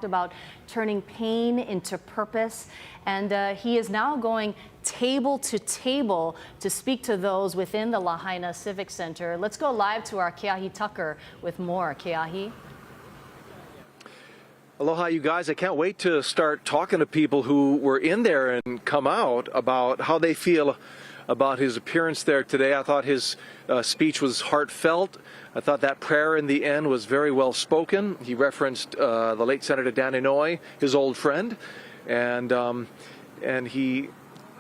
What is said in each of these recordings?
talked about turning pain into purpose. And he is now going table to table to speak to those within the Lahaina Civic Center. Let's go live to our Keahi Tucker with more. Keahi. Aloha, you guys. I can't wait to start talking to people who were in there and come out about how they feel about his appearance there today. I thought his speech was heartfelt. I thought that prayer in the end was very well spoken. He referenced the late Senator Dan Inouye, his old friend, and he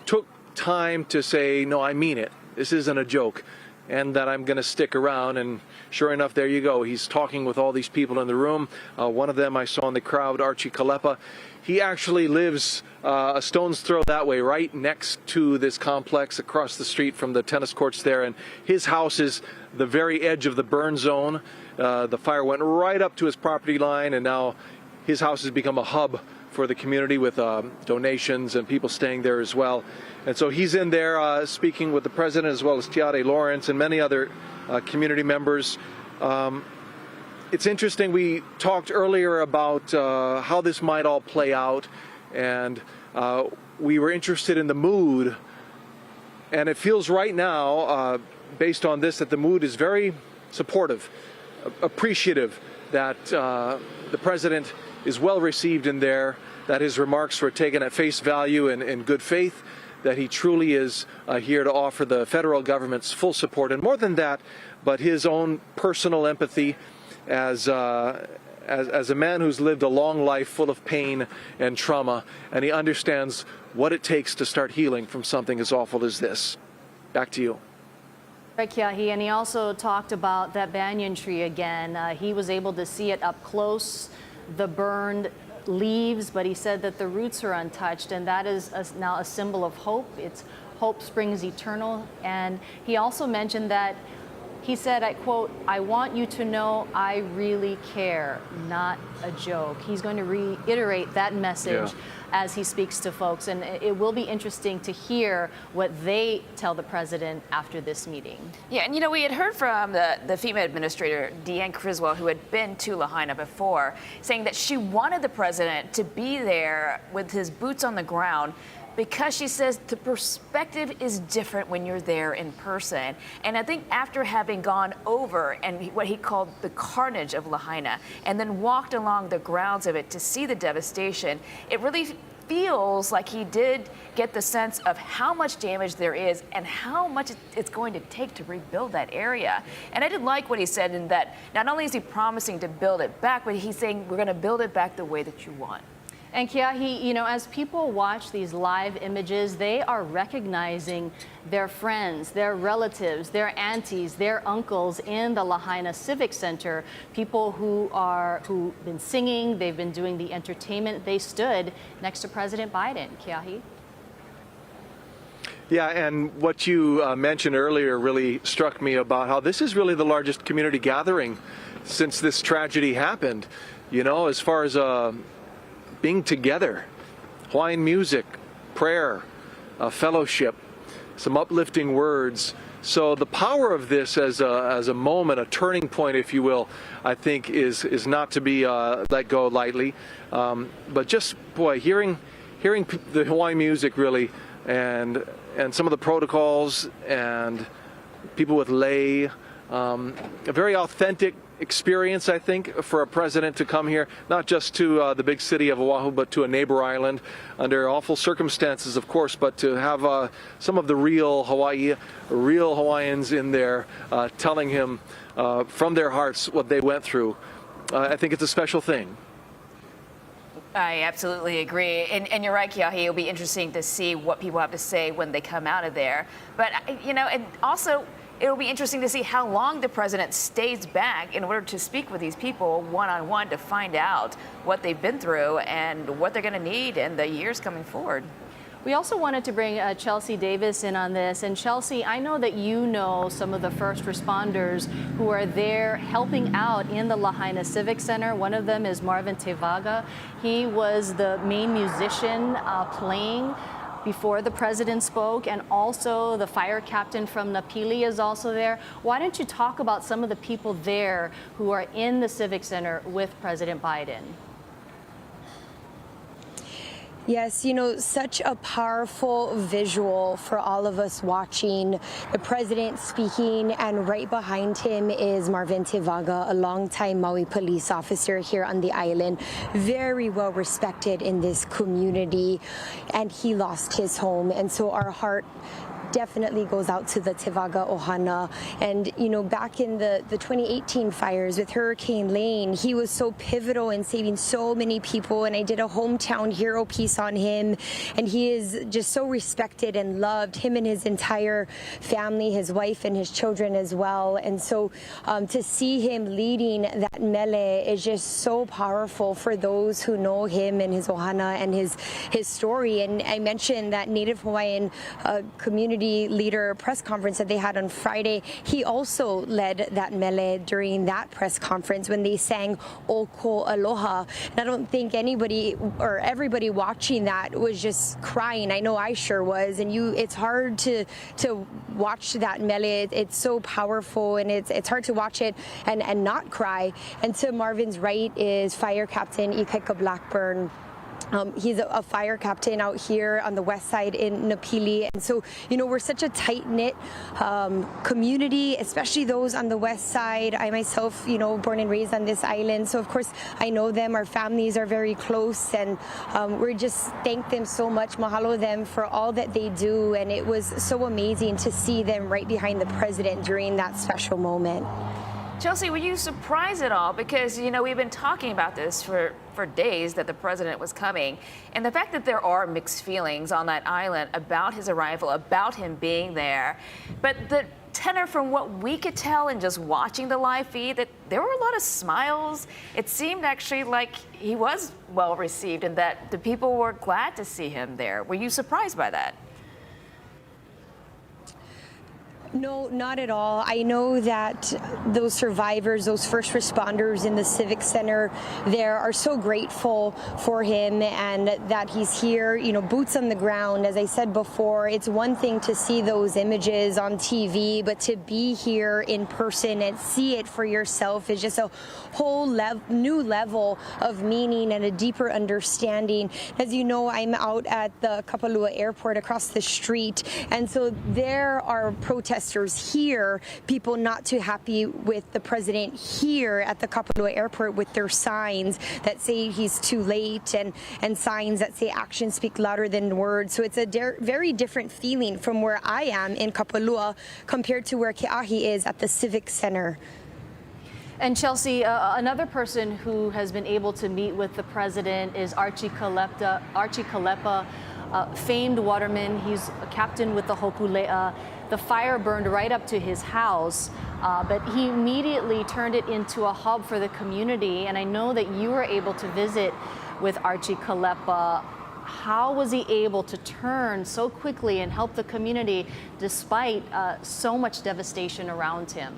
took time to say, no, I mean it. This isn't a joke, and that I'm going to stick around. And sure enough, there you go. He's talking with all these people in the room. One of them I saw in the crowd, Archie Kalepa. He actually lives a stone's throw that way, right next to this complex across the street from the tennis courts there. And his house is the very edge of the burn zone. The fire went right up to his property line, and now his house has become a hub for the community with donations and people staying there as well. And so he's in there speaking with the president as well as Tiare Lawrence and many other community members. It's interesting, we talked earlier about how this might all play out, and we were interested in the mood, and it feels right now, based on this, that the mood is very supportive, appreciative that the president is well received in there, that his remarks were taken at face value and in good faith, that he truly is here to offer the federal government's full support, and more than that, but his own personal empathy as a man who's lived a long life full of pain and trauma, and he understands what it takes to start healing from something as awful as this. Back to you. Right, Keahi, and he also talked about that banyan tree again. He was able to see it up close, the burned leaves, but he said that the roots are untouched, and that is now a symbol of hope. It's hope springs eternal. And he also mentioned that he said, I quote, "I want you to know I really care, not a joke." He's going to reiterate that message as he speaks to folks, and it will be interesting to hear what they tell the president after this meeting. Yeah, and you know, we had heard from the FEMA administrator, Deanne Criswell, who had been to Lahaina before, saying that she wanted the president to be there with his boots on the ground, because she says the perspective is different when you're there in person. And I think after having gone over and what he called the carnage of Lahaina, and then walked along the grounds of it to see the devastation, it really feels like he did get the sense of how much damage there is and how much it's going to take to rebuild that area. And I did like what he said in that not only is he promising to build it back, but he's saying we're going to build it back the way that you want. And Keahi, you know, as people watch these live images, they are recognizing their friends, their relatives, their aunties, their uncles in the Lahaina Civic Center, people who've been singing, they've been doing the entertainment. They stood next to President Biden. Keahi? Yeah, and what you mentioned earlier really struck me about how this is really the largest community gathering since this tragedy happened. You know, as far as being together, Hawaiian music, prayer, fellowship, some uplifting words. So the power of this as a moment, a turning point, if you will, I think is not to be let go lightly. But just, boy, hearing the Hawaiian music really, and some of the protocols and people with lei, a very authentic experience, I think, for a president to come here, not just to the big city of Oahu, but to a neighbor island under awful circumstances, of course, but to have some of the real Hawaiians in there telling him from their hearts what they went through. I think it's a special thing. I absolutely agree. And you're right, Keahi, it'll be interesting to see what people have to say when they come out of there. But, you know, and also, it'll be interesting to see how long the president stays back in order to speak with these people one-on-one to find out what they've been through and what they're going to need in the years coming forward. We also wanted to bring Chelsea Davis in on this. And Chelsea, I know that you know some of the first responders who are there helping out in the Lahaina Civic Center. One of them is Marvin Tevaga. He was the main musician playing before the president spoke, and also the fire captain from Napili is also there. Why don't you talk about some of the people there who are in the Civic Center with President Biden? Yes, such a powerful visual for all of us watching. The president speaking, and right behind him is Marvin Tevaga, a longtime Maui police officer here on the island, very well respected in this community, and he lost his home. And so our heart definitely goes out to the Tevaga Ohana. And, back in the 2018 fires with Hurricane Lane, he was so pivotal in saving so many people. And I did a hometown hero piece on him. And he is just so respected and loved, him and his entire family, his wife and his children as well. And so to see him leading that mele is just so powerful for those who know him and his Ohana and his story. And I mentioned that Native Hawaiian community leader press conference that they had on Friday. He also led that mele during that press conference when they sang Oko Aloha. And I don't think anybody or everybody watching that was just crying. I know I sure was. And it's hard to watch that mele. It's so powerful, and it's hard to watch it and not cry. And to Marvin's right is Fire Captain Ikaika Blackburn. He's a fire captain out here on the west side in Napili. And so, we're such a tight-knit community, especially those on the west side. I myself, born and raised on this island. So, of course, I know them. Our families are very close. And we just thank them so much. Mahalo them for all that they do. And it was so amazing to see them right behind the president during that special moment. Chelsea, were you surprised at all? Because, we've been talking about this for days, that the president was coming. And the fact that there are mixed feelings on that island about his arrival, about him being there. But the tenor, from what we could tell in just watching the live feed, that there were a lot of smiles. It seemed actually like he was well received and that the people were glad to see him there. Were you surprised by that? No, not at all. I know that those survivors, those first responders in the Civic Center there are so grateful for him and that he's here, boots on the ground. As I said before, it's one thing to see those images on TV, but to be here in person and see it for yourself is just a whole new level of meaning and a deeper understanding. As you know, I'm out at the Kapalua airport across the street, and so there are protesters here, people not too happy with the president here at the Kapalua airport with their signs that say he's too late and signs that say actions speak louder than words. So it's a very different feeling from where I am in Kapalua compared to where Ke'ahi is at the Civic Center. And Chelsea, another person who has been able to meet with the president is Archie Kalepa, famed waterman. He's a captain with the Hokulea. The fire burned right up to his house, but he immediately turned it into a hub for the community. And I know that you were able to visit with Archie Kalepa. How was he able to turn so quickly and help the community despite so much devastation around him?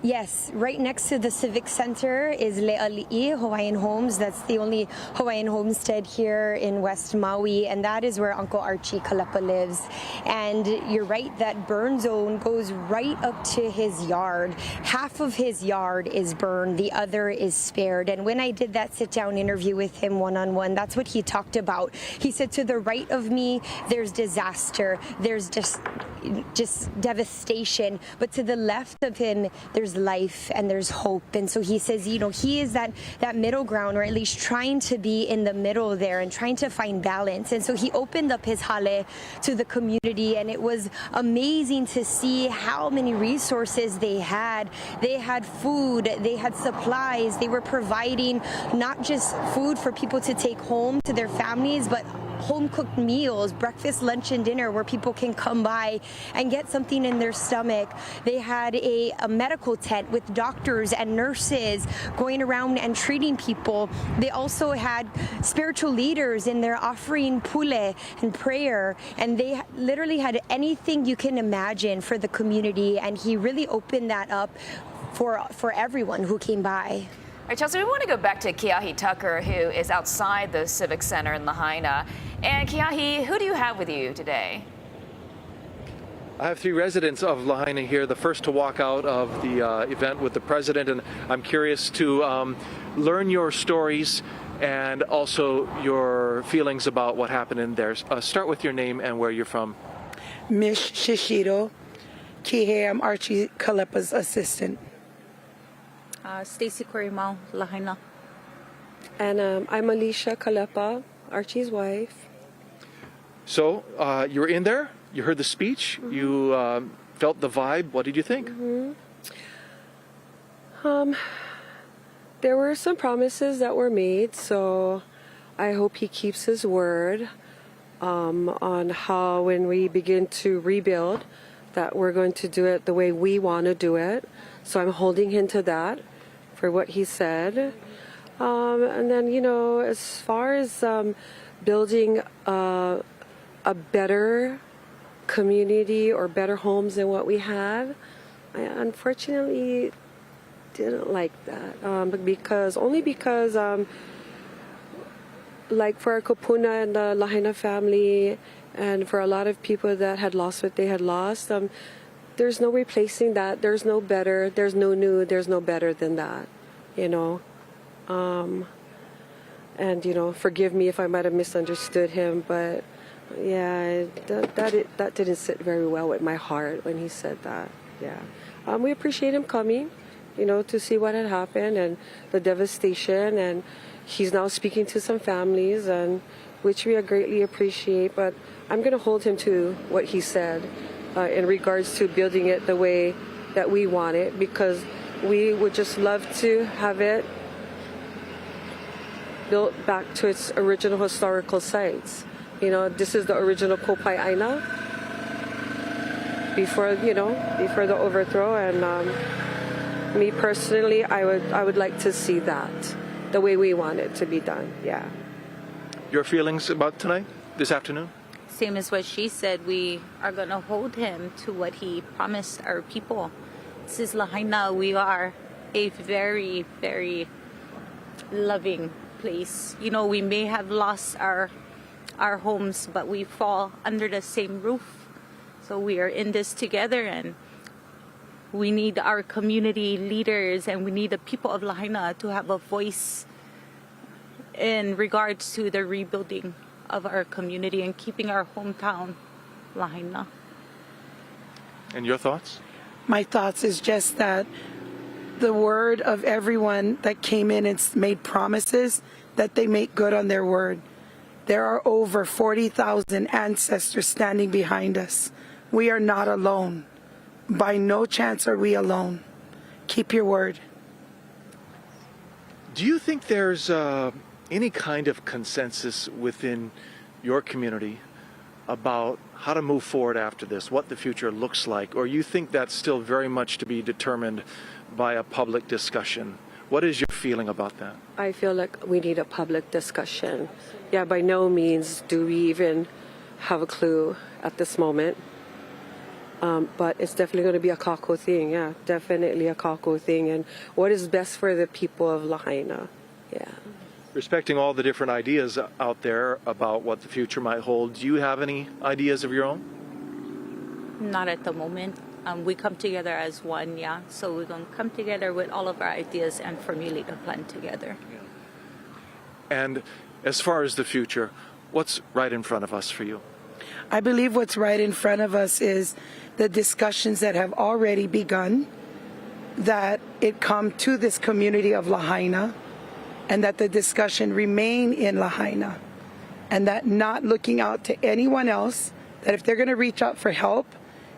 Yes, right next to the Civic Center is Le'ali'i Hawaiian Homes. That's the only Hawaiian homestead here in West Maui, and that is where Uncle Archie Kalepa lives. And you're right, that burn zone goes right up to his yard. Half of his yard is burned, the other is spared. And when I did that sit-down interview with him one-on-one, that's what he talked about. He said, to the right of me, there's disaster, there's just devastation, but to the left of him, there's life and there's hope. And so he says, he is that middle ground, or at least trying to be in the middle there and trying to find balance. And so he opened up his hale to the community, and it was amazing to see how many resources they had. They had food, they had supplies, they were providing not just food for people to take home to their families, but home-cooked meals, breakfast, lunch, and dinner, where people can come by and get something in their stomach. They had a medical tent with doctors and nurses going around and treating people. They also had spiritual leaders in there offering pule and prayer, and they literally had anything you can imagine for the community, and he really opened that up for everyone who came by. All right, Chelsea, we want to go back to Ke'ahi Tucker, who is outside the Civic Center in Lahaina. And Ke'ahi, who do you have with you today? I have three residents of Lahaina here, the first to walk out of the event with the president, and I'm curious to learn your stories and also your feelings about what happened in there. Start with your name and where you're from. Mish Shishido, Kihe, I'm Archie Kalepa's assistant. Stacy Korimau, Lahaina. And I'm Alicia Kalepa, Archie's wife. So you were in there, you heard the speech, you felt the vibe. What did you think? There were some promises that were made, so I hope he keeps his word on how when we begin to rebuild that we're going to do it the way we want to do it. So I'm holding him to that for what he said. And then, you know, as far as building a better community or better homes than what we have, I unfortunately didn't like that because like for our Kupuna and the Lahaina family and for a lot of people that had lost what they had lost, there's no replacing that. There's no better, there's no new, there's no better than that, you know. And, you know, forgive me if I might have misunderstood him, but yeah, that didn't sit very well with my heart when he said that, yeah. We appreciate him coming, you know, to see what had happened and the devastation, and he's now speaking to some families, and which we greatly appreciate, but I'm going to hold him to what he said in regards to building it the way that we want it, because we would just love to have it built back to its original historical sites. You know, this is the original Kopai Aina before the overthrow, and me personally, I would like to see that the way we want it to be done. Yeah. Your feelings about tonight, this afternoon? Same as what she said, we are going to hold him to what he promised our people. This is Lahaina. We are a very, very loving place. You know, we may have lost our homes, but we fall under the same roof. So we are in this together, and we need our community leaders and we need the people of Lahaina to have a voice in regards to the rebuilding of our community and keeping our hometown Lahaina. And your thoughts? My thoughts is just that the word of everyone that came in and made promises, that they make good on their word. There are over 40,000 ancestors standing behind us. We are not alone. By no chance are we alone. Keep your word. Do you think there's any kind of consensus within your community about how to move forward after this, what the future looks like, or you think that's still very much to be determined by a public discussion? What is your feeling about that? I feel like we need a public discussion. Yeah, by no means do we even have a clue at this moment. But it's definitely going to be a Kako thing, yeah, definitely a Kako thing. And what is best for the people of Lahaina, yeah. Respecting all the different ideas out there about what the future might hold, do you have any ideas of your own? Not at the moment. We come together as one, yeah. So we're going to come together with all of our ideas and formulate a plan together. And as far as the future, what's right in front of us for you? I believe what's right in front of us is the discussions that have already begun, that it come to this community of Lahaina, and that the discussion remain in Lahaina, and that not looking out to anyone else, that if they're going to reach out for help,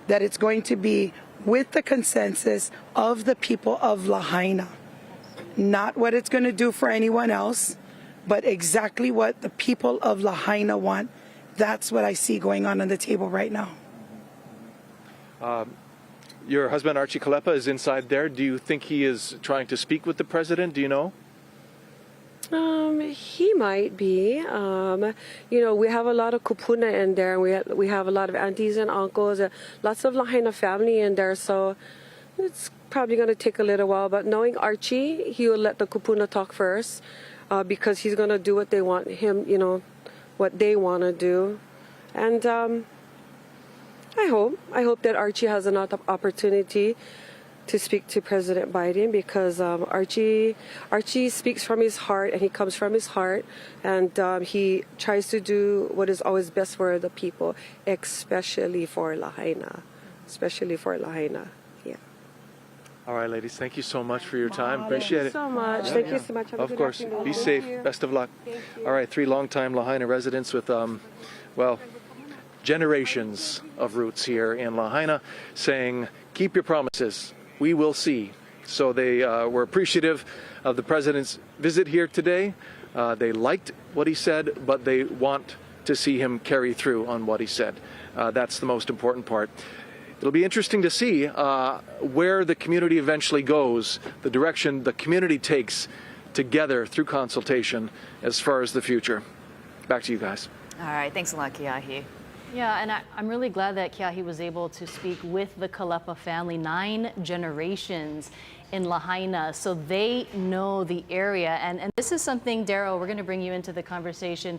that it's going to be with the consensus of the people of Lahaina. Not what it's going to do for anyone else, but exactly what the people of Lahaina want. That's what I see going on the table right now. Your husband, Archie Kalepa, is inside there. Do you think he is trying to speak with the president? Do you know? He might be. You know, we have a lot of kupuna in there. We have a lot of aunties and uncles, lots of Lahaina family in there. So it's probably going to take a little while. But knowing Archie, he will let the kupuna talk first because he's going to do what they want him, you know, what they want to do. And I hope that Archie has an opportunity to speak to President Biden, because Archie speaks from his heart, and he comes from his heart, and he tries to do what is always best for the people, especially for Lahaina. Yeah. All right, ladies, thank you so much for your time. Appreciate it. So much. Thank you so much. Have a Of good course. afternoon. Be Thank safe. you. Best of luck. Thank you. All right, 3 longtime Lahaina residents with, generations of roots here in Lahaina saying, keep your promises. We will see. So they were appreciative of the president's visit here today. They liked what he said, but they want to see him carry through on what he said. That's the most important part. It'll be interesting to see where the community eventually goes, the direction the community takes together through consultation as far as the future. Back to you guys. All right, thanks a lot, Kiahi. Yeah, and I'm really glad that Kiahi was able to speak with the Kalepa family, 9 generations in Lahaina, so they know the area. And this is something, Daryl, we're going to bring you into the conversation.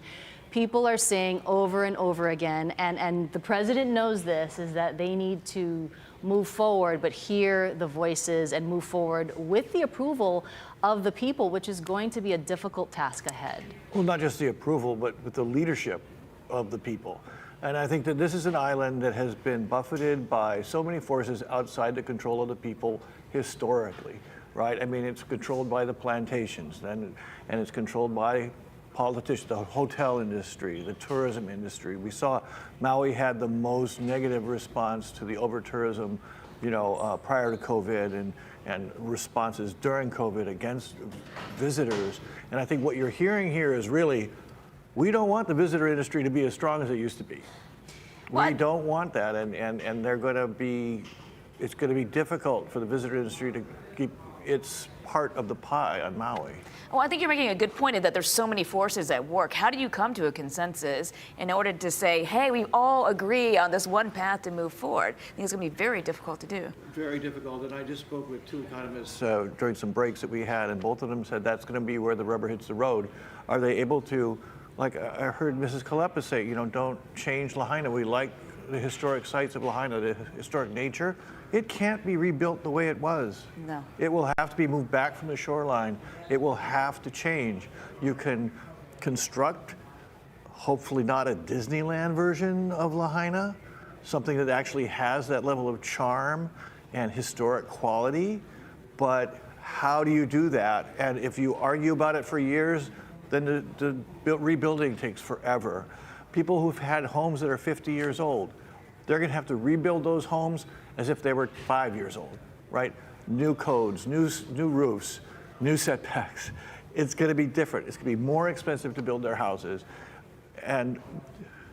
People are saying over and over again, and the president knows this, is that they need to move forward, but hear the voices and move forward with the approval of the people, which is going to be a difficult task ahead. Well, not just the approval, but with the leadership of the people. And I think that this is an island that has been buffeted by so many forces outside the control of the people historically, right? I mean, it's controlled by the plantations, and it's controlled by politicians, the hotel industry, the tourism industry. We saw Maui had the most negative response to the over-tourism, prior to COVID, and responses during COVID against visitors. And I think what you're hearing here is really, we don't want the visitor industry to be as strong as it used to be. We don't want that, and it's going to be difficult for the visitor industry to keep its part of the pie on Maui. Well, I think you're making a good point in that there's so many forces at work. How do you come to a consensus in order to say, hey, we all agree on this one path to move forward? I think it's going to be very difficult to do. Very difficult, and I just spoke with 2 economists during some breaks that we had, and both of them said that's going to be where the rubber hits the road. Are they able to, like I heard Mrs. Kalepa say, don't change Lahaina. We like the historic sites of Lahaina, the historic nature. It can't be rebuilt the way it was. No. It will have to be moved back from the shoreline. It will have to change. You can construct, hopefully not a Disneyland version of Lahaina, something that actually has that level of charm and historic quality, but how do you do that? And if you argue about it for years, then the rebuilding takes forever. People who've had homes that are 50 years old, they're going to have to rebuild those homes as if they were 5 years old, right? New codes, new roofs, new setbacks. It's going to be different. It's going to be more expensive to build their houses. And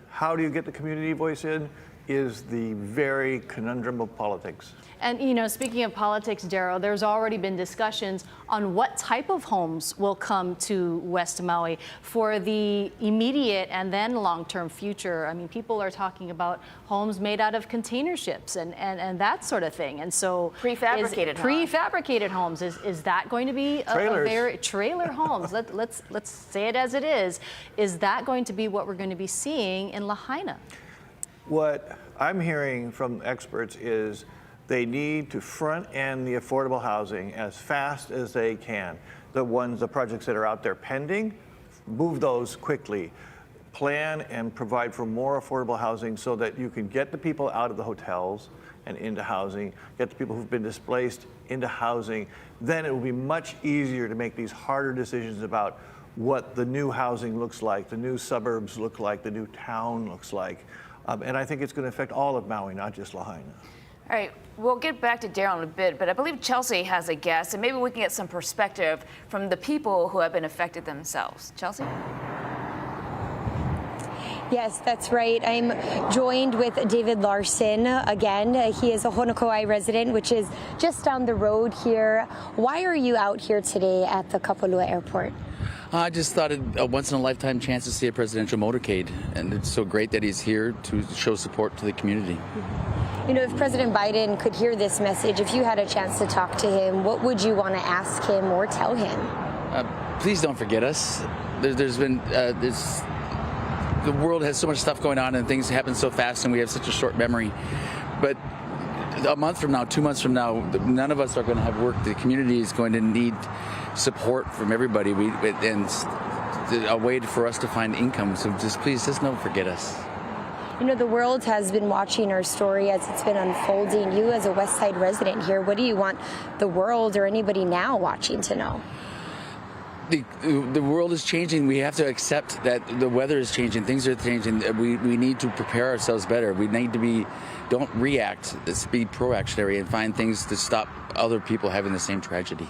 how do you get the community voice in is the very conundrum of politics. And, speaking of politics, Daryl, there's already been discussions on what type of homes will come to West Maui for the immediate and then long-term future. I mean, people are talking about homes made out of container ships and that sort of thing. And so prefabricated homes. Is that going to be a very trailer homes? Let's say it as it is. Is that going to be what we're going to be seeing in Lahaina? What I'm hearing from experts is they need to front end the affordable housing as fast as they can. The projects that are out there pending, move those quickly. Plan and provide for more affordable housing so that you can get the people out of the hotels and into housing, get the people who've been displaced into housing. Then it will be much easier to make these harder decisions about what the new housing looks like, the new suburbs look like, the new town looks like. And I think it's going to affect all of Maui, not just Lahaina. All right, we'll get back to Daryl in a bit, but I believe Chelsea has a guest, and maybe we can get some perspective from the people who have been affected themselves. Chelsea? Yes, that's right. I'm joined with David Larson again. He is a Honokauai resident, which is just down the road here. Why are you out here today at the Kapalua Airport? I just thought it a once-in-a-lifetime chance to see a presidential motorcade, and it's so great that he's here to show support to the community. If President Biden could hear this message, if you had a chance to talk to him, what would you want to ask him or tell him? Please don't forget us. There's the world has so much stuff going on and things happen so fast and we have such a short memory. But a month from now, 2 months from now, none of us are going to have work. The community is going to need support from everybody, and a way for us to find income. So please don't forget us. You know, the world has been watching our story as it's been unfolding. You as a West Side resident here, what do you want the world or anybody now watching to know? The world is changing. We have to accept that the weather is changing. Things are changing. We need to prepare ourselves better. We need to don't react, be proactionary and find things to stop other people having the same tragedy.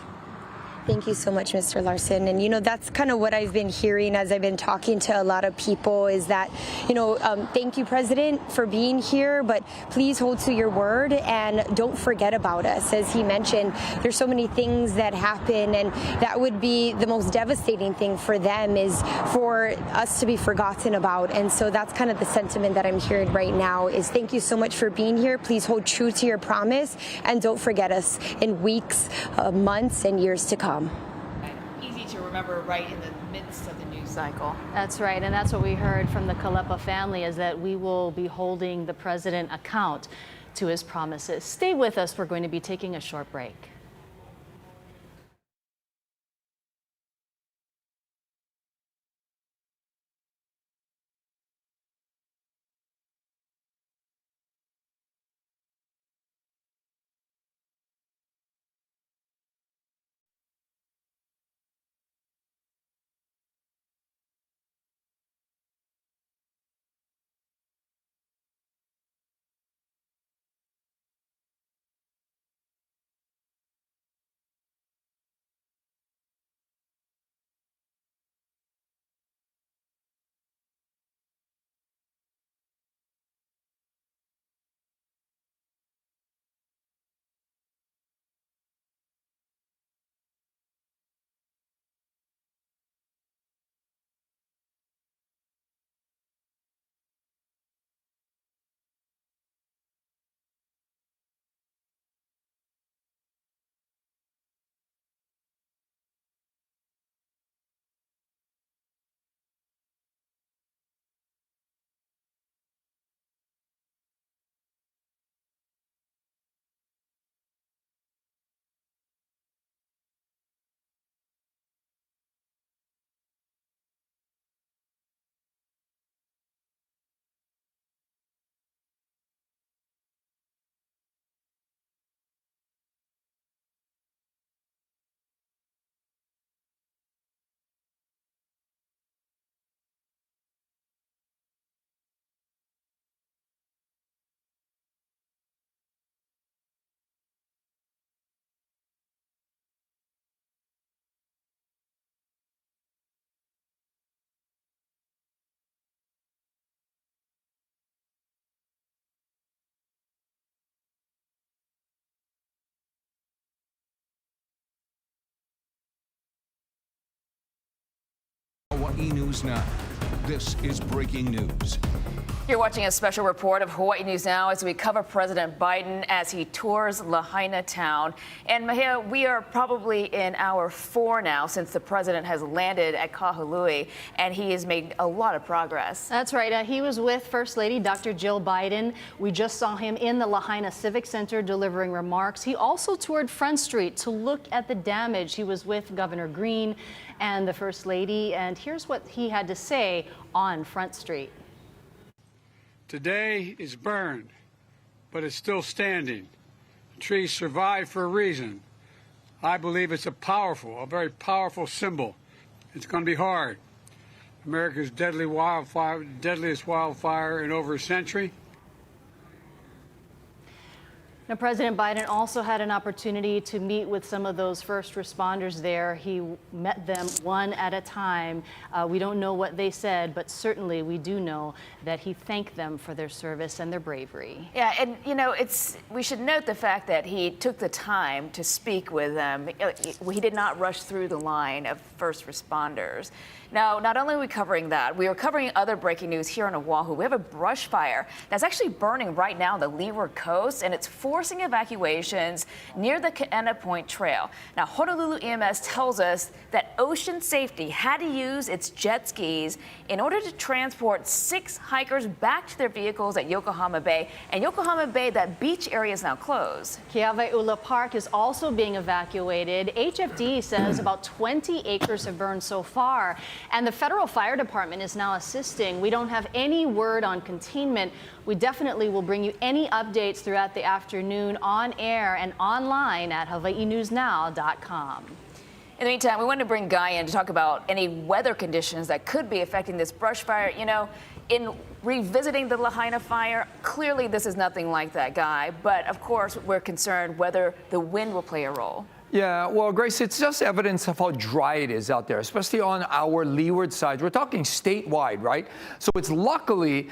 Thank you so much, Mr. Larson. And, you know, that's kind of what I've been hearing as I've been talking to a lot of people is that, you know, thank you, President, for being here, but please hold to your word and don't forget about us. As he mentioned, there's so many things that happen, and that would be the most devastating thing for them is for us to be forgotten about. And so that's kind of the sentiment that I'm hearing right now is thank you so much for being here. Please hold true to your promise and don't forget us in weeks, months, and years to come. Easy to remember right in the midst of the news cycle. That's right, and that's what we heard from the Kalepa family is that we will be holding the president account to his promises. Stay with us. We're going to be taking a short break. Hawaii News Now. This is breaking news. You're watching a special report of Hawaii News Now as we cover President Biden as he tours Lahaina town. And Mahia, we are probably in hour 4 now since the president has landed at Kahului, and he has made a lot of progress. That's right. He was with First Lady Dr. Jill Biden. We just saw him in the Lahaina Civic Center delivering remarks. He also toured Front Street to look at the damage. He was with Governor Green and the First Lady, and here's what he had to say on Front Street. Today is burned, but it's still standing. The tree survived for a reason. I believe it's a very powerful symbol. It's going to be hard. America's deadliest wildfire in over a century. Now, President Biden also had an opportunity to meet with some of those first responders there. He met them one at a time. We don't know what they said, but certainly we do know that he thanked them for their service and their bravery. Yeah, and you know, we should note the fact that he took the time to speak with them. He did not rush through the line of first responders. Now, not only are we covering that, we are covering other breaking news here on Oahu. We have a brush fire that's actually burning right now on the leeward coast, and it's 4 forcing evacuations near the Kaena Point Trail. Now, Honolulu EMS tells us that Ocean Safety had to use its jet skis in order to transport 6 hikers back to their vehicles at Yokohama Bay. And Yokohama Bay, that beach area is now closed. Keawe'ula Park is also being evacuated. HFD says about 20 acres have burned so far, and the federal fire department is now assisting. We don't have any word on containment. We definitely will bring you any updates throughout the afternoon on air and online at hawaiinewsnow.com. In the meantime, we wanted to bring Guy in to talk about any weather conditions that could be affecting this brush fire. You know, in revisiting the Lahaina fire, clearly this is nothing like that, Guy. But of course, we're concerned whether the wind will play a role. Yeah, well, Grace, it's just evidence of how dry it is out there, especially on our leeward side. We're talking statewide, right? So it's lucky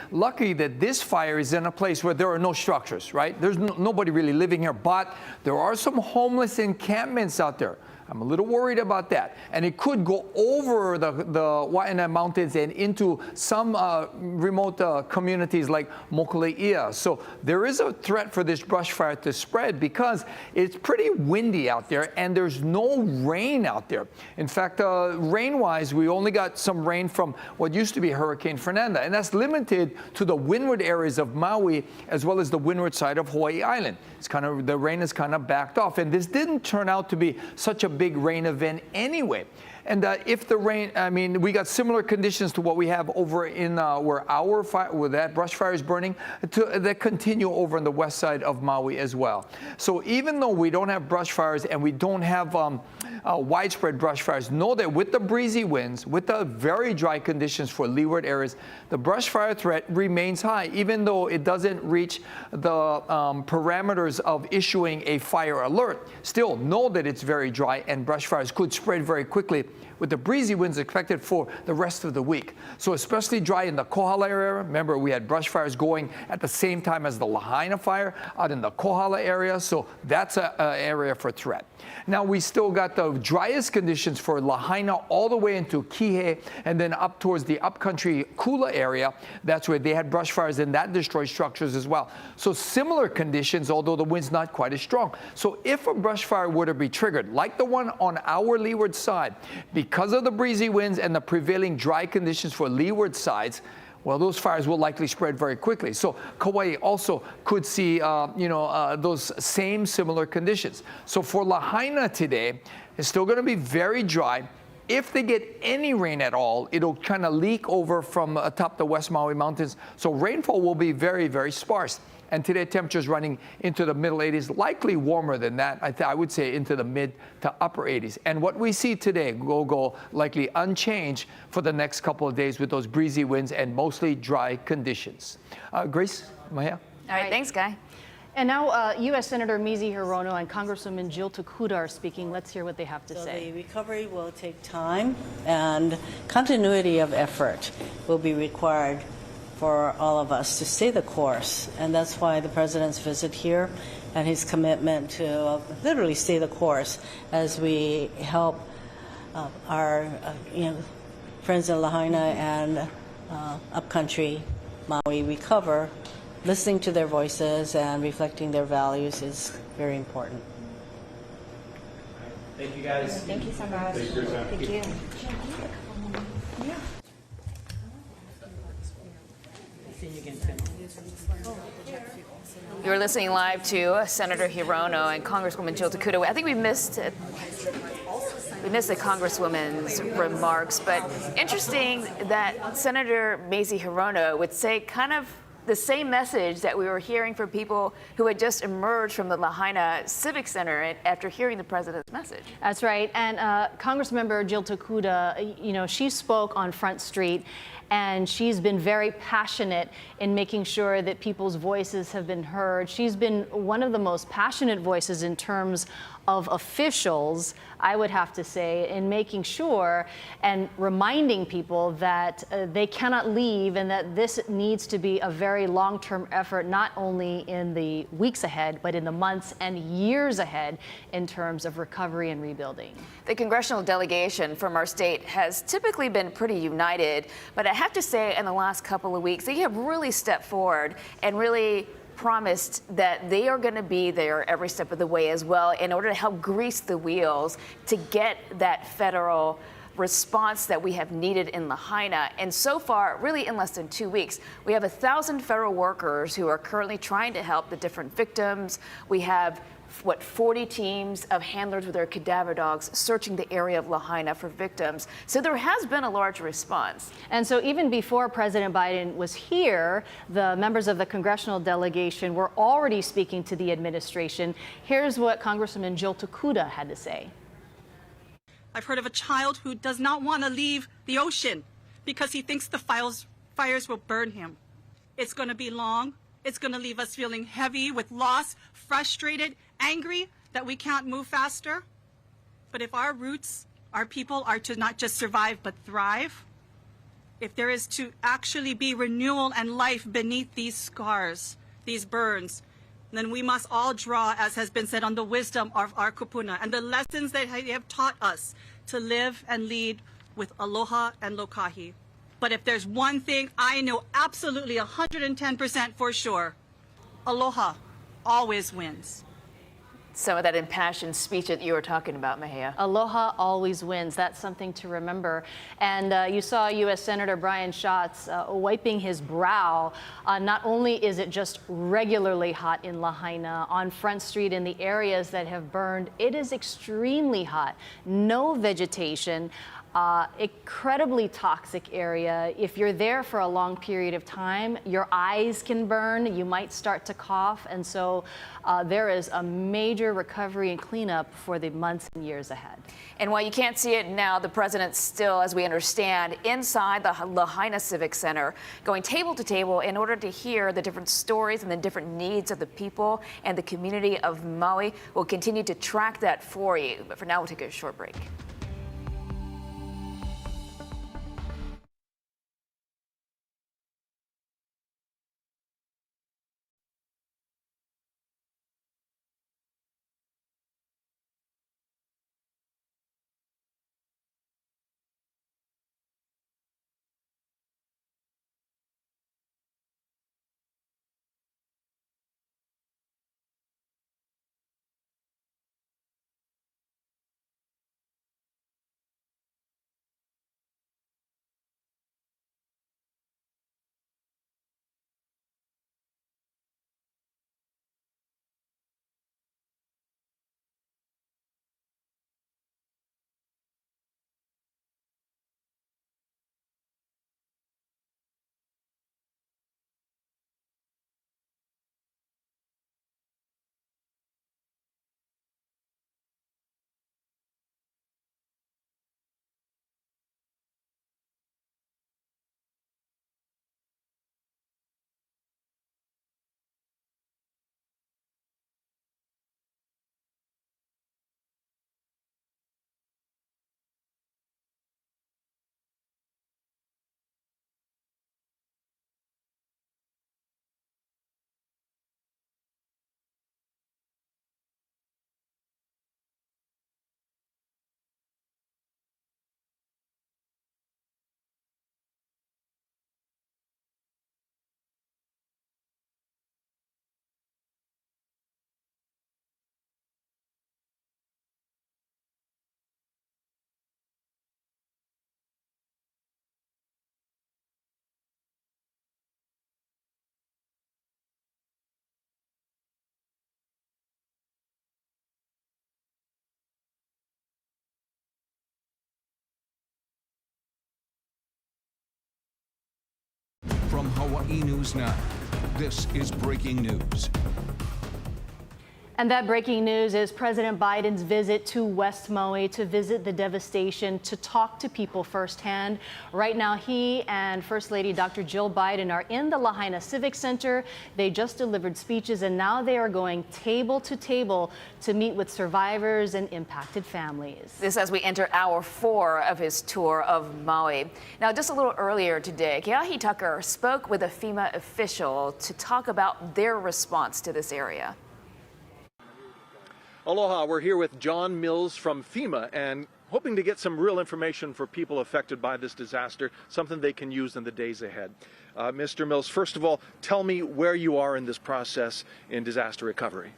that this fire is in a place where there are no structures, right? There's nobody really living here, but there are some homeless encampments out there. I'm a little worried about that. And it could go over the Waianae Mountains and into some remote communities like Mokuleia. So there is a threat for this brush fire to spread because it's pretty windy out there and there's no rain out there. In fact, rain-wise, we only got some rain from what used to be Hurricane Fernanda, and that's limited to the windward areas of Maui as well as the windward side of Hawaii Island. It's the rain is kind of backed off, and this didn't turn out to be such a big rain event anyway. And if the rain, I mean, we got similar conditions to what we have over in where that brush fire is burning, that continue over on the west side of Maui as well. So even though we don't have brush fires and we don't have widespread brush fires, know that with the breezy winds, with the very dry conditions for leeward areas, the brush fire threat remains high, even though it doesn't reach the parameters of issuing a fire alert. Still, know that it's very dry and brush fires could spread very quickly with the breezy winds expected for the rest of the week. So especially dry in the Kohala area. Remember, we had brush fires going at the same time as the Lahaina fire out in the Kohala area. So that's an area for threat. Now, we still got the driest conditions for Lahaina all the way into Kihei and then up towards the upcountry Kula area. That's where they had brush fires and that destroyed structures as well. So similar conditions, although the wind's not quite as strong. So if a brush fire were to be triggered, like the one on our leeward side, because of the breezy winds and the prevailing dry conditions for leeward sides, well, those fires will likely spread very quickly. So Kauai also could see, those same similar conditions. So for Lahaina today, it's still going to be very dry. If they get any rain at all, it'll kind of leak over from atop the West Maui Mountains. So rainfall will be very, very sparse. And today, temperatures running into the middle 80s, likely warmer than that. I would say into the mid to upper 80s. And what we see today will go likely unchanged for the next couple of days with those breezy winds and mostly dry conditions. Grace, Maya? All right, thanks, Guy. And now U.S. Senator Mizi Hirono and Congresswoman Jill Tokuda are speaking. Let's hear what they have to say. The recovery will take time, and continuity of effort will be required for all of us to stay the course. And that's why the President's visit here and his commitment to literally stay the course as we help our friends in Lahaina and upcountry Maui recover. Listening to their voices and reflecting their values is very important. Thank you, guys. Thank you so much. Thank you. You're listening live to Senator Hirono and Congresswoman Jill Tokuda. I think we missed the Congresswoman's remarks, but interesting that Senator Mizi Hirono would say kind of the same message that we were hearing from people who had just emerged from the Lahaina Civic Center after hearing the president's message. That's right. And Congressmember Jill Tokuda, she spoke on Front Street, and she's been very passionate in making sure that people's voices have been heard. She's been one of the most passionate voices in terms of officials, I would have to say, in making sure and reminding people that they cannot leave and that this needs to be a very long-term effort, not only in the weeks ahead, but in the months and years ahead in terms of recovery and rebuilding. The congressional delegation from our state has typically been pretty united, but I have to say in the last couple of weeks, they have really stepped forward and really promised that they are going to be there every step of the way as well in order to help grease the wheels to get that federal response that we have needed in Lahaina. And so far, really in less than 2 weeks, we have 1,000 federal workers who are currently trying to help the different victims. We have 40 teams of handlers with their cadaver dogs searching the area of Lahaina for victims. So there has been a large response. And so even before President Biden was here, the members of the congressional delegation were already speaking to the administration. Here's what Congresswoman Jill Takuda had to say. I've heard of a child who does not want to leave the ocean because he thinks the fires will burn him. It's going to be long. It's going to leave us feeling heavy with loss, frustrated, angry that we can't move faster. But if our roots, our people are to not just survive but thrive, if there is to actually be renewal and life beneath these scars, these burns, then we must all draw, as has been said, on the wisdom of our kupuna and the lessons that they have taught us to live and lead with aloha and lokahi. But if there's one thing I know absolutely 110% for sure, aloha always wins. Some of that impassioned speech that you were talking about, Mahia. Aloha always wins. That's something to remember. And you saw U.S. Senator Brian Schatz wiping his brow. Not only is it just regularly hot in Lahaina, on Front Street in the areas that have burned, it is extremely hot. No vegetation. Incredibly toxic area. If you're there for a long period of time, your eyes can burn, you might start to cough, and so there is a major recovery and cleanup for the months and years ahead. And while you can't see it now, the president's still, as we understand, inside the Lahaina Civic Center, going table to table in order to hear the different stories and the different needs of the people and the community of Maui. We'll continue to track that for you, but for now we'll take a short break. From Hawaii News Now, this is breaking news. And that breaking news is President Biden's visit to West Maui to visit the devastation, to talk to people firsthand. Right now, he and First Lady Dr. Jill Biden are in the Lahaina Civic Center. They just delivered speeches, and now they are going table to table to meet with survivors and impacted families. This as we enter hour 4 of his tour of Maui. Now, just a little earlier today, Keahi Tucker spoke with a FEMA official to talk about their response to this area. Aloha, we're here with John Mills from FEMA, and hoping to get some real information for people affected by this disaster, something they can use in the days ahead. Mr. Mills, first of all, tell me where you are in this process in disaster recovery.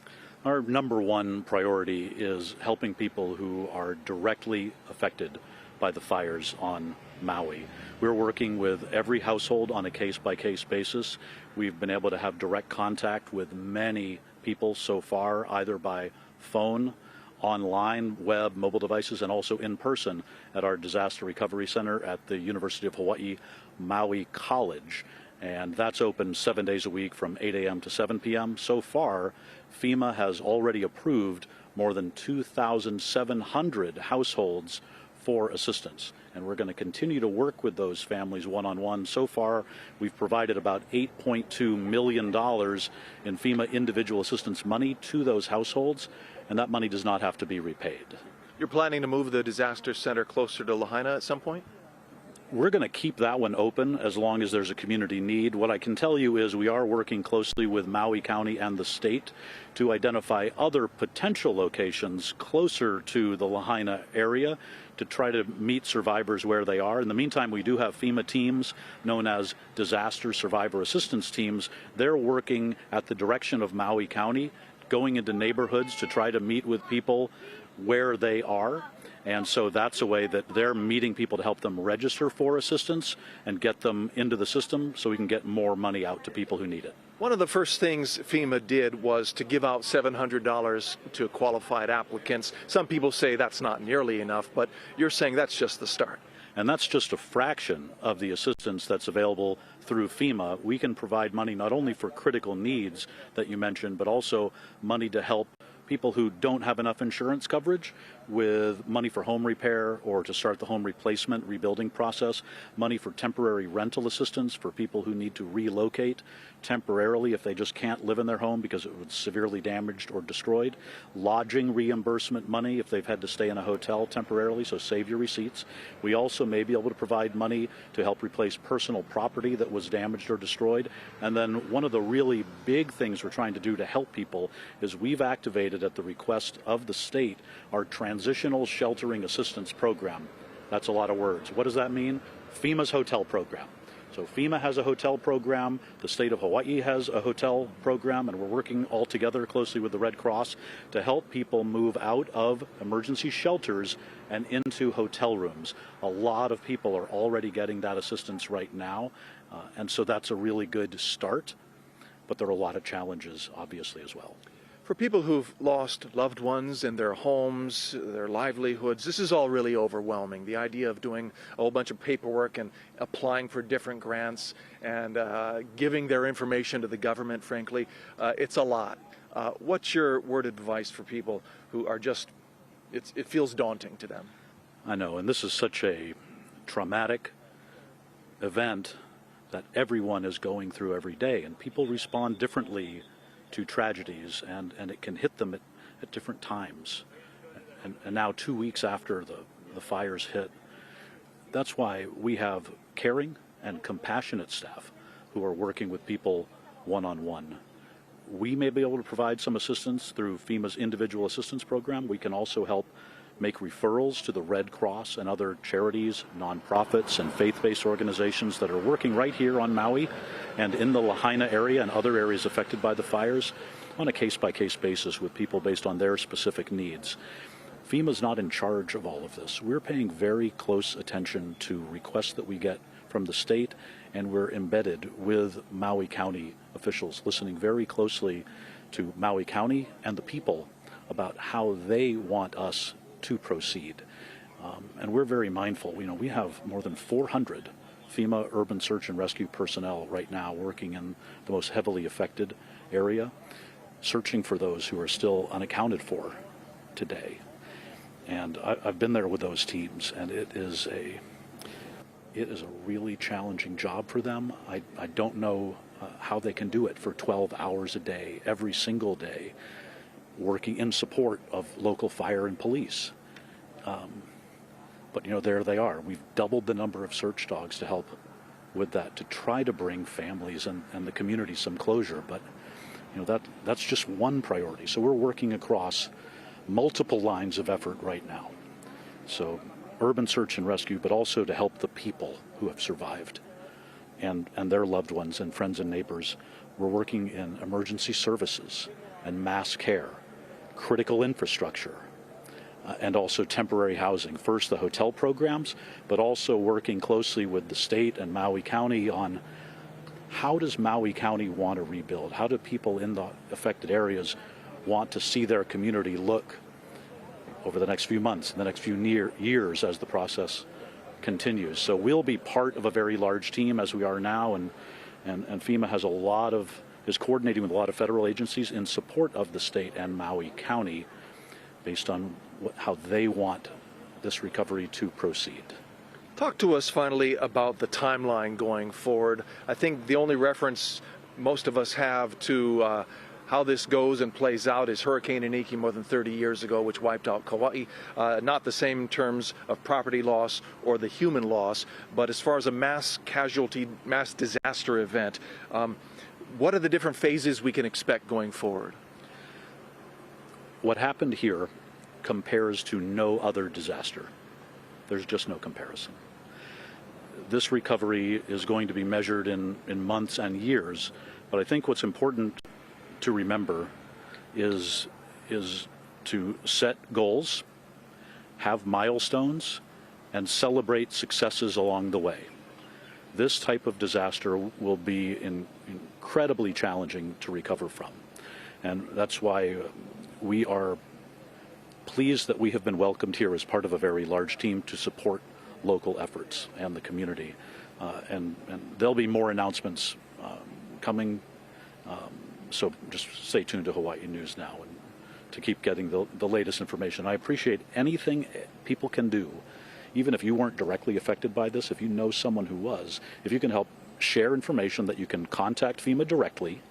Our number one priority is helping people who are directly affected by the fires on Maui. We're working with every household on a case-by-case basis. We've been able to have direct contact with many people so far, either by phone, online, web, mobile devices, and also in person at our Disaster Recovery Center at the University of Hawaii Maui College. And that's open 7 days a week from 8 a.m. to 7 p.m. So far, FEMA has already approved more than 2,700 households for assistance. And we're going to continue to work with those families one-on-one. So far, we've provided about $8.2 million in FEMA individual assistance money to those households, and that money does not have to be repaid. You're planning to move the disaster center closer to Lahaina at some point? We're going to keep that one open as long as there's a community need. What I can tell you is we are working closely with Maui County and the state to identify other potential locations closer to the Lahaina area to try to meet survivors where they are. In the meantime, we do have FEMA teams known as Disaster Survivor Assistance Teams. They're working at the direction of Maui County, going into neighborhoods to try to meet with people where they are. And so that's a way that they're meeting people to help them register for assistance and get them into the system so we can get more money out to people who need it. One of the first things FEMA did was to give out $700 to qualified applicants. Some people say that's not nearly enough, but you're saying that's just the start. And that's just a fraction of the assistance that's available through FEMA. We can provide money not only for critical needs that you mentioned, but also money to help people who don't have enough insurance coverage with money for home repair or to start the home replacement rebuilding process, money for temporary rental assistance for people who need to relocate temporarily if they just can't live in their home because it was severely damaged or destroyed, lodging reimbursement money if they've had to stay in a hotel temporarily, so save your receipts. We also may be able to provide money to help replace personal property that was damaged or destroyed. And then one of the really big things we're trying to do to help people is we've activated at the request of the state our Transitional Sheltering Assistance Program. That's a lot of words. What does that mean? FEMA's hotel program. So FEMA has a hotel program, the state of Hawaii has a hotel program, and we're working all together closely with the Red Cross to help people move out of emergency shelters and into hotel rooms. A lot of people are already getting that assistance right now, and so that's a really good start, but there are a lot of challenges, obviously, as well. For people who've lost loved ones in their homes, their livelihoods, this is all really overwhelming. The idea of doing a whole bunch of paperwork and applying for different grants and giving their information to the government, frankly, it's a lot. What's your word of advice for people who are just, it feels daunting to them? I know, and this is such a traumatic event that everyone is going through every day, and people respond differently to tragedies, and it can hit them at different times. And now 2 weeks after the fires hit, that's why we have caring and compassionate staff who are working with people one-on-one. We may be able to provide some assistance through FEMA's individual assistance program. We can also help make referrals to the Red Cross and other charities, nonprofits, and faith-based organizations that are working right here on Maui and in the Lahaina area and other areas affected by the fires on a case-by-case basis with people based on their specific needs. FEMA's not in charge of all of this. We're paying very close attention to requests that we get from the state, and we're embedded with Maui County officials, listening very closely to Maui County and the people about how they want us to proceed. And we're very mindful. You know, we have more than 400 FEMA urban search and rescue personnel right now working in the most heavily affected area, searching for those who are still unaccounted for today. And I've been there with those teams, and it is a really challenging job for them. I don't know how they can do it for 12 hours a day, every single day, working in support of local fire and police. But, you know, there they are. We've doubled the number of search dogs to help with that, to try to bring families and the community some closure. But, you know, that's just one priority. So we're working across multiple lines of effort right now. So urban search and rescue, but also to help the people who have survived and their loved ones and friends and neighbors. We're working in emergency services and mass care, critical infrastructure, and also temporary housing. First, the hotel programs, but also working closely with the state and Maui County on how does Maui County want to rebuild? How do people in the affected areas want to see their community look over the next few months and the next few years as the process continues? So we'll be part of a very large team as we are now, and FEMA has is coordinating with a lot of federal agencies in support of the state and Maui County based on how they want this recovery to proceed. Talk to us finally about the timeline going forward. I think the only reference most of us have to how this goes and plays out is Hurricane Iniki more than 30 years ago, which wiped out Kauai. Not the same in terms of property loss or the human loss, but as far as a mass casualty, mass disaster event, what are the different phases we can expect going forward? What happened here compares to no other disaster. There's just no comparison. This recovery is going to be measured in months and years, but I think what's important to remember is to set goals, have milestones, and celebrate successes along the way. This type of disaster will be incredibly challenging to recover from, and that's why we are pleased that we have been welcomed here as part of a very large team to support local efforts and the community. And there'll be more announcements coming, so just stay tuned to Hawaii News Now and to keep getting the latest information. I appreciate anything people can do, even if you weren't directly affected by this, if you know someone who was, if you can help share information that you can contact FEMA directly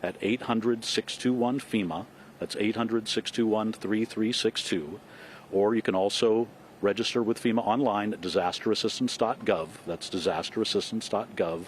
at 800-621-FEMA. That's 800-621-3362. Or you can also register with FEMA online at disasterassistance.gov. That's disasterassistance.gov.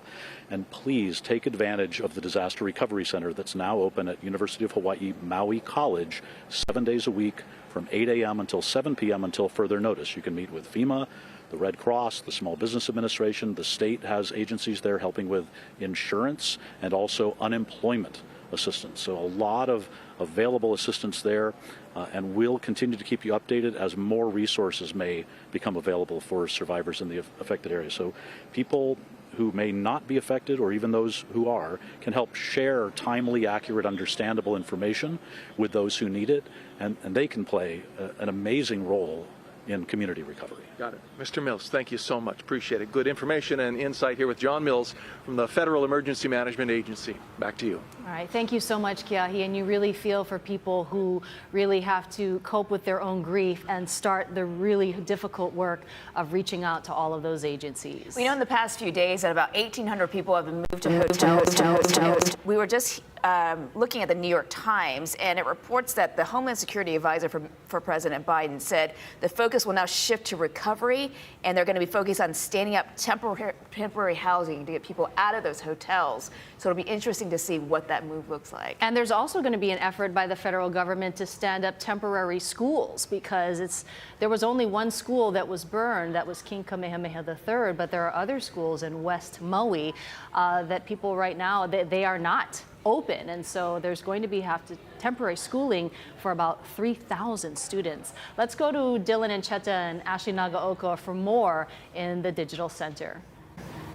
And please take advantage of the Disaster Recovery Center that's now open at University of Hawaii Maui College 7 days a week from 8 a.m. until 7 p.m. until further notice. You can meet with FEMA, the Red Cross, the Small Business Administration. The state has agencies there helping with insurance and also unemployment assistance. So a lot of available assistance there, and we'll continue to keep you updated as more resources may become available for survivors in the affected area. So people who may not be affected, or even those who are, can help share timely, accurate, understandable information with those who need it, and they can play an amazing role in community recovery. Got it. Mr. Mills, thank you so much. Appreciate it. Good information and insight here with John Mills from the Federal Emergency Management Agency. Back to you. All right. Thank you so much, Kiahi. And you really feel for people who really have to cope with their own grief and start the really difficult work of reaching out to all of those agencies. We know in the past few days that about 1,800 people have been moved to hotels. We were just looking at the New York Times, and it reports that the Homeland Security Advisor for President Biden said the focus will now shift to recovery, and they're going to be focused on standing up temporary housing to get people out of those hotels. So it'll be interesting to see what that move looks like. And there's also going to be an effort by the federal government to stand up temporary schools, because there was only one school that was burned, that was King Kamehameha III, but there are other schools in West Maui that people right now, they are not open, and so there's going to be temporary schooling for about 3,000 students. Let's go to Dylan Encheta and Ashley Nagaoka for more in the Digital Center.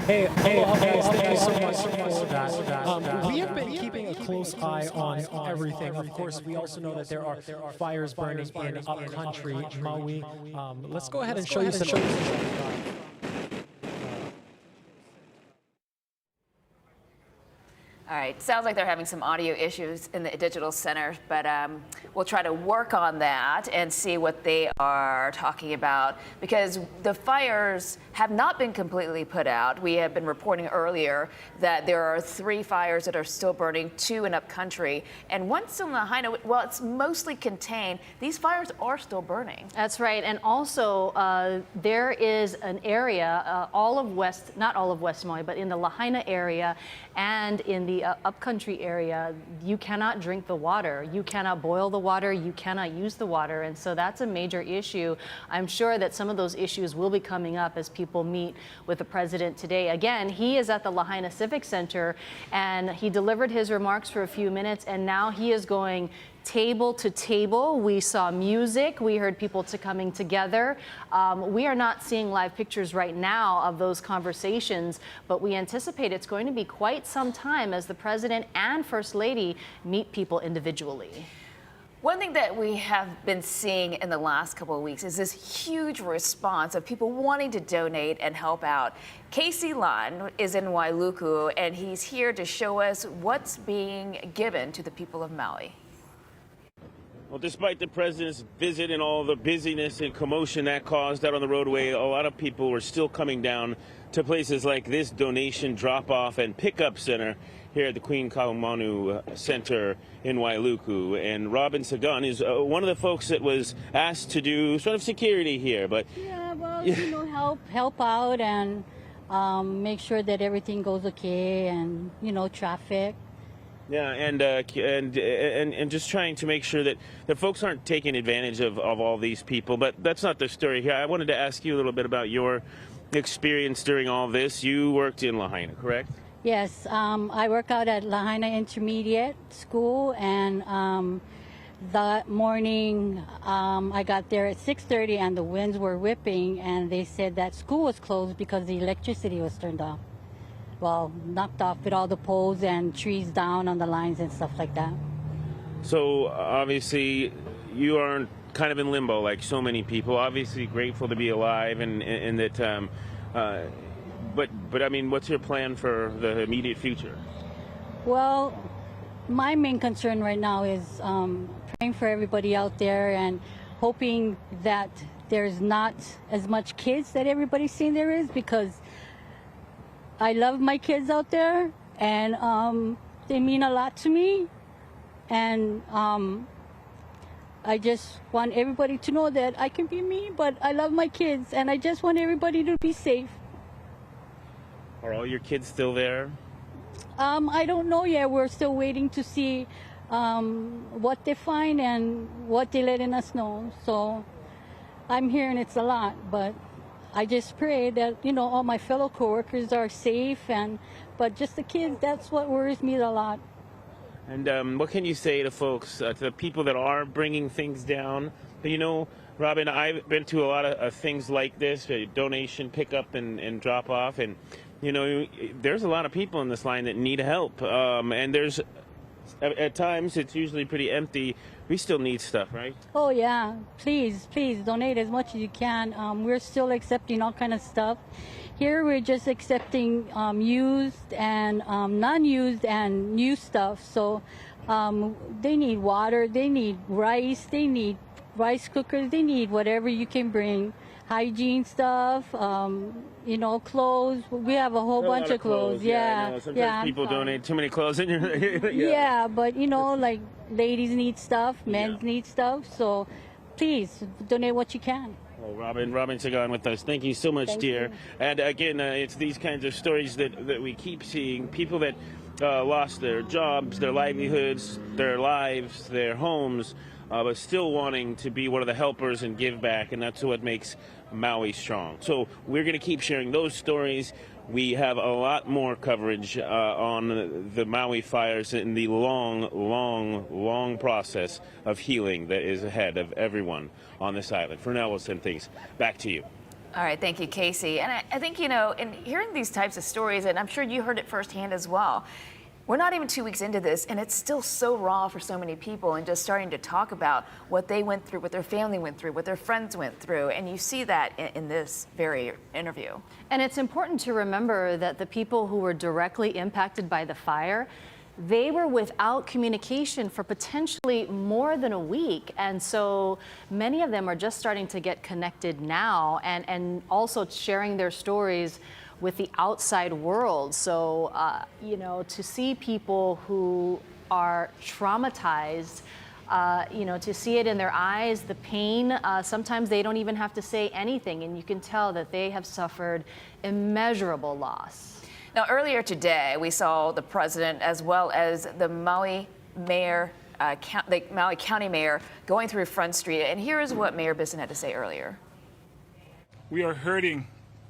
Hey, thank you so much for that. We have been keeping a close eye on everything. Of course, we also know that there are fires burning in upcountry Maui. Let's go ahead and show you some. All right, sounds like they're having some audio issues in the Digital Center, but we'll try to work on that and see what they are talking about, because the fires have not been completely put out. We have been reporting earlier that there are 3 fires that are still burning, 2 in upcountry, and one still in Lahaina. Well, it's mostly contained. These fires are still burning. That's right, and also there is an area, not all of West Maui, but in the Lahaina area and in the Maui upcountry area, you cannot drink the water. You cannot boil the water. You cannot use the water. And so that's a major issue. I'm sure that some of those issues will be coming up as people meet with the president today. Again, he is at the Lahaina Civic Center, and he delivered his remarks for a few minutes, and now he is going table to table. We saw music. We heard people coming together. We are not seeing live pictures right now of those conversations, but we anticipate it's going to be quite some time as the president and First Lady meet people individually. One thing that we have been seeing in the last couple of weeks is this huge response of people wanting to donate and help out. Casey Lund is in Wailuku, and he's here to show us what's being given to the people of Maui. Well, despite the president's visit and all the busyness and commotion that caused out on the roadway, a lot of people were still coming down to places like this donation drop-off and pickup center here at the Queen Kaumanu Center in Wailuku. And Robin Sagan is one of the folks that was asked to do sort of security here. But yeah, well, you know, help out and make sure that everything goes okay, and traffic. Yeah, and just trying to make sure that folks aren't taking advantage of all these people. But that's not the story here. I wanted to ask you a little bit about your experience during all this. You worked in Lahaina, correct? Yes, I work out at Lahaina Intermediate School, and that morning I got there at 6:30, and the winds were whipping, and they said that school was closed because the electricity was turned off. Well, knocked off with all the poles and trees down on the lines and stuff like that. So obviously you are kind of in limbo like so many people. Obviously grateful to be alive and that, but I mean, what's your plan for the immediate future? Well, my main concern right now is praying for everybody out there and hoping that there's not as much kids that everybody's saying there is, because I love my kids out there, and they mean a lot to me, and I just want everybody to know that I can be me, but I love my kids, and I just want everybody to be safe. Are all your kids still there? I don't know yet. We're still waiting to see what they find and what they're letting us know. So I'm hearing it's a lot, but I just pray that, all my fellow coworkers are safe, but just the kids, that's what worries me a lot. And what can you say to folks, to the people that are bringing things down? Robin, I've been to a lot of things like this, donation, pickup, and drop off, and there's a lot of people in this line that need help, and there's at times it's usually pretty empty. We still need stuff, right? Oh yeah, please donate as much as you can. We're still accepting all kind of stuff. Here we're just accepting used and non-used and new stuff. So they need water, they need rice, they need rice cookers, they need whatever you can bring. Hygiene stuff, clothes. We have a whole bunch of clothes. Yeah. Sometimes people donate too many clothes in your yeah, but like ladies need stuff, men need stuff. So please donate what you can. Well, Robin Sagan with us. Thank you so much, Thank dear. you. And again, it's these kinds of stories that we keep seeing. People that lost their jobs, their livelihoods, their lives, their homes, but still wanting to be one of the helpers and give back, and that's what makes Maui strong. So we're going to keep sharing those stories. We have a lot more coverage on the Maui fires and the long process of healing that is ahead of everyone on this island. For now, we'll send things back to you. All right, thank you, Casey. And I think, in hearing these types of stories, and I'm sure you heard it firsthand as well, we're not even 2 weeks into this, and it's still so raw for so many people, and just starting to talk about what they went through, what their family went through, what their friends went through, and you see that in this very interview. And it's important to remember that the people who were directly impacted by the fire, they were without communication for potentially more than a week. And so many of them are just starting to get connected now, and also sharing their stories with the outside world. So, to see people who are traumatized, to see it in their eyes, the pain, sometimes they don't even have to say anything, and you can tell that they have suffered immeasurable loss. Now, earlier today, we saw the president as well as the Maui mayor, the Maui County mayor, going through Front Street. And here is what Mayor Bisson had to say earlier. We are hurting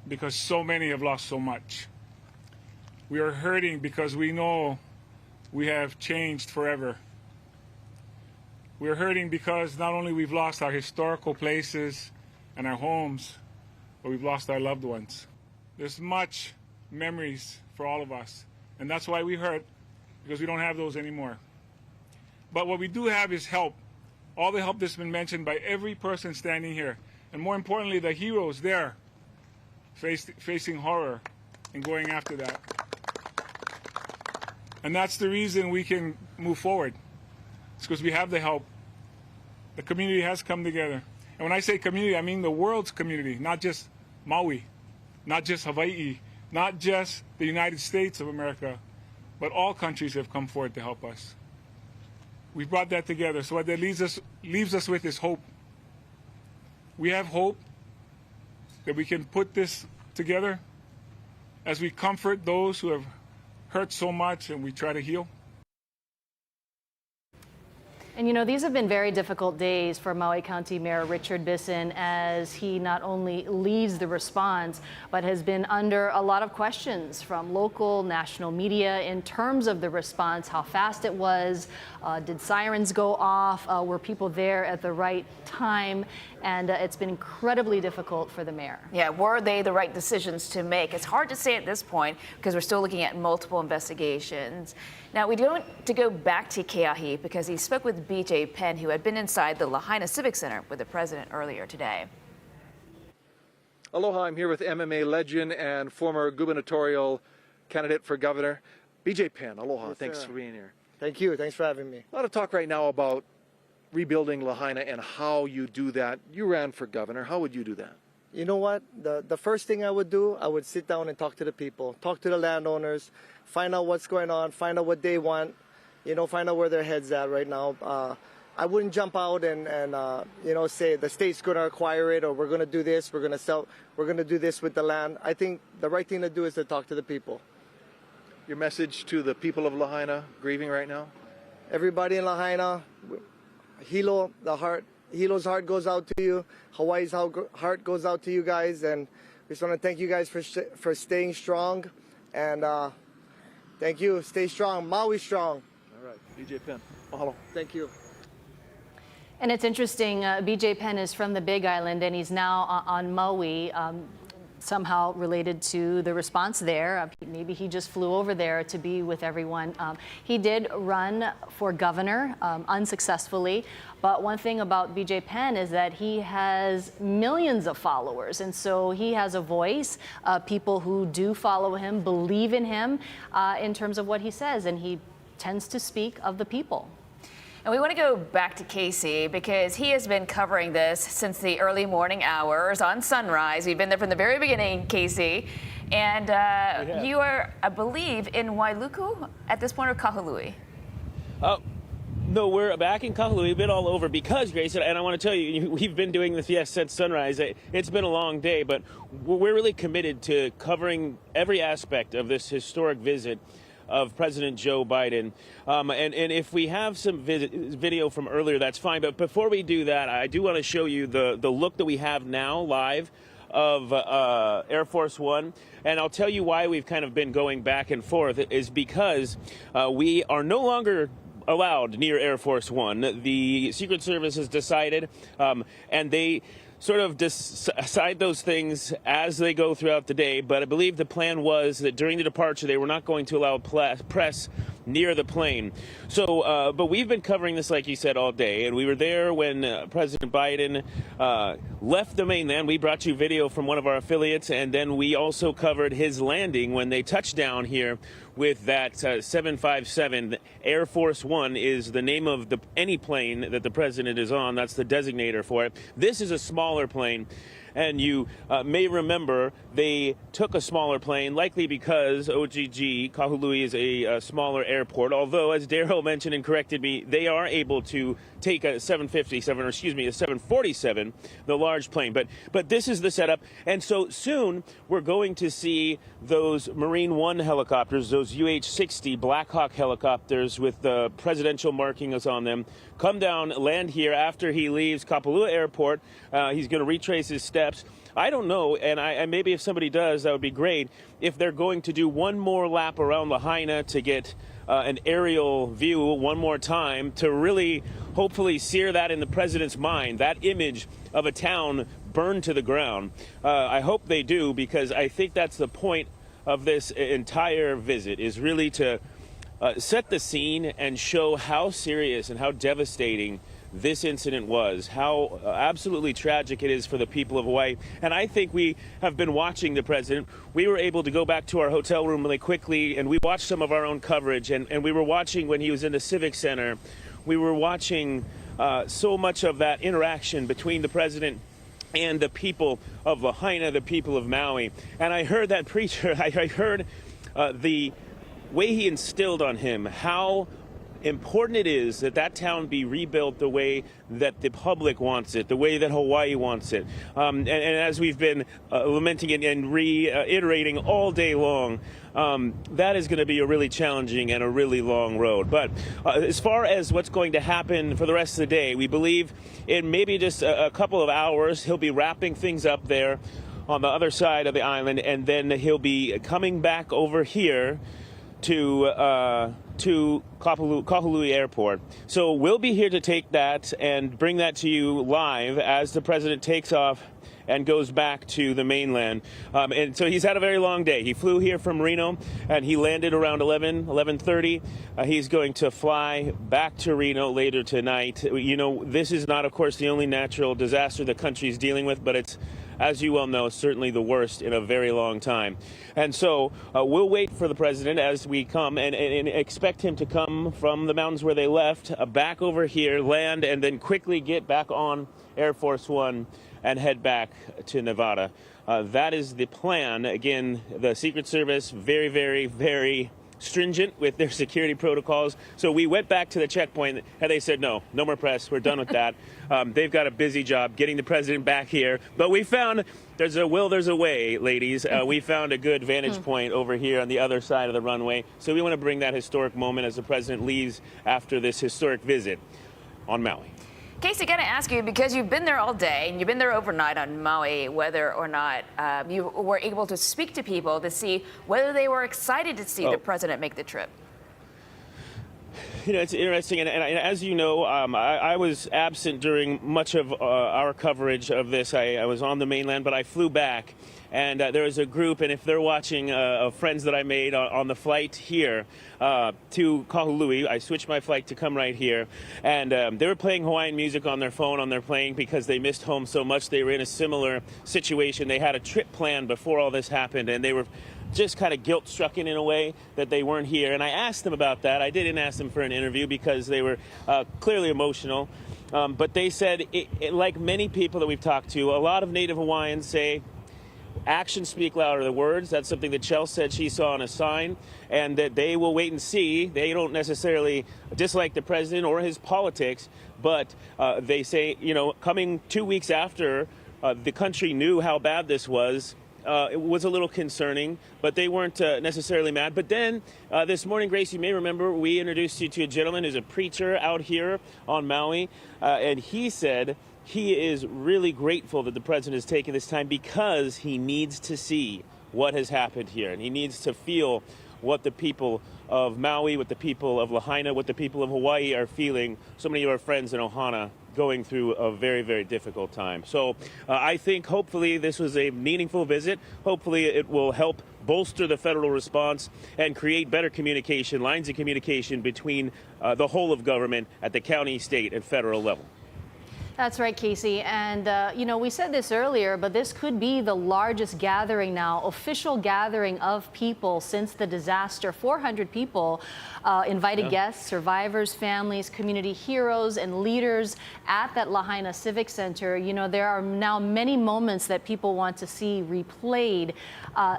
because so many have lost so much. We are hurting because we know we have changed forever. We're hurting because not only we've lost our historical places and our homes, but we've lost our loved ones. There's much memories for all of us, and that's why we hurt, because we don't have those anymore. But what we do have is help, all the help that's been mentioned by every person standing here, and more importantly, the heroes there facing horror and going after that. And that's the reason we can move forward. It's because we have the help. The community has come together. And when I say community, I mean the world's community, not just Maui, not just Hawaii, not just the United States of America, but all countries have come forward to help us. We've brought that together. So what that leaves us with is hope. We have hope that we can put this together as we comfort those who have hurt so much and we try to heal. And you know, these have been very difficult days for Maui County Mayor Richard Bisson, as he not only leads the response, but has been under a lot of questions from local, national media in terms of the response, how fast it was, did sirens go off, were people there at the right time, and it's been incredibly difficult for the mayor. Yeah, were they the right decisions to make? It's hard to say at this point because we're still looking at multiple investigations. Now, we want to go back to Keahi because he spoke with BJ Penn, who had been inside the Lahaina Civic Center with the president earlier today. Aloha, I'm here with MMA legend and former gubernatorial candidate for governor, BJ Penn. Aloha, Yes, thanks sir. for being here. Thank you. Thanks for having me. A lot of talk right now about rebuilding Lahaina and how you do that. You ran for governor. How would you do that? You know what? The first thing I would do, I would sit down and talk to the people, talk to the landowners, find out what's going on, find out what they want, you know, find out where their head's at right now. I wouldn't jump out and you know, say the state's going to acquire it or we're going to do this, we're going to sell, we're going to do this with the land. I think the right thing to do is to talk to the people. Your message to the people of Lahaina grieving right now? Everybody in Lahaina, Hilo, Hilo's heart goes out to you. Hawaii's heart goes out to you guys, and we just want to thank you guys for staying strong, and thank you. Stay strong. Maui strong. All right, BJ Penn. Mahalo. Thank you. And it's interesting, BJ Penn is from the Big Island, and he's now on Maui, somehow related to the response there. Maybe he just flew over there to be with everyone. He did run for governor unsuccessfully, but one thing about BJ Penn is that he has millions of followers, and so he has a voice. People who do follow him believe in him in terms of what he says, and he tends to speak of the people. And we want to go back to Casey because he has been covering this since the early morning hours on Sunrise. We've been there from the very beginning, Casey. And you are, I believe, in Wailuku at this point, or Kahului? No, we're back in Kahului. We've been all over because, Grace, and I want to tell you, we've been doing this, yes, since sunrise. It's been a long day, but we're really committed to covering every aspect of this historic visit of President Joe Biden. And if we have some video from earlier, that's fine. But before we do that, I do want to show you the look that we have now live of Air Force One. And I'll tell you why we've kind of been going back and forth is because we are no longer allowed near Air Force One. The Secret Service has decided, and they sort of decide those things as they go throughout the day, but I believe the plan was that during the departure they were not going to allow press near the plane. So, but we've been covering this, like you said, all day, and we were there when President Biden left the mainland. We brought you video from one of our affiliates, and then we also covered his landing when they touched down here with that 757. Air Force One is the name of any plane that the president is on. That's the designator for it. This is a smaller plane, and you may remember they took a smaller plane, likely because OGG, Kahului, is a smaller airport. Although, as Daryl mentioned and corrected me, they are able to take a 757, or excuse me, a 747, the large plane. But this is the setup. And so soon we're going to see those Marine One helicopters, those UH-60 Black Hawk helicopters with the presidential markings on them, come down, land here after he leaves Kapalua Airport. He's going to retrace his steps. I don't know, and maybe if somebody does, that would be great, if they're going to do one more lap around Lahaina to get an aerial view one more time to really hopefully sear that in the president's mind, that image of a town burned to the ground. I hope they do, because I think that's the point of this entire visit, is really to set the scene and show how serious and how devastating this incident was, how absolutely tragic it is for the people of Hawaii. And I think we have been watching the president. We were able to go back to our hotel room really quickly, and we watched some of our own coverage, and we were watching when he was in the Civic Center. We were watching so much of that interaction between the president and the people of Lahaina, the people of Maui. And I heard that preacher, I heard the way he instilled on him how important it is that that town be rebuilt the way that the public wants it, the way that Hawaii wants it. And as we've been lamenting and reiterating all day long, that is going to be a really challenging and a really long road. But as far as what's going to happen for the rest of the day, we believe in maybe just a couple of hours, he'll be wrapping things up there on the other side of the island, and then he'll be coming back over here to Kahului Airport. So we'll be here to take that and bring that to you live as the president takes off and goes back to the mainland. And so he's had a very long day. He flew here from Reno, and he landed around 11:30. He's going to fly back to Reno later tonight. You know, this is not, of course, the only natural disaster the country is dealing with, but it's, as you well know, certainly the worst in a very long time. And so we'll wait for the president as we come and expect him to come from the mountains where they left, back over here, land, and then quickly get back on Air Force One and head back to Nevada. That is the plan. Again, the Secret Service, very, very, very stringent with their security protocols. So we went back to the checkpoint and they said, no more press. We're done with that. They've got a busy job getting the president back here. But we found there's a will, there's a way, ladies. We found a good vantage point over here on the other side of the runway. So we want to bring that historic moment as the president leaves after this historic visit on Maui. Casey, got to ask you, because you've been there all day and you've been there overnight on Maui, whether or not you were able to speak to people to see whether they were excited to see the president make the trip. You know, it's interesting, and as you know, I was absent during much of our coverage of this. I was on the mainland, but I flew back, and there was a group, and if they're watching, of friends that I made on the flight here to Kahului, I switched my flight to come right here, and they were playing Hawaiian music on their phone on their plane because they missed home so much. They were in a similar situation. They had a trip planned before all this happened, and they were just kind of guilt-stricken in a way that they weren't here. And I asked them about that. I didn't ask them for an interview because they were clearly emotional. But they said, like many people that we've talked to, a lot of Native Hawaiians say, actions speak louder than words. That's something that Chell said she saw on a sign, and that they will wait and see. They don't necessarily dislike the president or his politics, but they say, you know, coming 2 weeks after the country knew how bad this was, it was a little concerning, but they weren't necessarily mad. But then this morning, Grace, you may remember, we introduced you to a gentleman who's a preacher out here on Maui, and he said he is really grateful that the president has taken this time because he needs to see what has happened here, and he needs to feel what the people of Maui, what the people of Lahaina, what the people of Hawaii are feeling. So many of our friends in Ohana going through a very, very difficult time. So I think hopefully this was a meaningful visit. Hopefully it will help bolster the federal response and create better communication, lines of communication between the whole of government at the county, state, and federal level. That's right, Casey. And, you know, we said this earlier, but this could be the largest gathering now, official gathering of people since the disaster. 400 people, invited guests, survivors, families, community heroes, and leaders at that Lahaina Civic Center. You know, there are now many moments that people want to see replayed.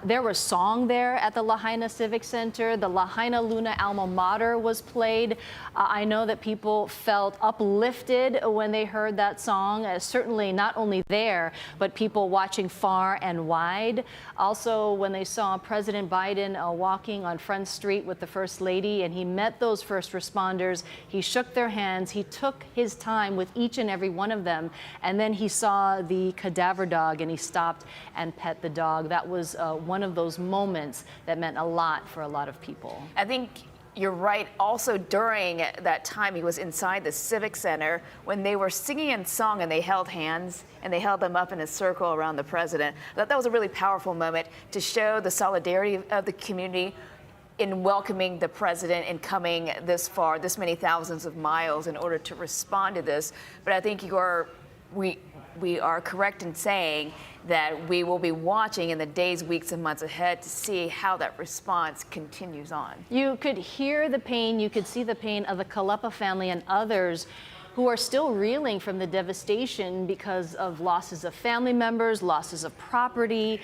There was song there at the Lahaina Civic Center. The Lahaina Luna alma mater was played. I know that people felt uplifted when they heard that song, certainly not only there, but people watching far and wide. Also, when they saw President Biden walking on Front Street with the First Lady, and he met those first responders, he shook their hands, he took his time with each and every one of them, and then he saw the cadaver dog and he stopped and pet the dog. That was one of those moments that meant a lot for a lot of people. I think you're right. Also, during that time, he was inside the Civic Center when they were singing and song and they held hands and they held them up in a circle around the president. I thought that was a really powerful moment to show the solidarity of the community in welcoming the president and coming this far, this many thousands of miles in order to respond to this. But I think we are correct in saying that we will be watching in the days, weeks, and months ahead to see how that response continues on. You could hear the pain, you could see the pain of the Kalepa family and others who are still reeling from the devastation because of losses of family members, losses of property,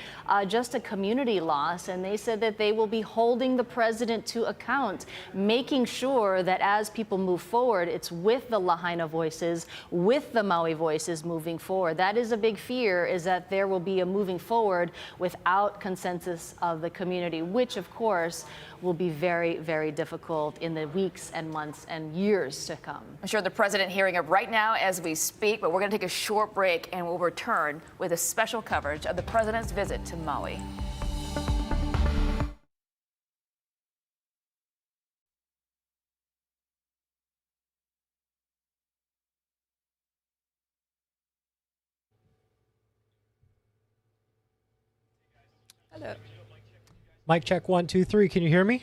just a community loss. And they said that they will be holding the president to account, making sure that as people move forward, it's with the Lahaina voices, with the Maui voices moving forward. That is a big fear, is that there will be a moving forward without consensus of the community, which of course will be very, very difficult in the weeks and months and years to come. I'm sure the president hearing it right now as we speak, but we're going to take a short break and we'll return with a special coverage of the president's visit to Maui. Hello. Mic check 1, 2, 3. Can you hear me?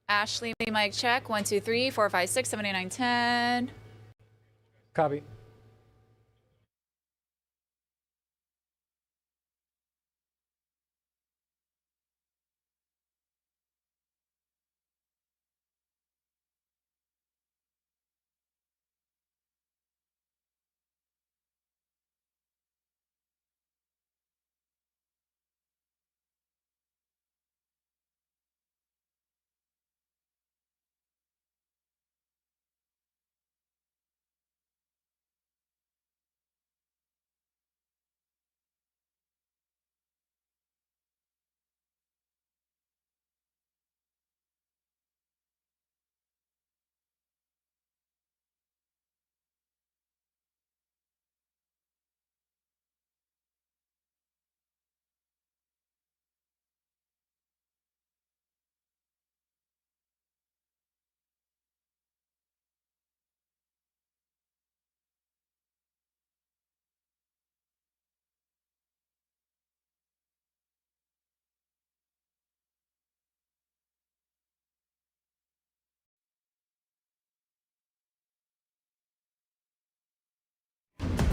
Ashley, mic check. 1, 2, 3, 4, 5, 6, 7, 8, 9, 10. Copy.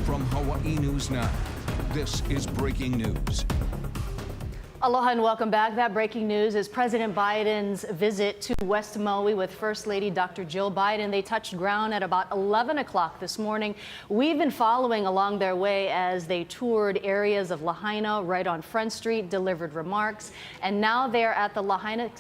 From Hawaii News Now, this is breaking news. Aloha and welcome back. That breaking news is President Biden's visit to West Maui with First Lady Dr. Jill Biden. They touched ground at about 11 o'clock this morning. We've been following along their way as they toured areas of Lahaina right on Front Street, delivered remarks, and now they're at the Lahaina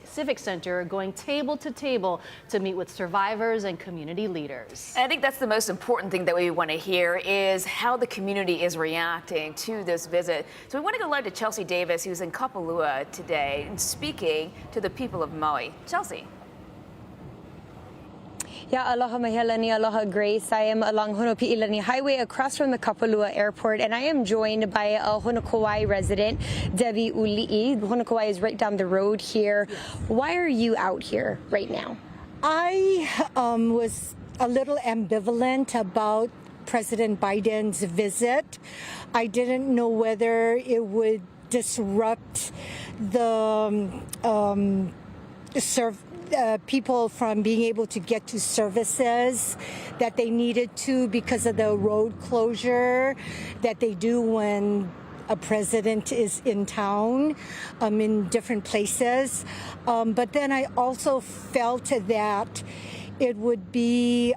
Civic Center going table to table to meet with survivors and community leaders. And I think that's the most important thing that we want to hear is how the community is reacting to this visit. So we want to go live to Chelsea Davis, who's in Kapalua today and speaking to the people of Maui. Chelsea. Yeah, aloha mahelani, aloha Grace. I am along Honopi'ilani Highway across from the Kapalua Airport, and I am joined by a Honokauai resident, Debbie Uli'i. Honokauai is right down the road here. Why are you out here right now? I was a little ambivalent about President Biden's visit. I didn't know whether it would disrupt the people from being able to get to services that they needed to because of the road closure that they do when a president is in town, in different places. But then I also felt that it would be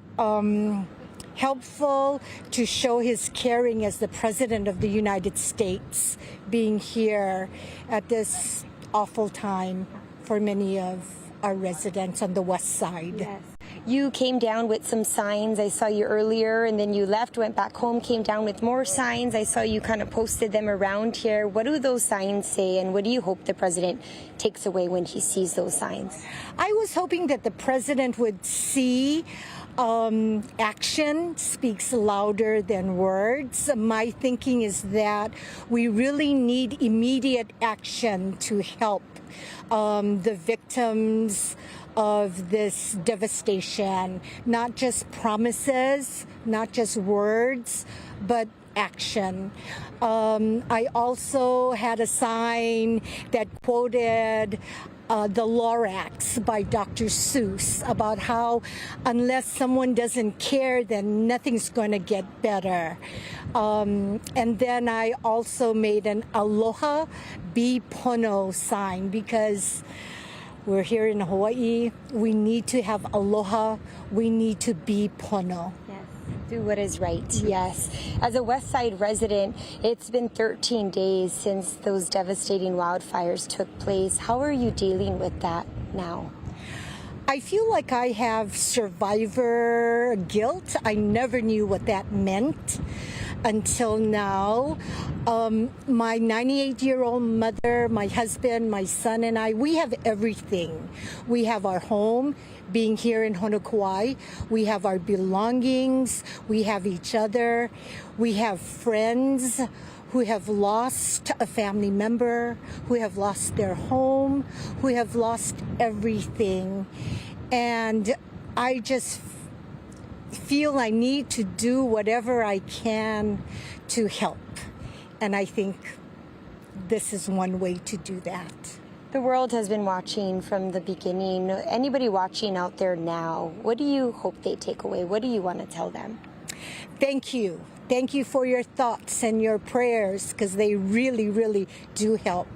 helpful to show his caring as the President of the United States, being here at this awful time for many of our residents on the west side. Yes. You came down with some signs. I saw you earlier, and then you left, went back home, came down with more signs. I saw you kind of posted them around here. What do those signs say, and what do you hope the president takes away when he sees those signs? I was hoping that the president would see action speaks louder than words. My thinking is that we really need immediate action to help the victims of this devastation. Not just promises, not just words, but action. I also had a sign that quoted the Lorax by Dr. Seuss about how unless someone doesn't care, then nothing's going to get better. And then I also made an Aloha Be Pono sign because we're here in Hawaii. We need to have aloha. We need to be pono. Do what is right, yes. As a West Side resident, it's been 13 days since those devastating wildfires took place. How are you dealing with that now? I feel like I have survivor guilt. I never knew what that meant until now. My 98-year-old mother, my husband, my son, and I, we have everything. We have our home, being here in Honokauai. We have our belongings. We have each other. We have friends who have lost a family member, who have lost their home, who have lost everything. And I just feel I need to do whatever I can to help. And I think this is one way to do that. The world has been watching from the beginning. Anybody watching out there now, what do you hope they take away? What do you want to tell them? Thank you. Thank you for your thoughts and your prayers, because they really, really do help.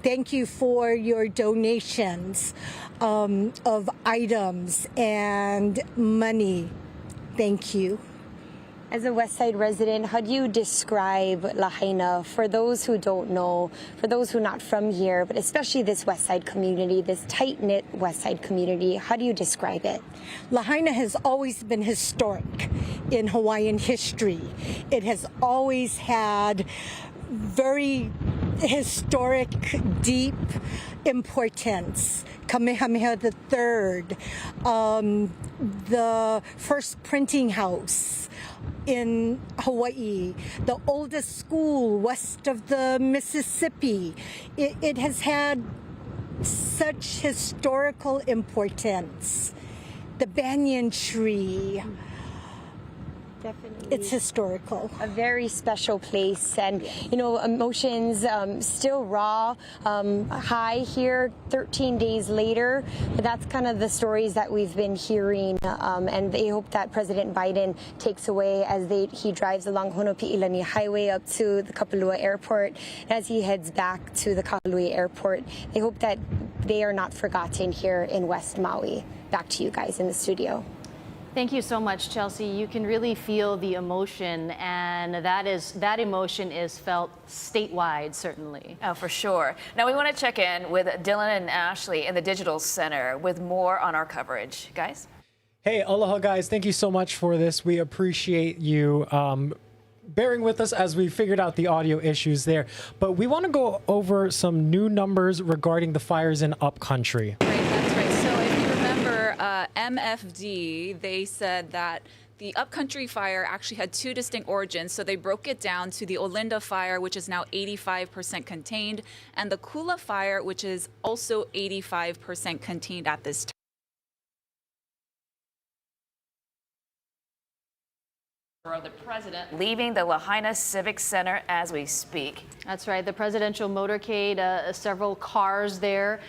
Thank you for your donations of items and money. Thank you. As a West Side resident, how do you describe Lahaina for those who don't know, for those who are not from here, but especially this West Side community, this tight-knit West Side community? How do you describe it? Lahaina has always been historic in Hawaiian history. It has always had very historic, deep importance. Kamehameha III, the first printing house in Hawaii, the oldest school west of the Mississippi. It has had such historical importance. The banyan tree. Definitely. It's historical. A very special place, and you know, emotions still raw, high here 13 days later. But that's kind of the stories that we've been hearing, and they hope that President Biden takes away as he drives along Honopi'ilani Highway up to the Kapalua Airport. As he heads back to the Kahului Airport, they hope that they are not forgotten here in West Maui. Back to you guys in the studio. Thank you so much, Chelsea. You can really feel the emotion, and that emotion is felt statewide, certainly. Oh, for sure. Now we want to check in with Dylan and Ashley in the Digital Center with more on our coverage. Guys? Hey, aloha, guys. Thank you so much for this. We appreciate you bearing with us as we figured out the audio issues there. But we want to go over some new numbers regarding the fires in Upcountry. MFD, they said that the Upcountry fire actually had two distinct origins. So they broke it down to the Olinda fire, which is now 85% contained, and the Kula fire, which is also 85% contained at this time. The president leaving the Lahaina Civic Center as we speak. That's right. The presidential motorcade, several cars there.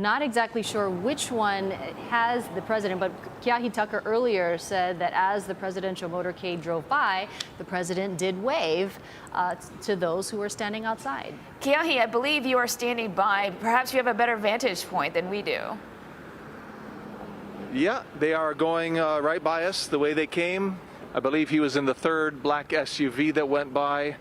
not exactly sure which one has the president, but Keahi Tucker earlier said that as the presidential motorcade drove by, the president did wave to those who were standing outside. Keahi, I believe you are standing by. Perhaps you have a better vantage point than we do. Yeah, they are going right by us the way they came. I believe he was in the third black SUV that went by.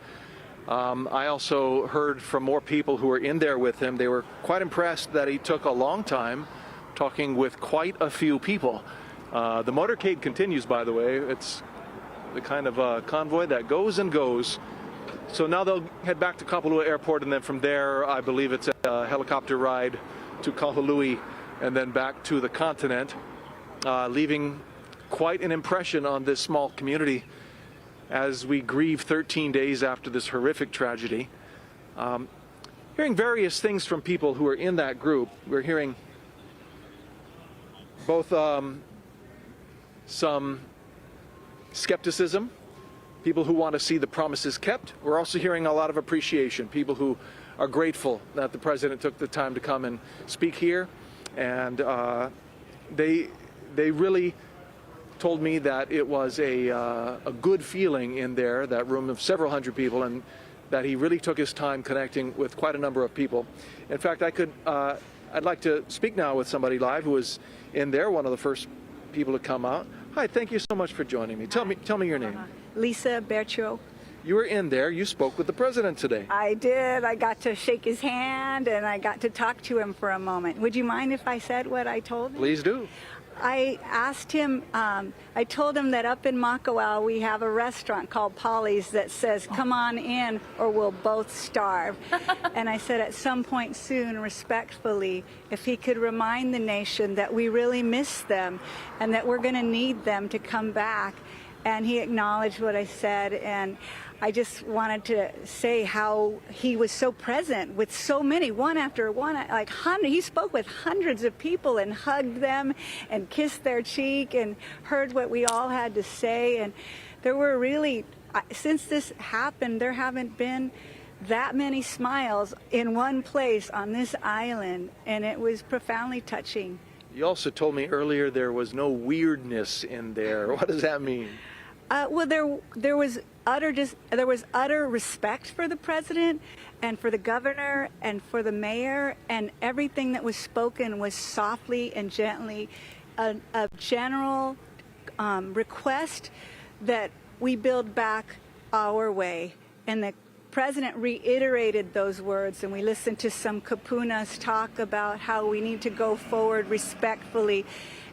I also heard from more people who were in there with him. They were quite impressed that he took a long time talking with quite a few people. The motorcade continues, by the way. It's the kind of convoy that goes and goes. So now they'll head back to Kapalua Airport, and then from there, I believe it's a helicopter ride to Kahului and then back to the continent, leaving quite an impression on this small community as we grieve 13 days after this horrific tragedy. Hearing various things from people who are in that group. We're hearing both some skepticism, people who want to see the promises kept. We're also hearing a lot of appreciation, people who are grateful that the president took the time to come and speak here. And they really told me that it was a good feeling in there, that room of several hundred people, and that he really took his time connecting with quite a number of people. In fact, I'd like to speak now with somebody live who was in there, one of the first people to come out. Hi, thank you so much for joining me. Tell me your name. Lisa Bertro. You were in there. You spoke with the president today. I did. I got to shake his hand and I got to talk to him for a moment. Would you mind if I said what I told him? Please do. I asked him, I told him that up in Makawao we have a restaurant called Polly's that says, come on in or we'll both starve. And I said at some point soon, respectfully, if he could remind the nation that we really miss them and that we're going to need them to come back. And he acknowledged what I said, and I just wanted to say how he was so present with so many, one after one, like he spoke with hundreds of people and hugged them and kissed their cheek and heard what we all had to say. And there were really, since this happened, there haven't been that many smiles in one place on this island, and it was profoundly touching. You also told me earlier there was no weirdness in there. What does that mean? Well, there was utter respect for the president and for the governor and for the mayor, and everything that was spoken was softly and gently a general request that we build back our way. And the president reiterated those words, and we listened to some kapunas talk about how we need to go forward respectfully,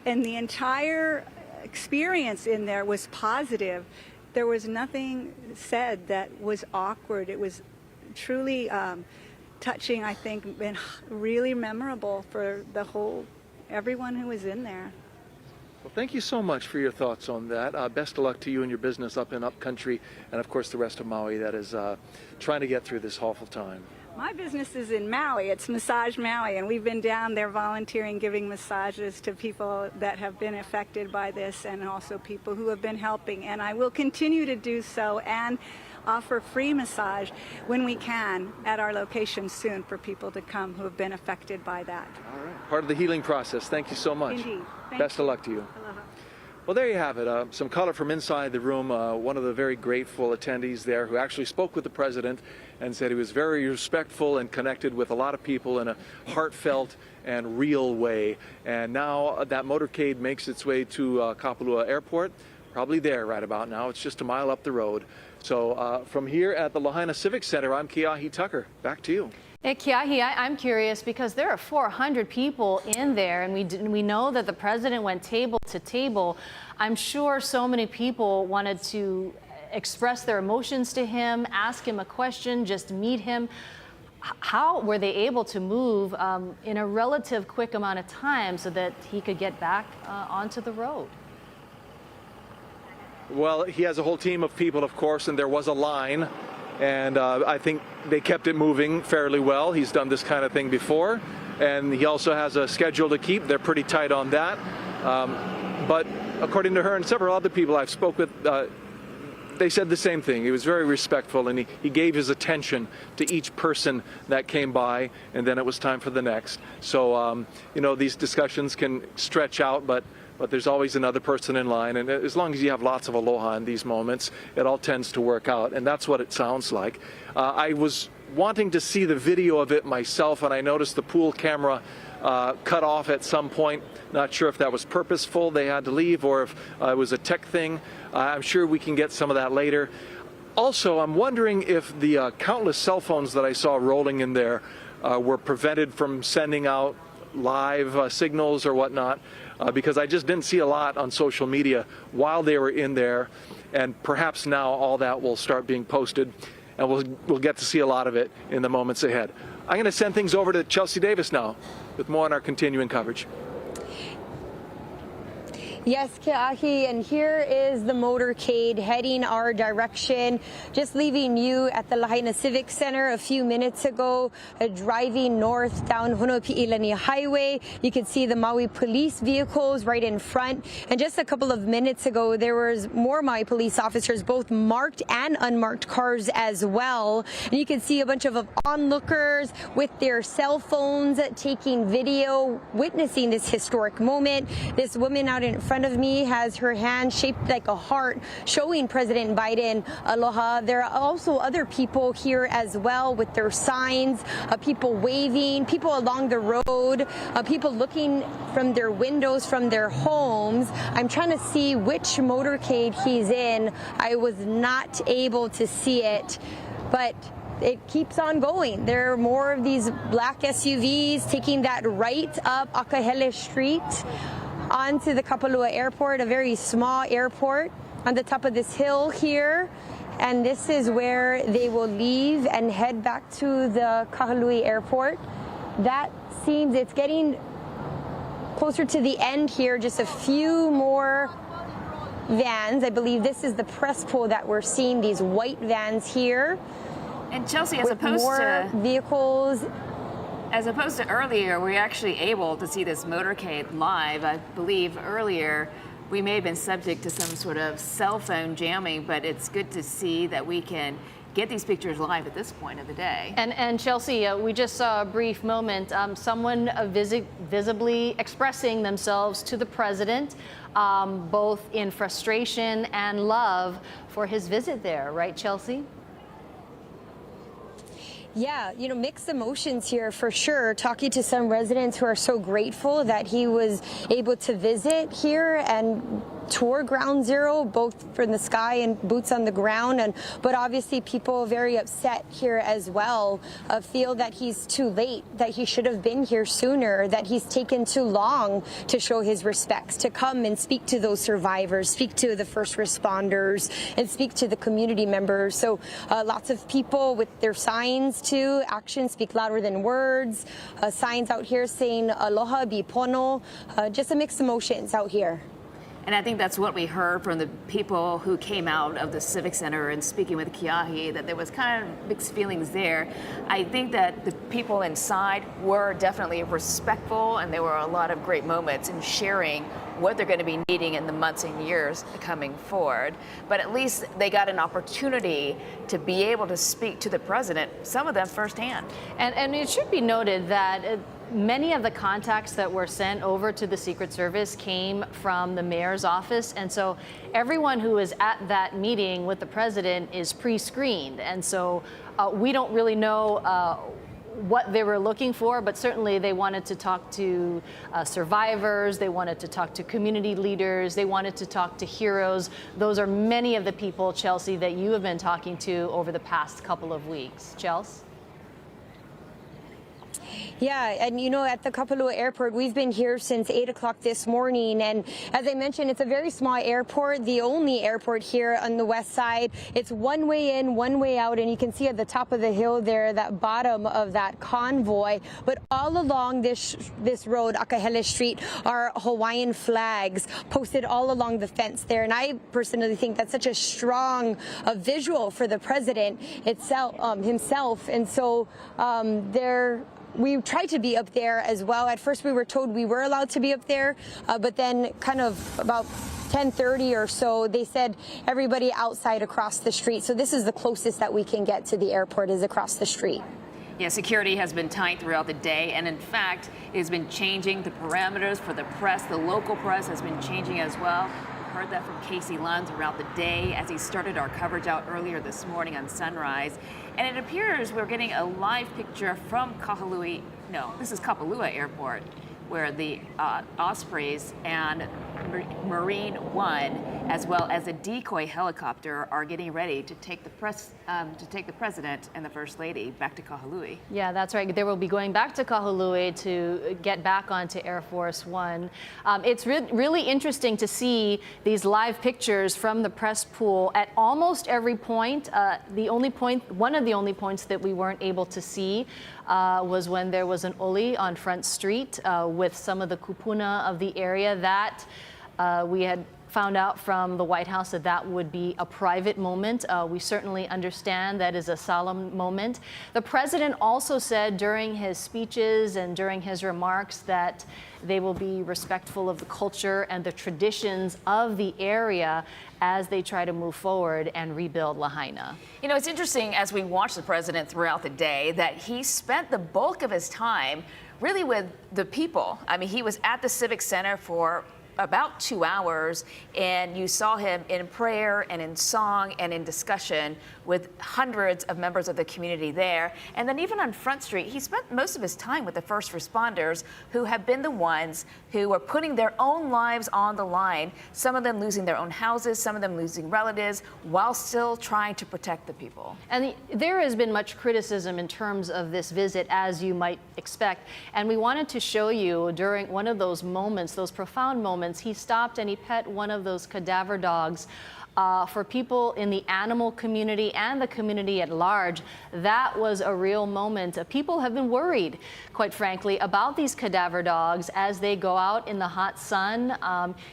and the entire experience in there was positive. There was nothing said that was awkward. It was truly touching, I think, and really memorable for everyone who was in there. Well, thank you so much for your thoughts on that. Best of luck to you and your business up in Upcountry, and of course the rest of Maui that is trying to get through this awful time. My business is in Maui. It's Massage Maui, and we've been down there volunteering, giving massages to people that have been affected by this, and also people who have been helping. And I will continue to do so and offer free massage when we can at our location soon for people to come who have been affected by that. All right. Part of the healing process. Thank you so much. Indeed. Best of luck to you. Aloha. Well, there you have it. Some color from inside the room. One of the very grateful attendees there who actually spoke with the president and said he was very respectful and connected with a lot of people in a heartfelt and real way. And now that motorcade makes its way to Kapalua Airport, probably there right about now. It's just a mile up the road. So from here at the Lahaina Civic Center, I'm Keahi Tucker. Back to you. Hey, Keahi, I'm curious because there are 400 people in there, and we know that the president went table to table. I'm sure so many people wanted to express their emotions to him, ask him a question, just meet him. How were they able to move in a relative quick amount of time so that he could get back onto the road? Well, he has a whole team of people, of course, and there was a line. And I think they kept it moving fairly well. He's done this kind of thing before. And he also has a schedule to keep. They're pretty tight on that. But according to her and several other people I've spoke with, they said the same thing. He was very respectful, and he gave his attention to each person that came by, and then it was time for the next. So, you know, these discussions can stretch out, but there's always another person in line, and as long as you have lots of aloha in these moments, it all tends to work out, and that's what it sounds like. I was wanting to see the video of it myself, and I noticed the pool camera cut off at some point. Not sure if that was purposeful, they had to leave, or if it was a tech thing. I'm sure we can get some of that later. Also, I'm wondering if the countless cell phones that I saw rolling in there were prevented from sending out live signals or whatnot, because I just didn't see a lot on social media while they were in there, and perhaps now all that will start being posted, and we'll get to see a lot of it in the moments ahead. I'm going to send things over to Chelsea Davis now with more on our continuing coverage. Yes, Keahi, and here is the motorcade heading our direction. Just leaving you at the Lahaina Civic Center a few minutes ago, driving north down Honopi'ilani Highway. You can see the Maui police vehicles right in front. And just a couple of minutes ago, there was more Maui police officers, both marked and unmarked cars as well. And you can see a bunch of onlookers with their cell phones taking video, witnessing this historic moment. This woman out in front of me has her hand shaped like a heart, showing President Biden aloha. There are also other people here as well with their signs, people waving, people along the road, people looking from their windows, from their homes. I'm trying to see which motorcade he's in. I was not able to see it, but it keeps on going. There are more of these black SUVs taking that right up Akahele Street onto the Kapalua Airport, a very small airport on the top of this hill here. And this is where they will leave and head back to the Kahului Airport. That seems it's getting closer to the end here, just a few more vans. I believe this is the press pool that we're seeing, these white vans here. And Chelsea, as opposed to vehicles. As opposed to earlier, we're actually able to see this motorcade live. I believe earlier we may have been subject to some sort of cell phone jamming, but it's good to see that we can get these pictures live at this point of the day. And Chelsea, we just saw a brief moment, someone visibly expressing themselves to the president, both in frustration and love for his visit there, right, Chelsea? Yeah, you know, mixed emotions here for sure. Talking to some residents who are so grateful that he was able to visit here and tour Ground Zero, both from the sky and boots on the ground. But obviously people very upset here as well, feel that he's too late, that he should have been here sooner, that he's taken too long to show his respects, to come and speak to those survivors, speak to the first responders, and speak to the community members. So lots of people with their signs too. Actions speak louder than words. Signs out here saying aloha bipono. Just a mixed emotions out here. And I think that's what we heard from the people who came out of the Civic Center and speaking with Keahi, that there was kind of mixed feelings there. I think that the people inside were definitely respectful, and there were a lot of great moments in sharing what they're going to be needing in the months and years coming forward. But at least they got an opportunity to be able to speak to the president, some of them firsthand. And it should be noted that many of the contacts that were sent over to the Secret Service came from the mayor's office. And so everyone who is at that meeting with the president is pre-screened. And so we don't really know what they were looking for, but certainly they wanted to talk to survivors, they wanted to talk to community leaders, they wanted to talk to heroes. Those are many of the people, Chelsea, that you have been talking to over the past couple of weeks. Chelsea? Yeah, and you know, at the Kapalua Airport, we've been here since 8 o'clock this morning. And as I mentioned, it's a very small airport, the only airport here on the west side. It's one way in, one way out. And you can see at the top of the hill there, that bottom of that convoy. But all along this road, Akahele Street, are Hawaiian flags posted all along the fence there. And I personally think that's such a strong visual for the president himself. And so they're we tried to be up there as well. At first we were told we were allowed to be up there, but then kind of about 10:30 or so, they said everybody outside across the street. So this is the closest that we can get to the airport, is across the street. Yeah, security has been tight throughout the day, and in fact, it has been changing the parameters for the press. The local press has been changing as well. We heard that from Casey Lund throughout the day as he started our coverage out earlier this morning on Sunrise. And it appears we're getting a live picture from Kahului. No, this is Kapalua Airport, where the Ospreys and Marine One, as well as a decoy helicopter, are getting ready to take the president and the First Lady back to Kahului. Yeah, that's right. They will be going back to Kahului to get back onto Air Force One. It's really interesting to see these live pictures from the press pool at almost every point. One of the only points that we weren't able to see was when there was an uli on Front Street with some of the kupuna of the area. That we had found out from the White House that would be a private moment. We certainly understand that is a solemn moment. The president also said during his speeches and during his remarks that they will be respectful of the culture and the traditions of the area as they try to move forward and rebuild Lahaina. You know, it's interesting as we watch the president throughout the day that he spent the bulk of his time really with the people. I mean, he was at the Civic Center for about 2 hours, and you saw him in prayer and in song and in discussion with hundreds of members of the community there. And then even on Front Street, he spent most of his time with the first responders who have been the ones who are putting their own lives on the line, some of them losing their own houses, some of them losing relatives, while still trying to protect the people. And there has been much criticism in terms of this visit, as you might expect. And we wanted to show you during one of those moments, those profound moments, he stopped and he pet one of those cadaver dogs. For people in the animal community and the community at large, that was a real moment. People have been worried, quite frankly, about these cadaver dogs as they go out in the hot sun.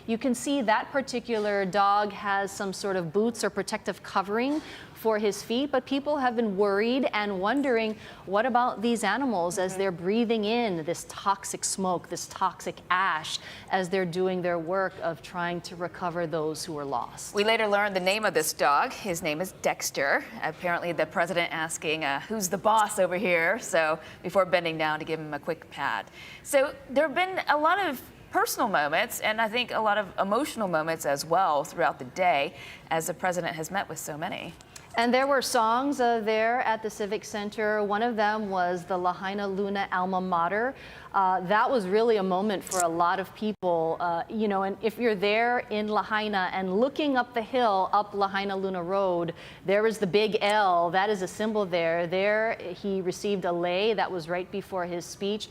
You can see that particular dog has some sort of boots or protective covering for his feet, but people have been worried and wondering, what about these animals as they're breathing in this toxic smoke, this toxic ash, as they're doing their work of trying to recover those who were lost? We later learned the name of this dog. His name is Dexter. Apparently the president asking, who's the boss over here? So before bending down to give him a quick pat. So there have been a lot of personal moments, and I think a lot of emotional moments as well throughout the day, as the president has met with so many. And there were songs there at the Civic Center. One of them was the Lahaina Luna Alma Mater. That was really a moment for a lot of people, you know, and if you're there in Lahaina and looking up the hill, up Lahaina Luna Road, there is the big L. That is a symbol there. There he received a lei. That was right before his speech.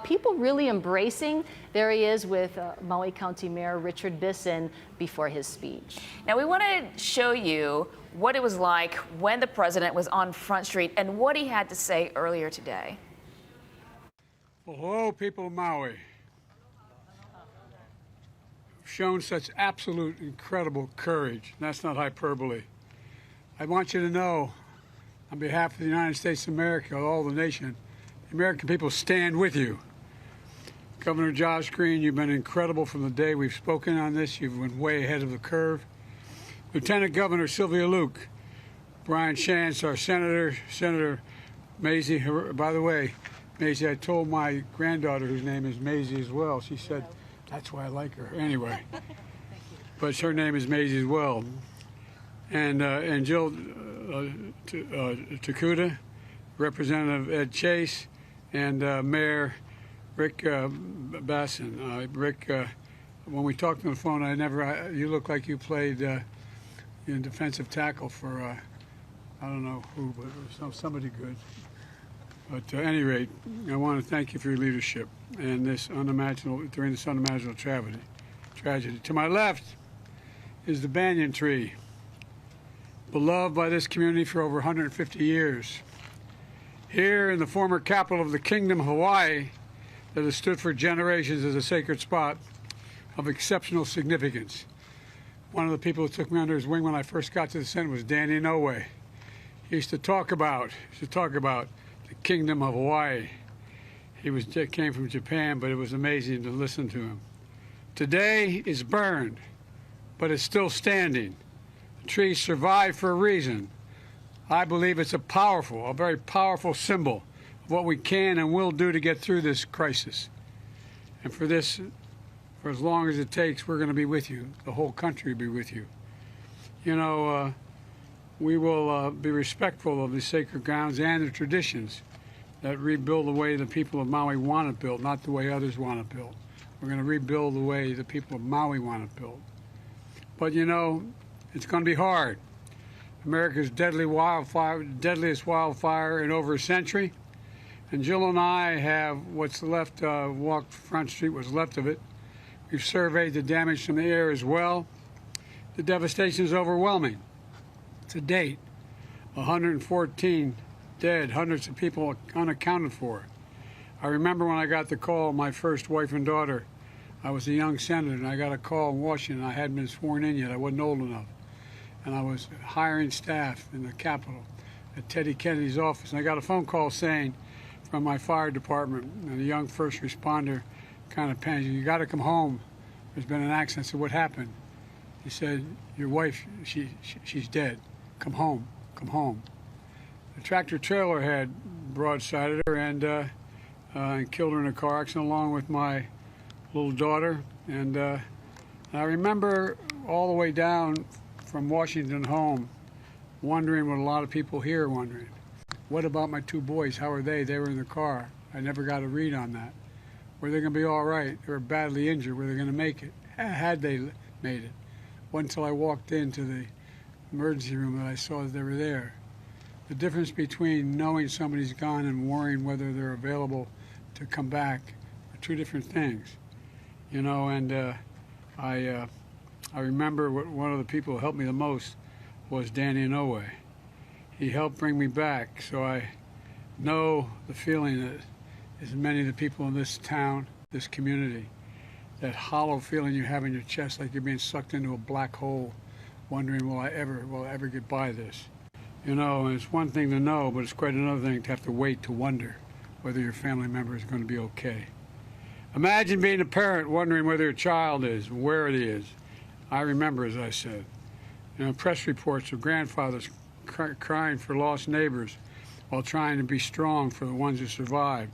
People really embracing. There he is with Maui County Mayor Richard Bisson before his speech. Now we want to show you what it was like when the president was on Front Street and what he had to say earlier today. Well, hello, people of Maui. You've shown such absolute incredible courage. That's not hyperbole. I want you to know, on behalf of the United States of America, all the nation, the American people stand with you. Governor Josh Green, you've been incredible from the day we've spoken on this. You've been way ahead of the curve. Lieutenant Governor Sylvia Luke, Brian Shantz, our senator, Senator Maisie. By the way, Maisie, I told my granddaughter, whose name is Maisie as well, she said, that's why I like her. Anyway, but her name is Maisie as well. And Jill Takuda, Representative Ed Chase, and Mayor Rick Basson. Rick, when we talked on the phone, you look like you played in defensive tackle for, I don't know who, but somebody good. But at any rate, I want to thank you for your leadership and during this unimaginable tragedy. To my left is the banyan tree, beloved by this community for over 150 years. Here in the former capital of the Kingdom of Hawaii, that has stood for generations as a sacred spot of exceptional significance. One of the people who took me under his wing when I first got to the Senate was Danny Inouye. He used to talk about the Kingdom of Hawaii. came from Japan, but it was amazing to listen to him. Today is burned, but it's still standing. The tree survived for a reason. I believe it's a very powerful symbol of what we can and will do to get through this crisis. And for as long as it takes, we're going to be with you. The whole country will be with you. You know, we will be respectful of the sacred grounds and the traditions that rebuild the way the people of Maui want it built, not the way others want it built. We're going to rebuild the way the people of Maui want it built. But you know, it's going to be hard. America's deadliest wildfire in over a century. And Jill and I have what's left, walked Front Street, what's left of it. We've surveyed the damage from the air as well. The devastation is overwhelming. To date, 114 dead, hundreds of people unaccounted for. I remember when I got the call, my first wife and daughter, I was a young senator, and I got a call in Washington. I hadn't been sworn in yet. I wasn't old enough. And I was hiring staff in the Capitol at Teddy Kennedy's office. And I got a phone call saying from my fire department, and a young first responder kind of panicked, "You got to come home. There's been an accident." I said, "What happened?" He said, "Your wife, she's dead. Come home, come home." The tractor trailer had broadsided her and killed her in a car accident along with my little daughter. And I remember all the way down from Washington home wondering what a lot of people here are wondering. What about my two boys? How are they? They were in the car. I never got a read on that. Were they going to be all right? They were badly injured. Were they going to make it? Had they made it? Wasn't until I walked into the emergency room that I saw that they were there. The difference between knowing somebody's gone and worrying whether they're available to come back are two different things. You know, and I remember one of the people who helped me the most was Danny Inouye. He helped bring me back, so I know the feeling that as many of the people in this town, this community, that hollow feeling you have in your chest like you're being sucked into a black hole, wondering, will I ever get by this? You know, and it's one thing to know, but it's quite another thing to have to wait to wonder whether your family member is going to be okay. Imagine being a parent wondering whether your child is, where it is. I remember, as I said, you know, press reports of grandfathers crying for lost neighbors while trying to be strong for the ones who survived.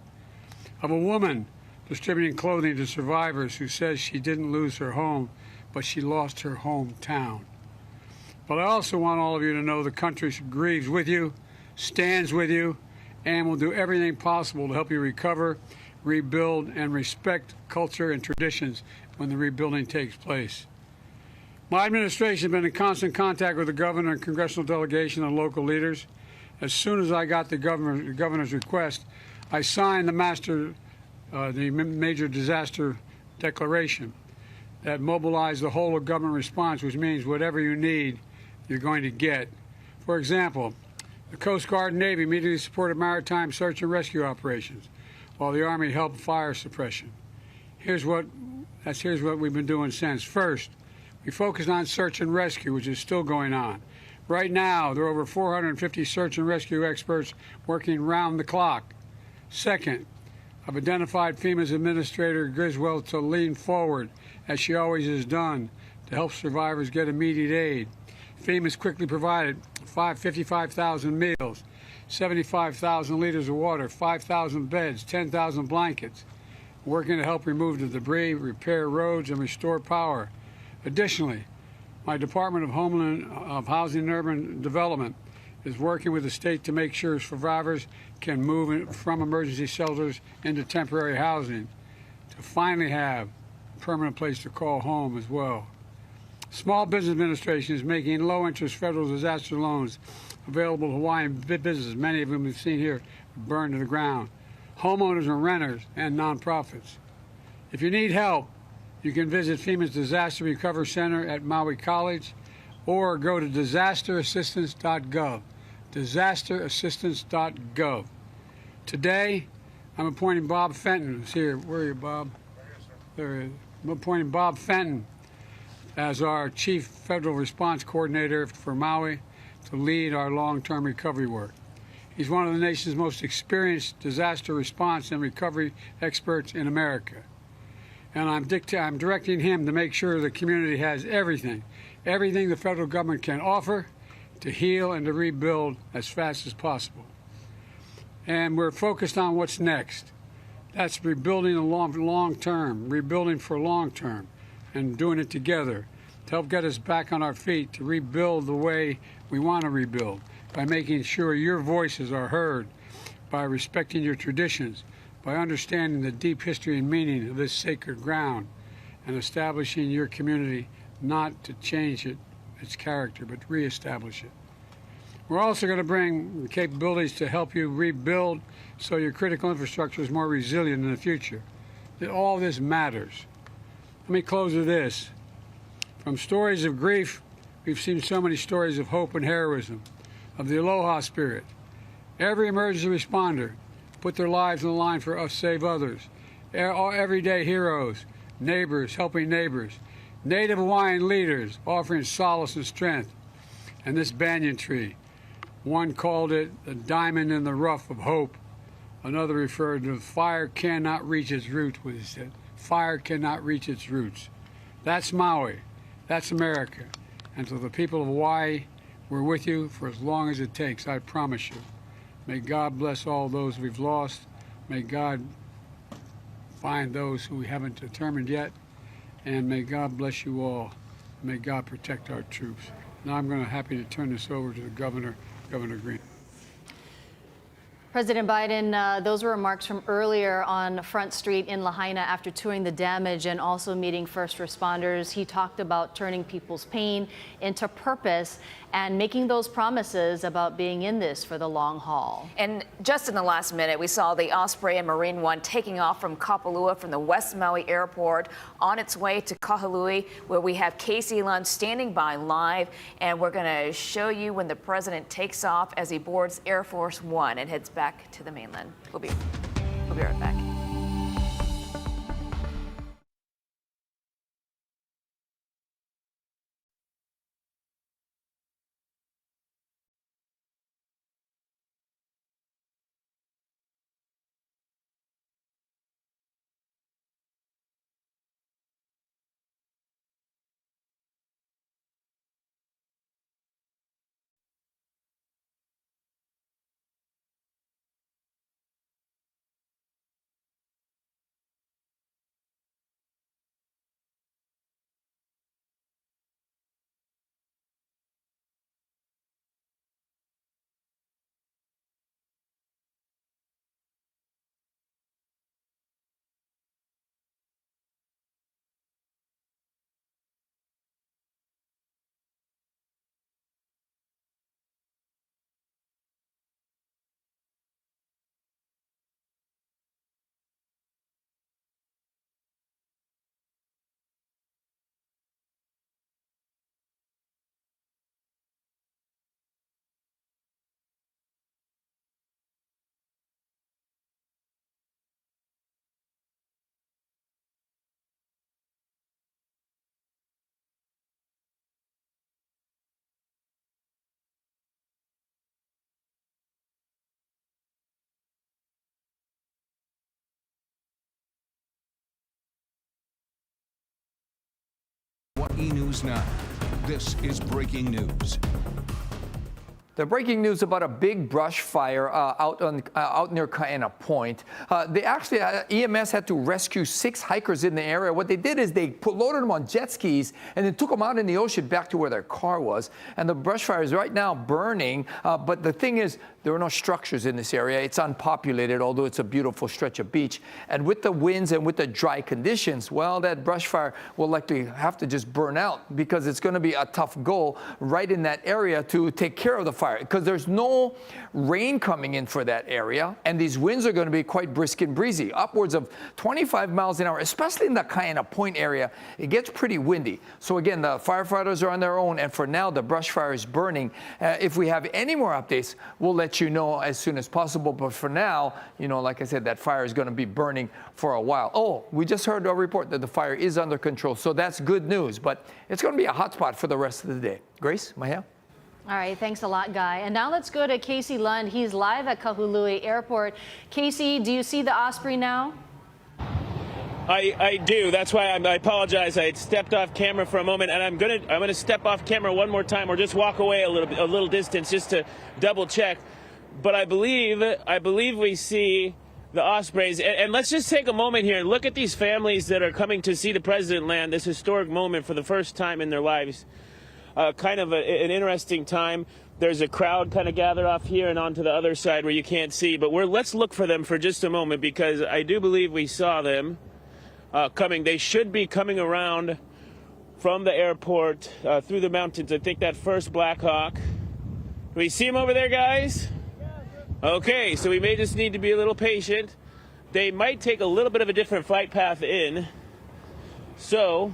Of a woman distributing clothing to survivors who says she didn't lose her home, but she lost her hometown. But I also want all of you to know the country grieves with you, stands with you, and will do everything possible to help you recover, rebuild, and respect culture and traditions when the rebuilding takes place. My administration has been in constant contact with the governor and congressional delegation and local leaders. As soon as I got the governor's request, I signed the major disaster declaration that mobilized the whole of government response, which means whatever you need, you're going to get. For example, the Coast Guard and Navy immediately supported maritime search and rescue operations, while the Army helped fire suppression. Here's what we've been doing since. First, we focused on search and rescue, which is still going on. Right now, there are over 450 search and rescue experts working round the clock. Second, I've identified FEMA's Administrator Griswold to lean forward, as she always has done, to help survivors get immediate aid. FEMA's quickly provided 55,000 meals, 75,000 liters of water, 5,000 beds, 10,000 blankets, working to help remove the debris, repair roads, and restore power. Additionally, my Department of Housing and Urban Development is working with the state to make sure survivors can move from emergency shelters into temporary housing to finally have a permanent place to call home as well. Small Business Administration is making low-interest federal disaster loans available to Hawaiian businesses, many of them we've seen here burned to the ground, homeowners and renters, and nonprofits. If you need help, you can visit FEMA's Disaster Recovery Center at Maui College or go to disasterassistance.gov, disasterassistance.gov. Today, I'm appointing Bob Fenton, who's here. Where are you, Bob? There he is. I'm appointing Bob Fenton as our Chief Federal Response Coordinator for Maui to lead our long-term recovery work. He's one of the nation's most experienced disaster response and recovery experts in America. And I'm directing him to make sure the community has everything the federal government can offer to heal and to rebuild as fast as possible. And we're focused on what's next. That's rebuilding the long term, rebuilding for long term, and doing it together to help get us back on our feet, to rebuild the way we want to rebuild, by making sure your voices are heard, by respecting your traditions, by understanding the deep history and meaning of this sacred ground, and establishing your community not to change its character, but reestablish it. We're also going to bring capabilities to help you rebuild so your critical infrastructure is more resilient in the future. All this matters. Let me close with this. From stories of grief, we've seen so many stories of hope and heroism, of the aloha spirit. Every emergency responder put their lives on the line for us, save others. Everyday heroes, neighbors helping neighbors, Native Hawaiian leaders offering solace and strength. And this banyan tree, one called it the diamond in the rough of hope. Another referred to fire cannot reach its roots, what he said. Fire cannot reach its roots. That's Maui. That's America. And to the people of Hawaii, we're with you for as long as it takes, I promise you. May God bless all those we've lost. May God find those who we haven't determined yet. And may God bless you all. May God protect our troops. Now I'm happy to turn this over to the Governor Green. President Biden, those were remarks from earlier on Front Street in Lahaina after touring the damage and also meeting first responders. He talked about turning people's pain into purpose and making those promises about being in this for the long haul. And just in the last minute, we saw the Osprey and Marine One taking off from Kapalua from the West Maui Airport on its way to Kahului, where we have Casey Lund standing by live. And we're going to show you when the president takes off as he boards Air Force One and heads back to the mainland. We'll be right back. Hawaii News Now. This is breaking news. The breaking news about a big brush fire out near Kaena Point. They actually, EMS had to rescue 6 hikers in the area. What they did is they loaded them on jet skis and then took them out in the ocean back to where their car was. And the brush fire is right now burning. But the thing is, there are no structures in this area. It's unpopulated, although it's a beautiful stretch of beach. And with the winds and with the dry conditions, well, that brush fire will likely have to just burn out because it's going to be a tough goal right in that area to take care of the fire. Because there's no rain coming in for that area, and these winds are going to be quite brisk and breezy, upwards of 25 miles an hour, especially in the Kaena Point area. It gets pretty windy. So again, the firefighters are on their own, and for now, the brush fire is burning. If we have any more updates, we'll let you know as soon as possible. But for now, you know, like I said, that fire is going to be burning for a while. Oh, we just heard a report that the fire is under control, so that's good news. But it's going to be a hot spot for the rest of the day. Grace, Maya? All right, thanks a lot, Guy. And now let's go to Casey Lund. He's live at Kahului Airport. Casey, do you see the Osprey now? I do. That's why I apologize. I had stepped off camera for a moment, and I'm gonna step off camera one more time, or just walk away a little distance just to double check. But I believe we see the Ospreys. And let's just take a moment here and look at these families that are coming to see the president land, this historic moment for the first time in their lives. Kind of an interesting time. There's a crowd kind of gathered off here and onto the other side where you can't see. But let's look for them for just a moment, because I do believe we saw them coming. They should be coming around from the airport through the mountains. I think that first Black Hawk. Do we see them over there, guys? Okay, so we may just need to be a little patient. They might take a little bit of a different flight path in. So,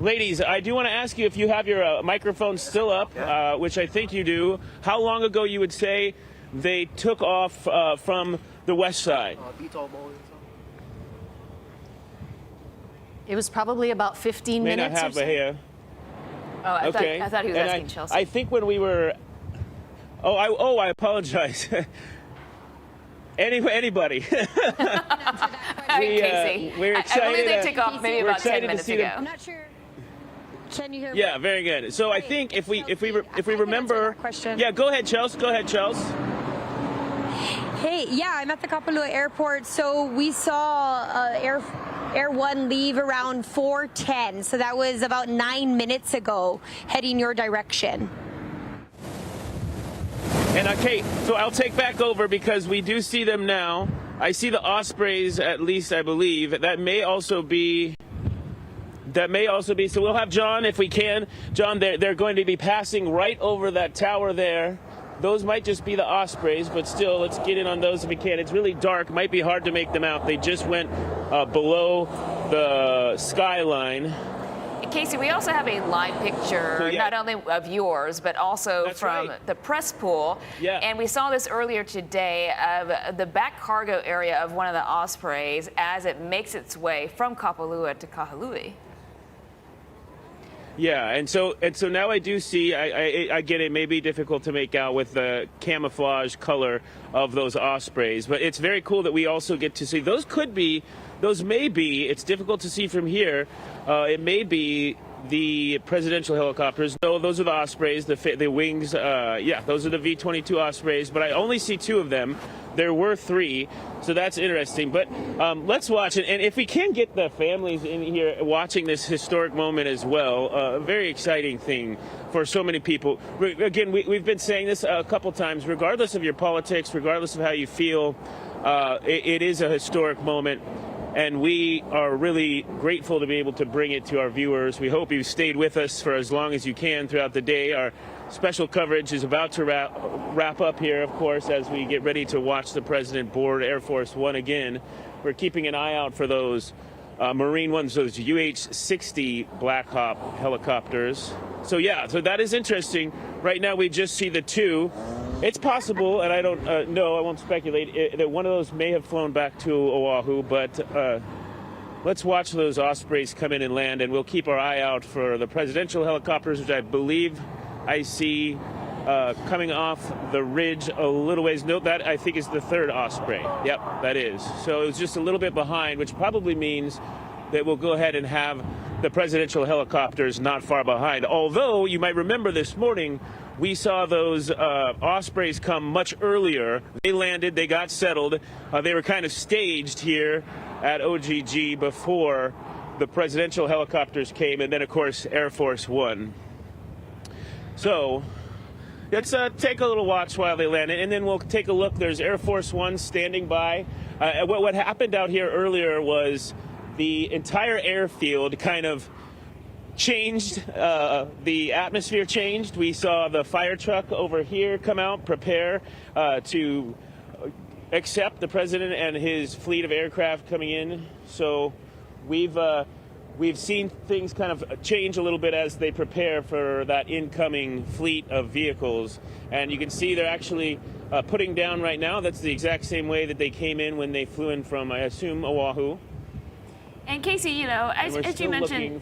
ladies, I do want to ask you if you have your microphone still up, which I think you do. How long ago you would say they took off from the west side? It was probably about 15 May minutes not have or so. Here. Oh, I Okay. thought he was And asking Chelsea. I think when we were... I apologize. Anybody. Casey. We're excited. I believe they took off maybe we're about 10 excited to minutes see ago. them. I'm not sure. Can you hear me? Yeah, very good. So I think if we remember, question. yeah, go ahead, Chelsea. Go ahead, Chelsea. Hey, yeah, I'm at the Kapalua airport. So we saw Air One leave around 4:10. So that was about 9 minutes ago, heading your direction. And okay, so I'll take back over because we do see them now. I see the Ospreys, at least I believe. That may also be. So we'll have John if we can. John, they're going to be passing right over that tower there. Those might just be the Ospreys, but still, let's get in on those if we can. It's really dark. Might be hard to make them out. They just went below the skyline. Casey, we also have a live picture, not only of yours, but also from the press pool. Yeah. And we saw this earlier today of the back cargo area of one of the Ospreys as it makes its way from Kapalua to Kahului. Yeah, and so now I do see. I get it. May be difficult to make out with the camouflage color of those Ospreys, but it's very cool that we also get to see. Those may be. It's difficult to see from here. It may be the presidential helicopters. No, those are the Ospreys. The wings. Yeah, those are the V-22 Ospreys. But I only see 2 of them. There were 3, so that's interesting. But let's watch it. And if we can get the families in here watching this historic moment as well, a very exciting thing for so many people. Again, we've been saying this a couple times. Regardless of your politics, regardless of how you feel, it is a historic moment. And we are really grateful to be able to bring it to our viewers. We hope you've stayed with us for as long as you can throughout the day. Our special coverage is about to wrap up here, of course, as we get ready to watch the president board Air Force One again. We're keeping an eye out for those Marine ones, those UH-60 Black Hawk helicopters. So yeah, so that is interesting. Right now we just see the 2. It's possible, and I don't know, I won't speculate, that one of those may have flown back to Oahu, but let's watch those Ospreys come in and land, and we'll keep our eye out for the presidential helicopters, which I believe I see coming off the ridge a little ways. Note that I think is the 3rd Osprey. Yep, that is. So it's just a little bit behind, which probably means that we'll go ahead and have the presidential helicopters not far behind. Although, you might remember this morning, we saw those Ospreys come much earlier. They landed, they got settled. They were kind of staged here at OGG before the presidential helicopters came, and then, of course, Air Force One. So let's take a little watch while they land, and then we'll take a look. There's Air Force One standing by. What happened out here earlier was the entire airfield kind of changed. The atmosphere changed. We saw the fire truck over here come out, prepare to accept the president and his fleet of aircraft coming in. So we've seen things kind of change a little bit as they prepare for that incoming fleet of vehicles. And you can see they're actually putting down right now. That's the exact same way that they came in when they flew in from, I assume, Oahu. And Casey, you know, as you mentioned,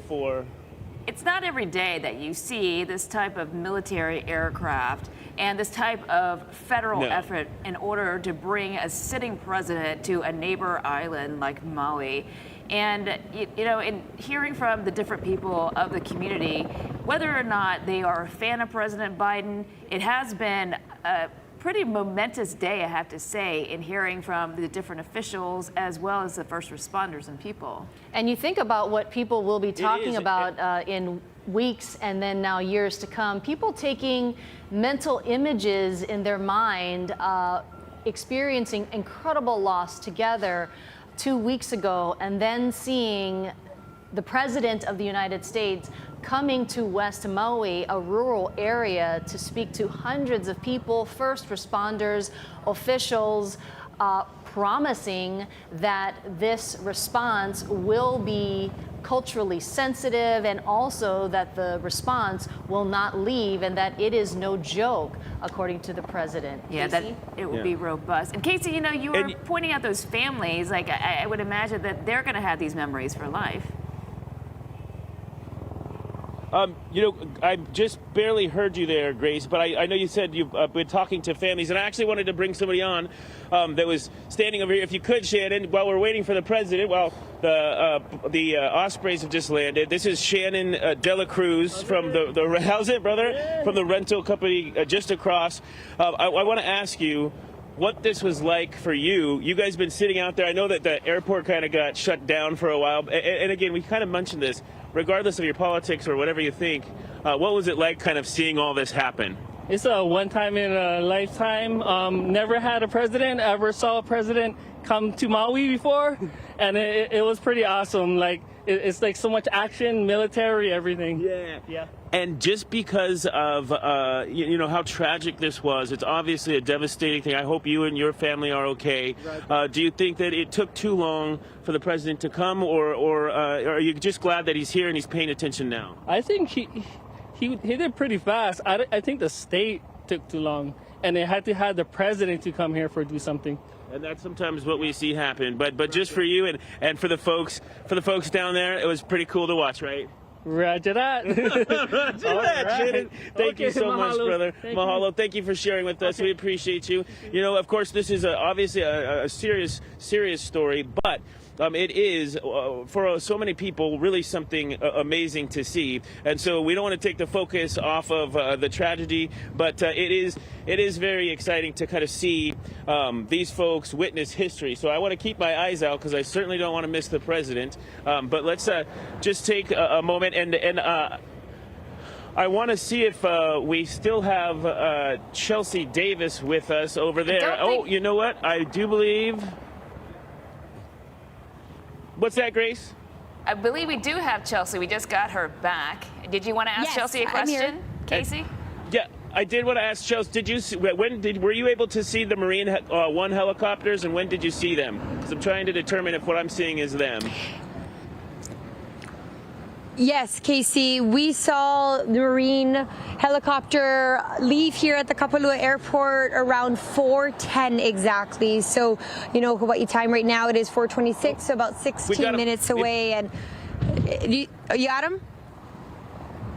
it's not every day that you see this type of military aircraft and this type of federal effort in order to bring a sitting president to a neighbor island like Maui. And, you know, in hearing from the different people of the community, whether or not they are a fan of President Biden, it has been a pretty momentous day, I have to say, in hearing from the different officials as well as the first responders and people. And you think about what people will be talking about in weeks and then now years to come. People taking mental images in their mind, experiencing incredible loss together 2 weeks ago, and then seeing the President of the United States coming to West Maui, a rural area, to speak to hundreds of people, first responders, officials, promising that this response will be culturally sensitive, and also that the response will not leave, and that it is no joke, according to the president. Yeah, that it will be robust. And Casey, you know, you were pointing out those families. Like, I would imagine that they're going to have these memories for life. You know, I just barely heard you there, Grace, but I know you said you've been talking to families, and I actually wanted to bring somebody on that was standing over here. If you could, Shannon, while we're waiting for the president, while the Ospreys have just landed. This is Shannon Dela Cruz from the how's it, brother? From the rental company just across. I want to ask you what this was like for you. You guys been sitting out there. I know that the airport kind of got shut down for a while, and again, we kind of mentioned this. Regardless of your politics or whatever you think, what was it like kind of seeing all this happen? It's a one time in a lifetime. Never had a president, ever saw a president come to Maui before, and it was pretty awesome. Like, it's like so much action, military, everything. Yeah. And just because of you know how tragic this was, it's obviously a devastating thing. I hope you and your family are okay. Do you think that it took too long for the president to come, or are you just glad that he's here and he's paying attention now? I think he did pretty fast. I think the state took too long, and they had to have the president to come here for do something. And that's sometimes what we see happen. But just for you and for the folks down there, it was pretty cool to watch, right? Roger that. Roger that, Shannon. Thank you so much, brother. Mahalo. Thank you for sharing with us. We appreciate you. You know, of course, this is obviously a serious story, but it is, for so many people, really something amazing to see. And so we don't want to take the focus off of the tragedy, but it is very exciting to kind of see these folks witness history. So I want to keep my eyes out because I certainly don't want to miss the president. But let's just take a moment and I want to see if we still have Chelsea Davis with us over there. Oh, you know what? I do believe... What's that, Grace? I believe we do have Chelsea. We just got her back. Did you want to ask Chelsea a question, Casey? Yeah, I did want to ask Chelsea. Did you were you able to see the Marine One helicopters, and when did you see them? Because I'm trying to determine if what I'm seeing is them. Yes, Casey, we saw the Marine helicopter leave here at the Kapalua airport around 4:10 exactly. So, you know, Hawaii time right now, it is 4:26, so about 16 minutes away. And you got him?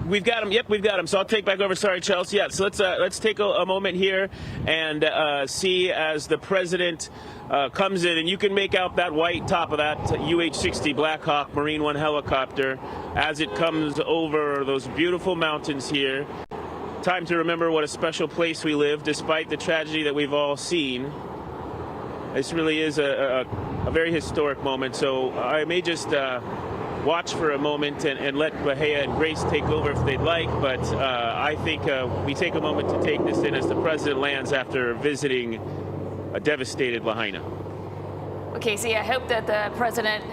We've got him. Yep, we've got him. So I'll take back over. Sorry, Chelsea. Yeah, so let's take a moment here and see as the president comes in, and you can make out that white top of that UH-60 Blackhawk Marine One helicopter as it comes over those beautiful mountains here. Time to remember what a special place we live, despite the tragedy that we've all seen. This really is a very historic moment. So I may just watch for a moment and let Bahia and Grace take over if they'd like, but I think we take a moment to take this in as the president lands after visiting a devastated Lahaina. Okay, so I hope that the president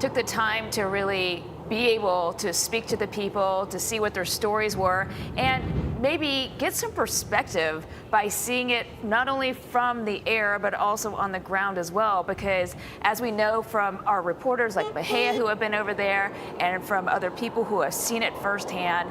took the time to really be able to speak to the people, to see what their stories were, and maybe get some perspective by seeing it not only from the air, but also on the ground as well. Because as we know from our reporters like Bahia who have been over there, and from other people who have seen it firsthand,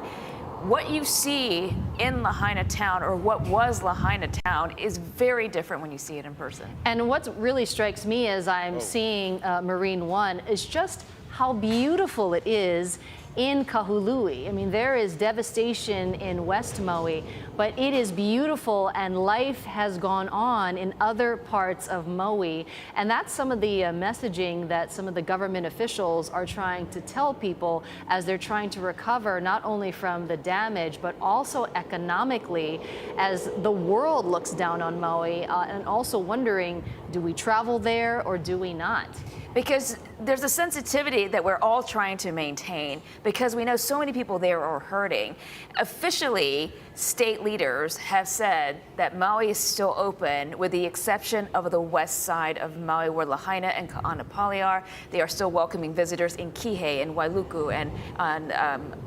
what you see in Lahaina town, or what was Lahaina town, is very different when you see it in person. And what really strikes me as I'm seeing Marine One is just how beautiful it is in Kahului. I mean, there is devastation in West Maui, but it is beautiful and life has gone on in other parts of Maui. And that's some of the messaging that some of the government officials are trying to tell people as they're trying to recover not only from the damage, but also economically as the world looks down on Maui and also wondering, do we travel there or do we not? Because there's a sensitivity that we're all trying to maintain because we know so many people there are hurting. Officially, state leaders have said that Maui is still open with the exception of the west side of Maui where Lahaina and Ka'anapali are. They are still welcoming visitors in Kihei and Wailuku and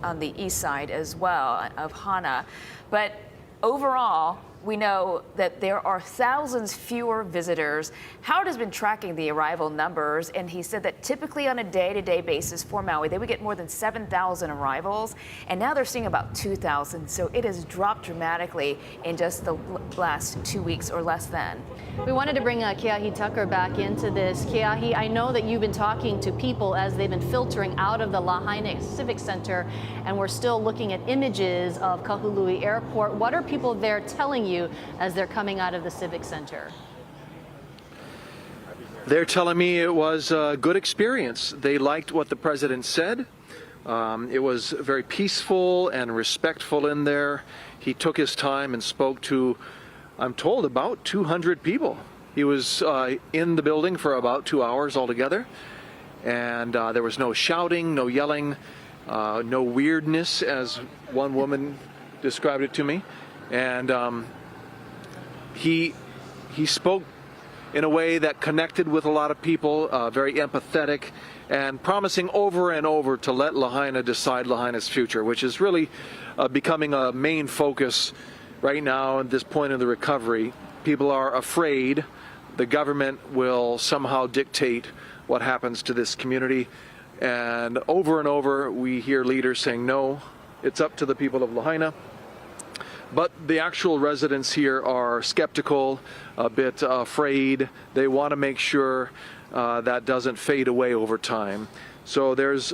on the east side as well of Hana. But overall, we know that there are thousands fewer visitors. Howard has been tracking the arrival numbers, and he said that typically on a day-to-day basis for Maui, they would get more than 7,000 arrivals, and now they're seeing about 2,000. So it has dropped dramatically in just the last 2 weeks or less than. We wanted to bring Keahi Tucker back into this. Keahi, I know that you've been talking to people as they've been filtering out of the Lahaina Civic Center, and we're still looking at images of Kahului Airport. What are people there telling you as they're coming out of the Civic Center? They're telling me it was a good experience. They liked what the president said. It was very peaceful and respectful in there. He took his time and spoke to, I'm told, about 200 people. He was in the building for about 2 hours altogether. And there was no shouting, no yelling, no weirdness, as one woman described it to me. And he spoke in a way that connected with a lot of people, very empathetic, and promising over and over to let Lahaina decide Lahaina's future, which is really becoming a main focus right now at this point in the recovery. People are afraid the government will somehow dictate what happens to this community. And over we hear leaders saying, no, it's up to the people of Lahaina. But the actual residents here are skeptical, a bit afraid. They want to make sure that doesn't fade away over time. So there's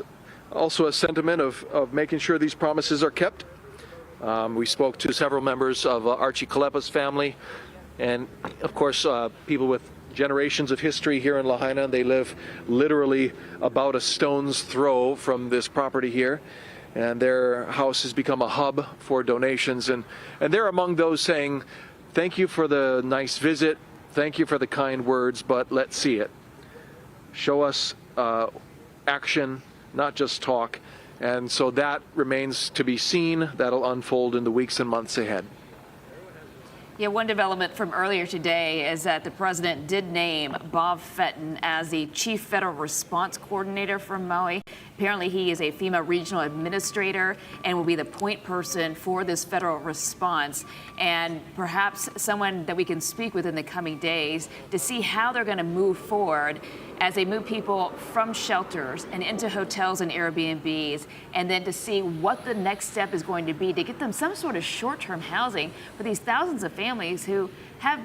also a sentiment of making sure these promises are kept. We spoke to several members of Archie Kalepa's family, and of course people with generations of history here in Lahaina. They live literally about a stone's throw from this property here. And their house has become a hub for donations. And they're among those saying, thank you for the nice visit, thank you for the kind words, but let's see it. Show us action, not just talk. And so that remains to be seen. That'll unfold in the weeks and months ahead. Yeah, one development from earlier today is that the president did name Bob Fenton as the Chief Federal Response Coordinator for Maui. Apparently, he is a FEMA regional administrator and will be the point person for this federal response, and perhaps someone that we can speak with in the coming days to see how they're going to move forward as they move people from shelters and into hotels and Airbnbs, and then to see what the next step is going to be to get them some sort of short-term housing for these thousands of families who have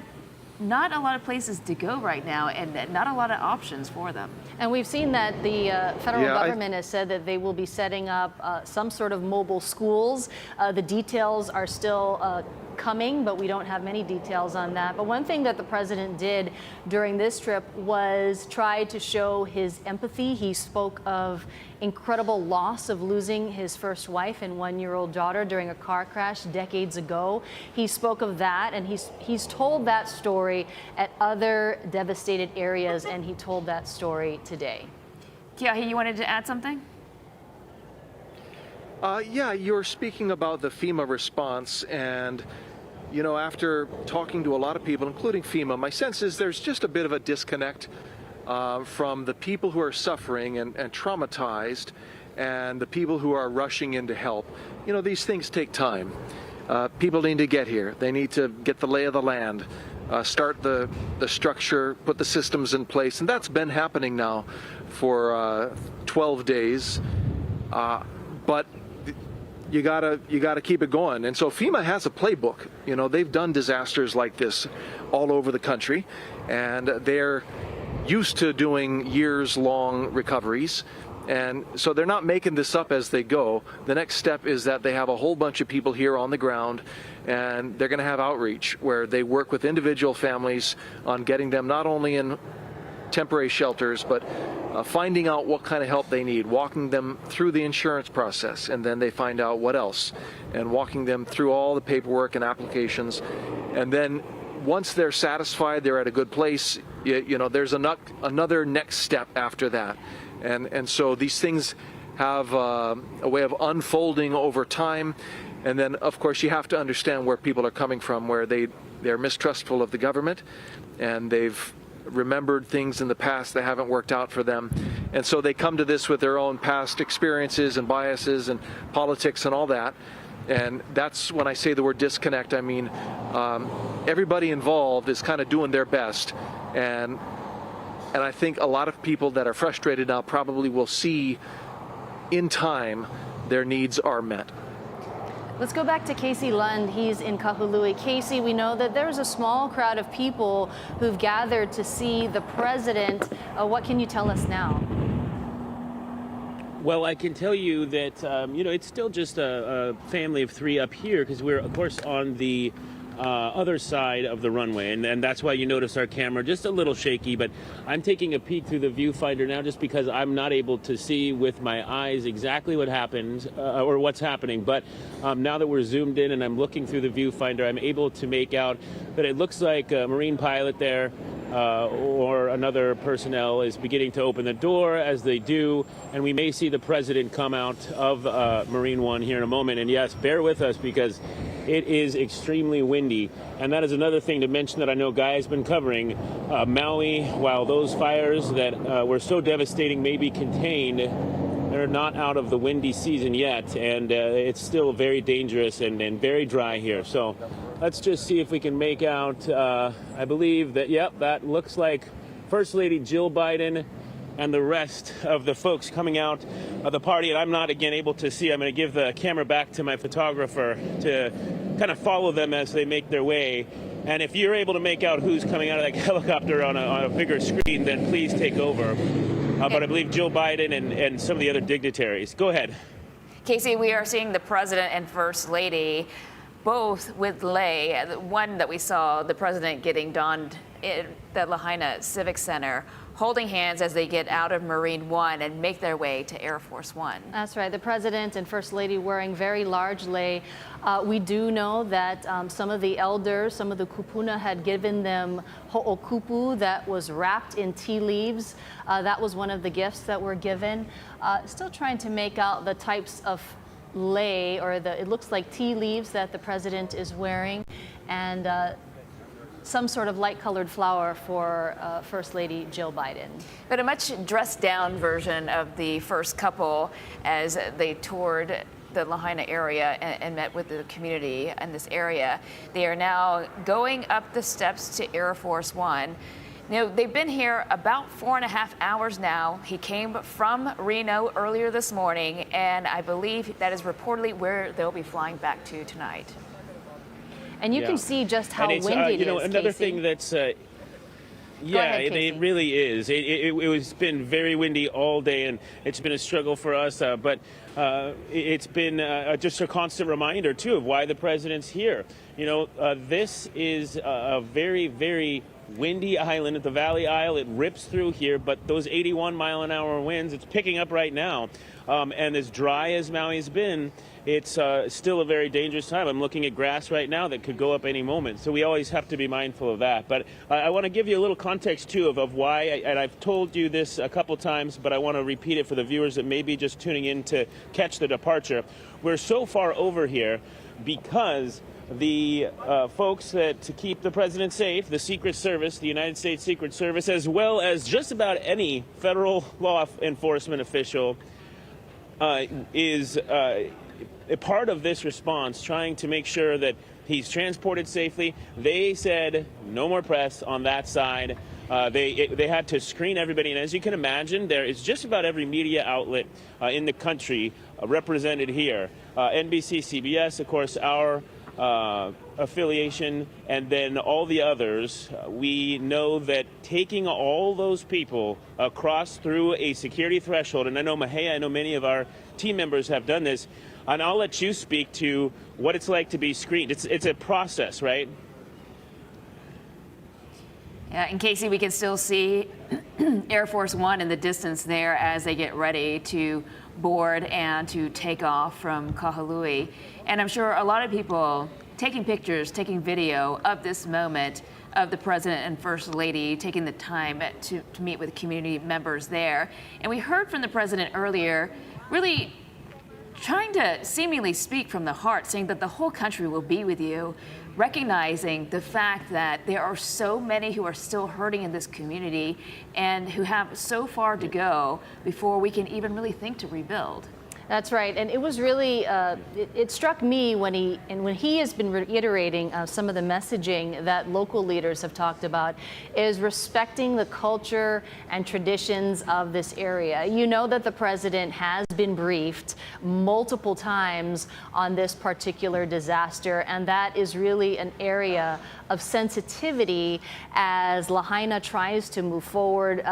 not a lot of places to go right now and not a lot of options for them. And we've seen that the federal government has said that they will be setting up some sort of mobile schools. The details are still coming, but we don't have many details on that. But one thing that the president did during this trip was try to show his empathy. He spoke of incredible loss of losing his first wife and one-year-old daughter during a car crash decades ago. He spoke of that, and he's told that story at other devastated areas, and he told that story today. Keahi, you wanted to add something? Yeah, you're speaking about the FEMA response, and you know, after talking to a lot of people, including FEMA, my sense is there's just a bit of a disconnect from the people who are suffering and traumatized and the people who are rushing in to help. You know, these things take time. People need to get here. They need to get the lay of the land, start the structure, put the systems in place, and that's been happening now for 12 days. But you gotta keep it going. And so FEMA has a playbook. You know, they've done disasters like this all over the country, and they're used to doing years-long recoveries. And so they're not making this up as they go. The next step is that they have a whole bunch of people here on the ground, and they're going to have outreach where they work with individual families on getting them not only in temporary shelters, but finding out what kind of help they need, walking them through the insurance process, and then they find out what else, and walking them through all the paperwork and applications. And then once they're satisfied, they're at a good place, you know, there's another next step after that. And so these things have a way of unfolding over time. And then, of course, you have to understand where people are coming from, where they're mistrustful of the government, and they've remembered things in the past that haven't worked out for them. And so they come to this with their own past experiences and biases and politics and all that. And that's when I say the word disconnect, I mean everybody involved is kind of doing their best. And I think a lot of people that are frustrated now probably will see in time their needs are met. Let's go back to Casey Lund. He's in Kahului. Casey, we know that there's a small crowd of people who've gathered to see the president. What can you tell us now? Well, I can tell you that, you know, it's still just a family of 3 up here because we're, of course, on the other side of the runway, and that's why you notice our camera just a little shaky. But I'm taking a peek through the viewfinder now just because I'm not able to see with my eyes exactly what happened or what's happening. But now that we're zoomed in and I'm looking through the viewfinder, I'm able to make out that it looks like a Marine pilot there or another personnel is beginning to open the door. As they do, and we may see the president come out of Marine One here in a moment. And yes, bear with us because it is extremely windy. And that is another thing to mention that I know Guy has been covering. Maui, while those fires that were so devastating may be contained, they're not out of the windy season yet. And it's still very dangerous and very dry here. So let's just see if we can make out, I believe that, yep, that looks like First Lady Jill Biden and the rest of the folks coming out of the party. And I'm not, again, able to see. I'm going to give the camera back to my photographer to kind of follow them as they make their way. And if you're able to make out who's coming out of that helicopter on a bigger screen, then please take over. But I believe Jill Biden and some of the other dignitaries. Go ahead. Casey, we are seeing the president and first lady both with lei. The one that we saw the president getting donned at the Lahaina Civic Center, holding hands as they get out of Marine One and make their way to Air Force One. That's right. The president and first lady wearing very large lei. We do know that some of the elders, some of the kupuna had given them ho'okupu that was wrapped in tea leaves. That was one of the gifts that were given. Still trying to make out the types of lei, or it looks like tea leaves that the president is wearing, and some sort of light-colored flower for First Lady Jill Biden. But a much dressed-down version of the first couple as they toured the Lahaina area and met with the community in this area. They are now going up the steps to Air Force One. You know, they've been here about 4.5 hours now. He came from Reno earlier this morning, and I believe that is reportedly where they'll be flying back to tonight. And you can see just how windy it you know, is, another Casey. thing that's Go ahead, it really is. It's been very windy all day, and it's been a struggle for us. But it's been just a constant reminder, too, of why the president's here. You know, this is a very, very windy island at the Valley Isle. It rips through here, but those 81-mile-an-hour winds, it's picking up right now. And as dry as Maui's been, it's still a very dangerous time. I'm looking at grass right now that could go up any moment. So we always have to be mindful of that. But I want to give you a little context, too, of why, and I've told you this a couple times, but I want to repeat it for the viewers that may be just tuning in to catch the departure. We're so far over here because the folks that to keep the president safe, the Secret Service, the United States Secret Service, as well as just about any federal law enforcement official, is a part of this response, trying to make sure that he's transported safely. They said no more press on that side. They had to screen everybody, and as you can imagine, there is just about every media outlet in the country represented here. NBC, CBS, of course, our affiliation, and then all the others, we know that taking all those people across through a security threshold, and I know Mahea, I know many of our team members have done this, and I'll let you speak to what it's like to be screened. It's a process, right? Yeah, and Casey, we can still see Air Force One in the distance there as they get ready to board and to take off from Kahului. And I'm sure a lot of people taking pictures, taking video of this moment of the President and First Lady taking the time to meet with community members there. And we heard from the President earlier, really trying to seemingly speak from the heart, saying that the whole country will be with you, recognizing the fact that there are so many who are still hurting in this community and who have so far to go before we can even really think to rebuild. That's right, and it was really, it struck me when he has been reiterating some of the messaging that local leaders have talked about, is respecting the culture and traditions of this area. You know that the president has been briefed multiple times on this particular disaster, and that is really an area of sensitivity as Lahaina tries to move forward.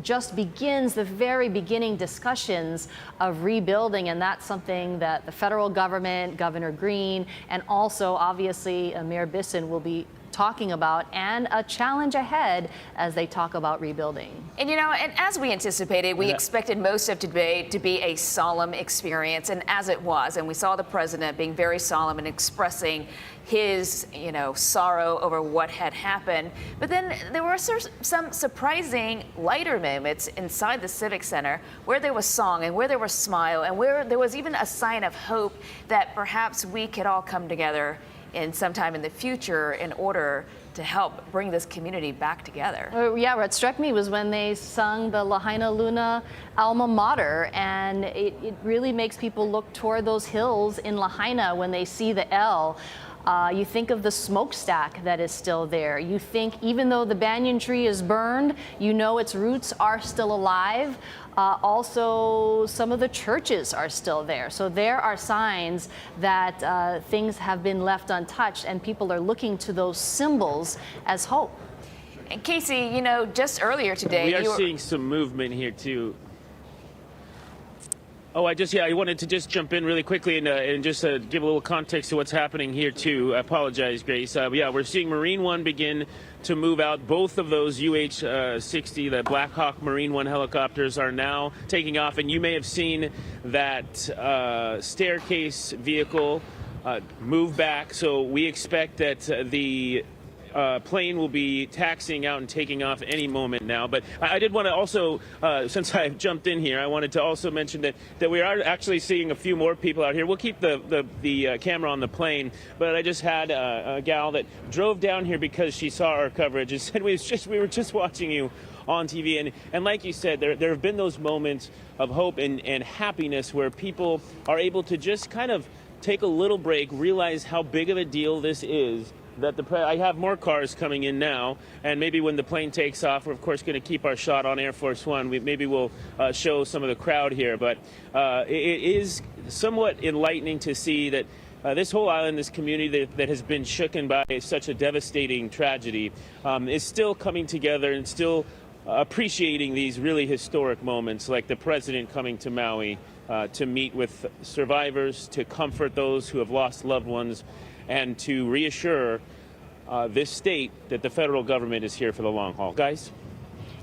Just begins the very beginning discussions of rebuilding, and that's something that the federal government, Governor Green, and also obviously Mayor Bisson will be talking about, and a challenge ahead as they talk about rebuilding. And and as we anticipated, we expected most of today to be a solemn experience, and as it was, and we saw the president being very solemn and expressing his, sorrow over what had happened. But then there were some surprising lighter moments inside the Civic Center where there was song and where there was smile and where there was even a sign of hope that perhaps we could all come together in sometime in the future in order to help bring this community back together. Yeah, what struck me was when they sung the Lahaina Luna alma mater, and it really makes people look toward those hills in Lahaina when they see the L. You think of the smokestack that is still there. You think even though the banyan tree is burned, its roots are still alive. Also, some of the churches are still there. So there are signs that things have been left untouched, and people are looking to those symbols as hope. And Casey, just earlier today, we are seeing some movement here too. Oh, I wanted to just jump in really quickly and just give a little context to what's happening here too. I apologize, Grace. We're seeing Marine One begin to move out. Both of those UH-60, the Black Hawk Marine One helicopters, are now taking off, and you may have seen that staircase vehicle move back. So we expect that the plane will be taxiing out and taking off any moment now. But I did want to also, since I've jumped in here, I wanted to also mention that we are actually seeing a few more people out here. We'll keep the camera on the plane, but I just had a gal that drove down here because she saw our coverage and said we were just watching you on TV. And like you said, there have been those moments of hope and happiness where people are able to just kind of take a little break, realize how big of a deal this is. I have more cars coming in now, and maybe when the plane takes off, we're of course going to keep our shot on Air Force One. Maybe we'll show some of the crowd here, but it is somewhat enlightening to see that this whole island, this community that has been shooken by such a devastating tragedy, is still coming together and still appreciating these really historic moments, like the president coming to Maui to meet with survivors, to comfort those who have lost loved ones, and to reassure this state that the federal government is here for the long haul. Guys?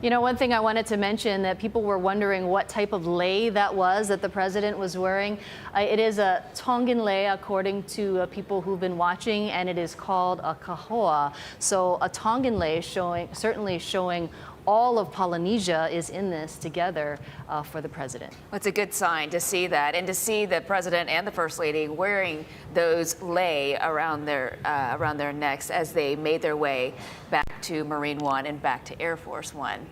One thing I wanted to mention that people were wondering what type of lei that was that the president was wearing. It is a Tongan lei, according to people who've been watching, and it is called a kahoa. So a Tongan lei certainly showing all of Polynesia is in this together for the president. Well, it's a good sign to see that, and to see the president and the first lady wearing those lei around their necks as they made their way back to Marine One and back to Air Force One.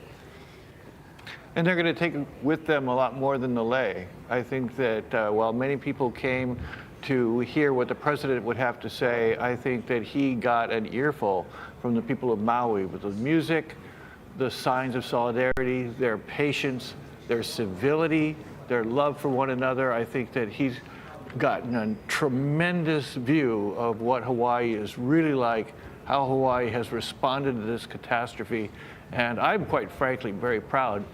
And they're going to take with them a lot more than the lei. I think that while many people came to hear what the president would have to say, I think that he got an earful from the people of Maui with the music, the signs of solidarity, their patience, their civility, their love for one another. I think that he's gotten a tremendous view of what Hawaii is really like, how Hawaii has responded to this catastrophe, and I'm quite frankly very proud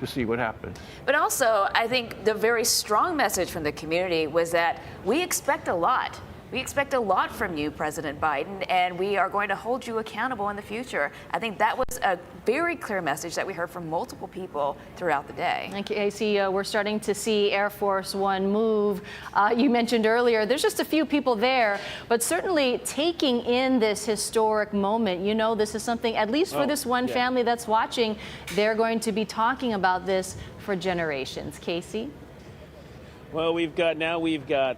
to see what happened. But also, I think the very strong message from the community was that we expect a lot. We expect a lot from you, President Biden, and we are going to hold you accountable in the future. I think that was a very clear message that we heard from multiple people throughout the day. And Casey, we're starting to see Air Force One move. You mentioned earlier, there's just a few people there, but certainly taking in this historic moment. You know, this is something, at least for this one family that's watching, they're going to be talking about this for generations. Casey? Well, we've got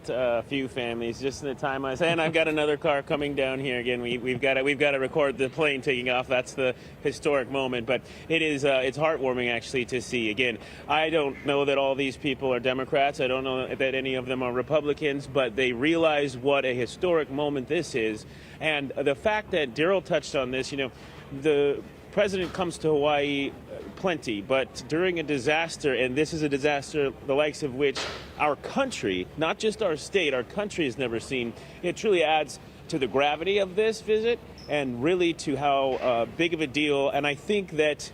a few families just in the time I was, and I've got another car coming down here again. We've got to record the plane taking off. That's the historic moment. But it is it's heartwarming actually to see. Again, I don't know that all these people are Democrats. I don't know that any of them are Republicans, but they realize what a historic moment this is, and the fact that Daryl touched on this. You know, the president comes to Hawaii plenty, but during a disaster, and this is a disaster the likes of which our country, not just our state, our country has never seen, it truly adds to the gravity of this visit and really to how big of a deal. And I think that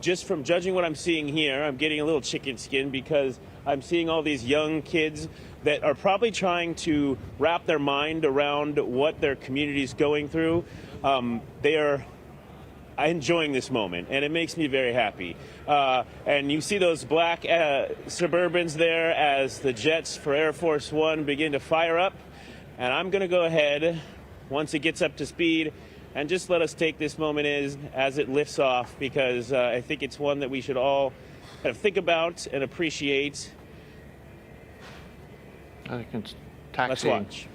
just from judging what I'm seeing here, I'm getting a little chicken skin because I'm seeing all these young kids that are probably trying to wrap their mind around what their community is going through. They are enjoying this moment, and it makes me very happy. And you see those black Suburbans there as the jets for Air Force One begin to fire up. And I'm going to go ahead, once it gets up to speed, and just let us take this moment as it lifts off, because I think it's one that we should all kind of think about and appreciate. I think it's taxing. Let's watch.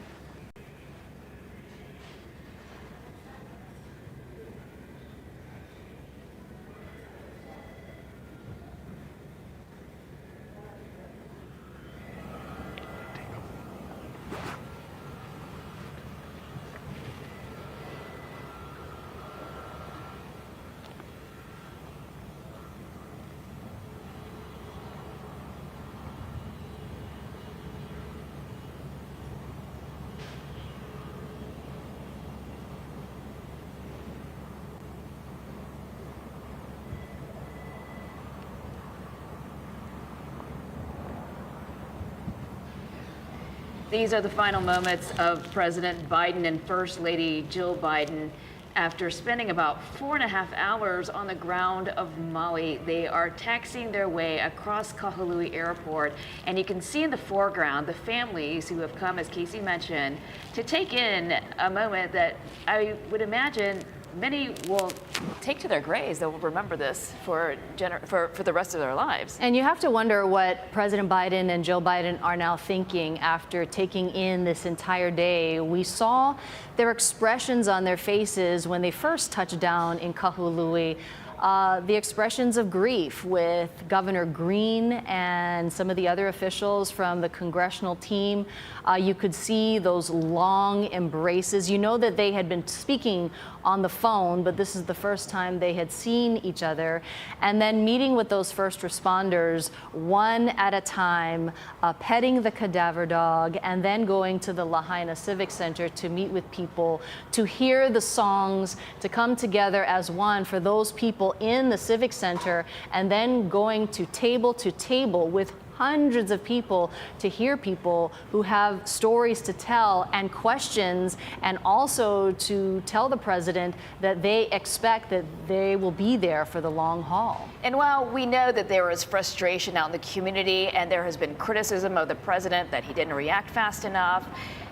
These are the final moments of President Biden and First Lady Jill Biden. After spending about 4.5 hours on the ground of Maui, they are taxiing their way across Kahului Airport. And you can see in the foreground the families who have come, as Casey mentioned, to take in a moment that I would imagine many will take to their graves. They will remember this for the rest of their lives. And you have to wonder what President Biden and Joe Biden are now thinking after taking in this entire day. We saw their expressions on their faces when they first touched down in Kahului. The expressions of grief with Governor Green and some of the other officials from the congressional team. You could see those long embraces. You know that they had been speaking on the phone, but this is the first time they had seen each other. And then meeting with those first responders one at a time, petting the cadaver dog, and then going to the Lahaina Civic Center to meet with people, to hear the songs, to come together as one for those people in the Civic Center, and then going to table with hundreds of people to hear people who have stories to tell and questions, and also to tell the president that they expect that they will be there for the long haul. And while we know that there is frustration out in the community and there has been criticism of the president that he didn't react fast enough,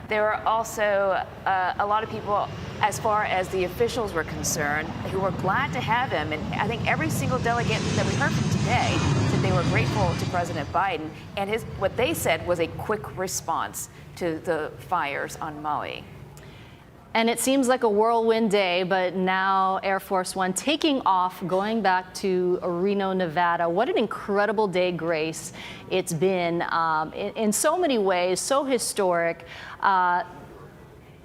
there are also a lot of people, as far as the officials were concerned, who were glad to have him. And I think every single delegate that we heard from today said they were grateful to President Biden. And what they said was a quick response to the fires on Maui. And it seems like a whirlwind day, but now Air Force One taking off, going back to Reno, Nevada. What an incredible day, Grace, it's been in so many ways, so historic.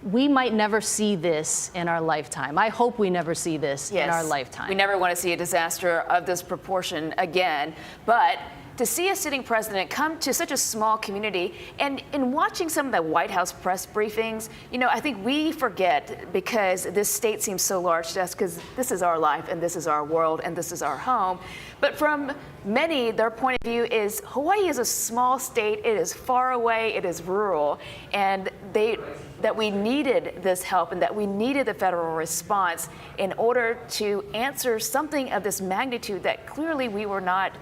We might never see this in our lifetime. I hope we never see this in our lifetime. We never want to see a disaster of this proportion again. But to see a sitting president come to such a small community, and in watching some of the White House press briefings, you know, I think we forget, because this state seems so large to us, because this is our life and this is our world and this is our home. But from many, their point of view is Hawaii is a small state, it is far away, it is rural, and that we needed this help and that we needed the federal response in order to answer something of this magnitude that clearly we were not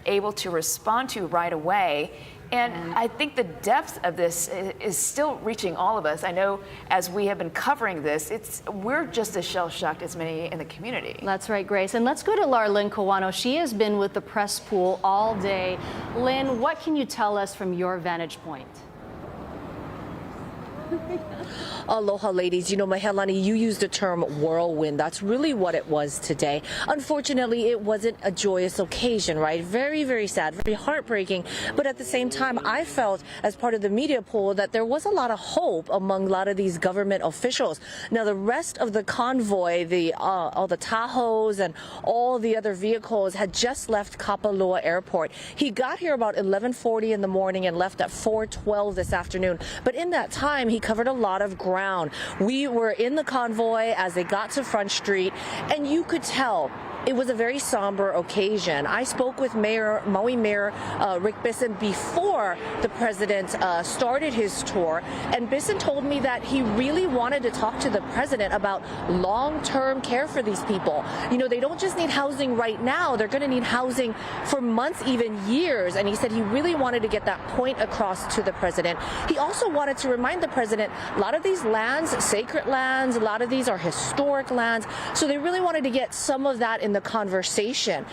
able to respond to right away. And I think the depth of this is still reaching all of us. I know as we have been covering this, we're just as shell-shocked as many in the community. That's right, Grace. And let's go to Lynn Kawano. She has been with the press pool all day. Lynn, what can you tell us from your vantage point? Aloha, ladies. You know, Mahelani, you used the term whirlwind. That's really what it was today. Unfortunately, it wasn't a joyous occasion, right? Very, very sad, very heartbreaking. But at the same time, I felt as part of the media pool that there was a lot of hope among a lot of these government officials. Now, the rest of the convoy, all the Tahoes and all the other vehicles had just left Kapalua Airport. He got here about 11:40 in the morning and left at 4:12 this afternoon. But in that time, he covered a lot of ground. We were in the convoy as they got to Front Street, and you could tell it was a very somber occasion. I spoke with Maui Mayor Rick Bisson before the president started his tour, and Bisson told me that he really wanted to talk to the president about long-term care for these people. You know, they don't just need housing right now, they're going to need housing for months, even years, and he said he really wanted to get that point across to the president. He also wanted to remind the president a lot of these lands, sacred lands, a lot of these are historic lands, so they really wanted to get some of that in the conversation.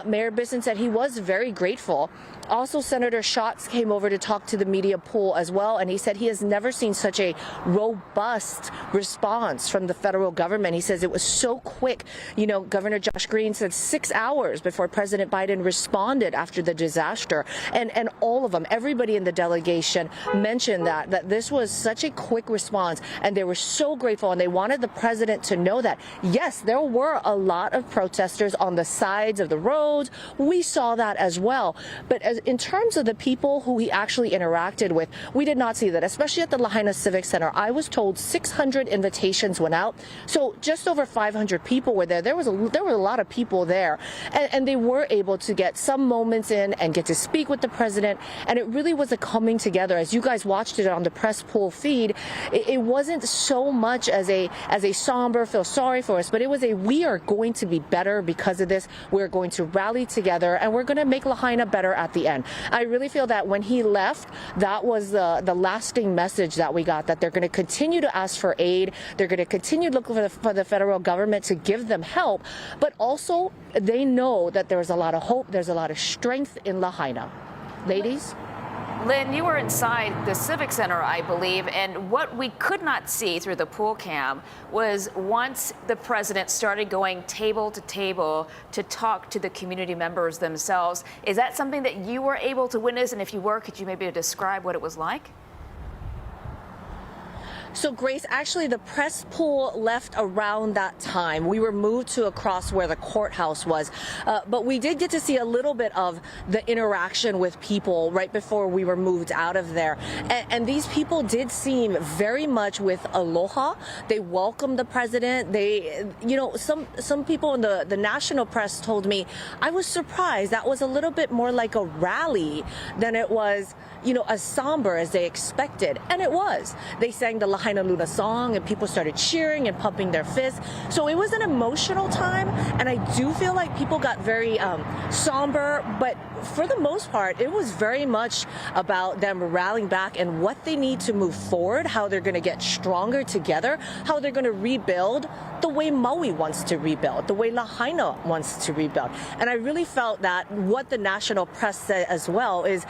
Mayor Bisson said he was very grateful. Also, Senator Schatz came over to talk to the media pool as well, and he said he has never seen such a robust response from the federal government. He says it was so quick. You know, Governor Josh Green said 6 hours before President Biden responded after the disaster, and all of them, everybody in the delegation mentioned that this was such a quick response, and they were so grateful, and they wanted the president to know that, yes, there were a lot of protesters on the sides of the roads. We saw that as well, but in terms of the people who he actually interacted with, we did not see that, especially at the Lahaina Civic Center. I was told 600 invitations went out, so just over 500 people were there. There were a lot of people there, and they were able to get some moments in and get to speak with the president, and it really was a coming together. As you guys watched it on the press pool feed, it wasn't so much as a somber, feel sorry for us, but it was we are going to be better because of this. We're going to rally together, and we're going to make Lahaina better at the end. I really feel that when he left, that was the lasting message that we got, that they're going to continue to ask for aid. They're going to continue to look for the federal government to give them help. But also, they know that there's a lot of hope. There's a lot of strength in Lahaina. Ladies? Lynn, you were inside the Civic Center, I believe, and what we could not see through the pool cam was once the president started going table to table to talk to the community members themselves. Is that something that you were able to witness? And if you were, could you maybe describe what it was like? So, Grace, actually, the press pool left around that time. We were moved to across where the courthouse was, but we did get to see a little bit of the interaction with people right before we were moved out of there. And these people did seem very much with aloha. They welcomed the president. They, you know, some people in the national press told me, I was surprised. That was a little bit more like a rally than it was, you know, as somber as they expected. And it was. They sang the Lahaina Luna song, and people started cheering and pumping their fists. So it was an emotional time, and I do feel like people got very somber, but for the most part, it was very much about them rallying back and what they need to move forward, how they're going to get stronger together, how they're going to rebuild the way Maui wants to rebuild, the way Lahaina wants to rebuild. And I really felt that what the national press said as well is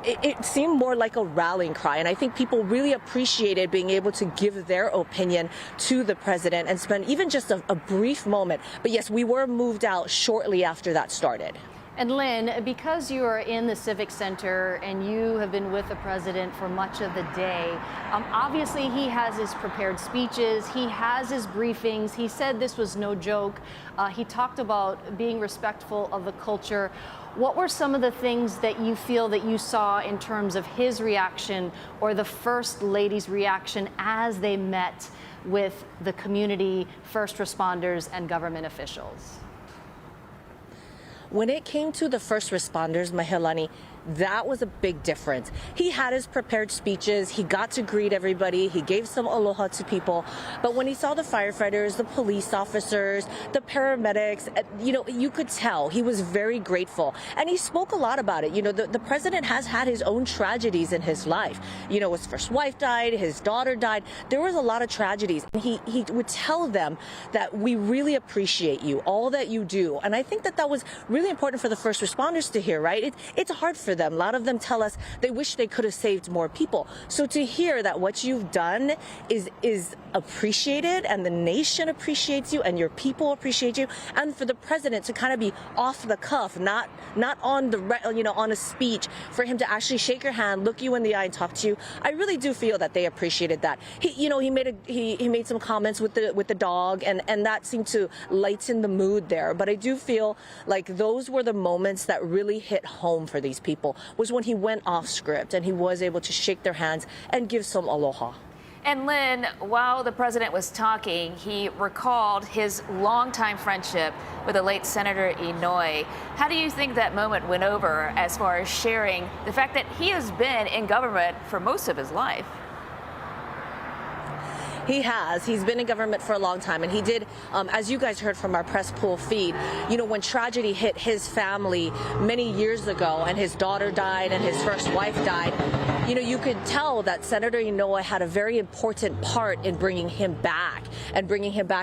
it seemed more like a rallying cry, and I think people really appreciated being able to give their opinion to the president and spend even just a brief moment. But yes, we were moved out shortly after that started. And Lynn, because you are in the Civic Center and you have been with the president for much of the day, obviously he has his prepared speeches, he has his briefings. He said this was no joke. He talked about being respectful of the culture. What were some of the things that you feel that you saw in terms of his reaction or the First Lady's reaction as they met with the community, first responders, and government officials? When it came to the first responders, Mahelani, that was a big difference. He had his prepared speeches. He got to greet everybody. He gave some aloha to people. But when he saw the firefighters, the police officers, the paramedics, you could tell he was very grateful. And he spoke a lot about it. The president has had his own tragedies in his life. His first wife died, his daughter died. There was a lot of tragedies. And he would tell them that we really appreciate you, all that you do. And I think that was really important for the first responders to hear, right? It's hard for them. A lot of them tell us they wish they could have saved more people. So to hear that what you've done is appreciated and the nation appreciates you and your people appreciate you, and for the president to kind of be off the cuff, not on on a speech, for him to actually shake your hand, look you in the eye and talk to you, I really do feel that they appreciated that. He made some comments with the dog, and that seemed to lighten the mood there. But I do feel like those were the moments that really hit home for these people, was when he went off script and he was able to shake their hands and give some aloha. And Lynn, while the president was talking, he recalled his longtime friendship with the late Senator Inouye. How do you think that moment went over as far as sharing the fact that he has been in government for most of his life? He has. He's been in government for a long time. And he did, as you guys heard from our press pool feed, when tragedy hit his family many years ago and his daughter died and his first wife died, you could tell that Senator Inouye had a very important part in bringing him back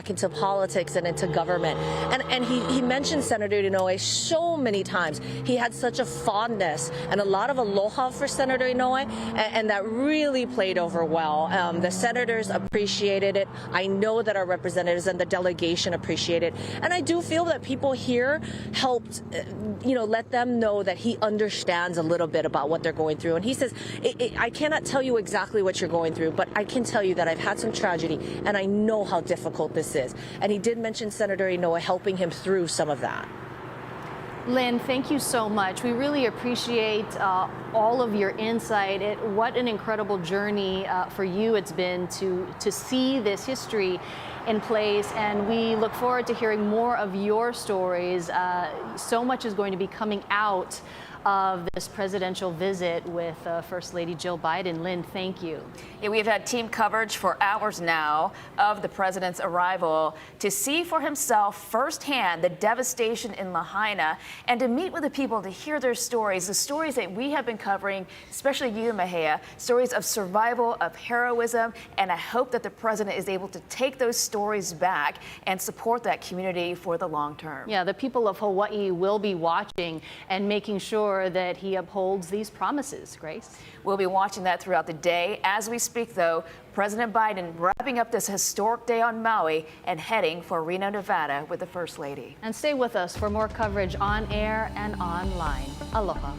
into politics and into government. And he mentioned Senator Inouye so many times. He had such a fondness and a lot of aloha for Senator Inouye, and that really played over well. The senators appreciated it. I know that our representatives and the delegation appreciate it. And I do feel that people here helped, let them know that he understands a little bit about what they're going through. And he says, I cannot tell you exactly what you're going through, but I can tell you that I've had some tragedy and I know how difficult this is. And he did mention Senator Inouye helping him through some of that. Lynn, thank you so much. We really appreciate all of your insight. What an incredible journey for you it's been to see this history in place, and we look forward to hearing more of your stories. So much is going to be coming out of this presidential visit with First Lady Jill Biden. Lynn, thank you. Yeah, we've had team coverage for hours now of the president's arrival to see for himself firsthand the devastation in Lahaina and to meet with the people to hear their stories, the stories that we have been covering, especially you, Mahea, stories of survival, of heroism, and I hope that the president is able to take those stories back and support that community for the long term. Yeah, the people of Hawaii will be watching and making sure that he upholds these promises. Grace? We'll be watching that throughout the day. As we speak, though, President Biden wrapping up this historic day on Maui and heading for Reno, Nevada with the First Lady. And stay with us for more coverage on air and online. Aloha.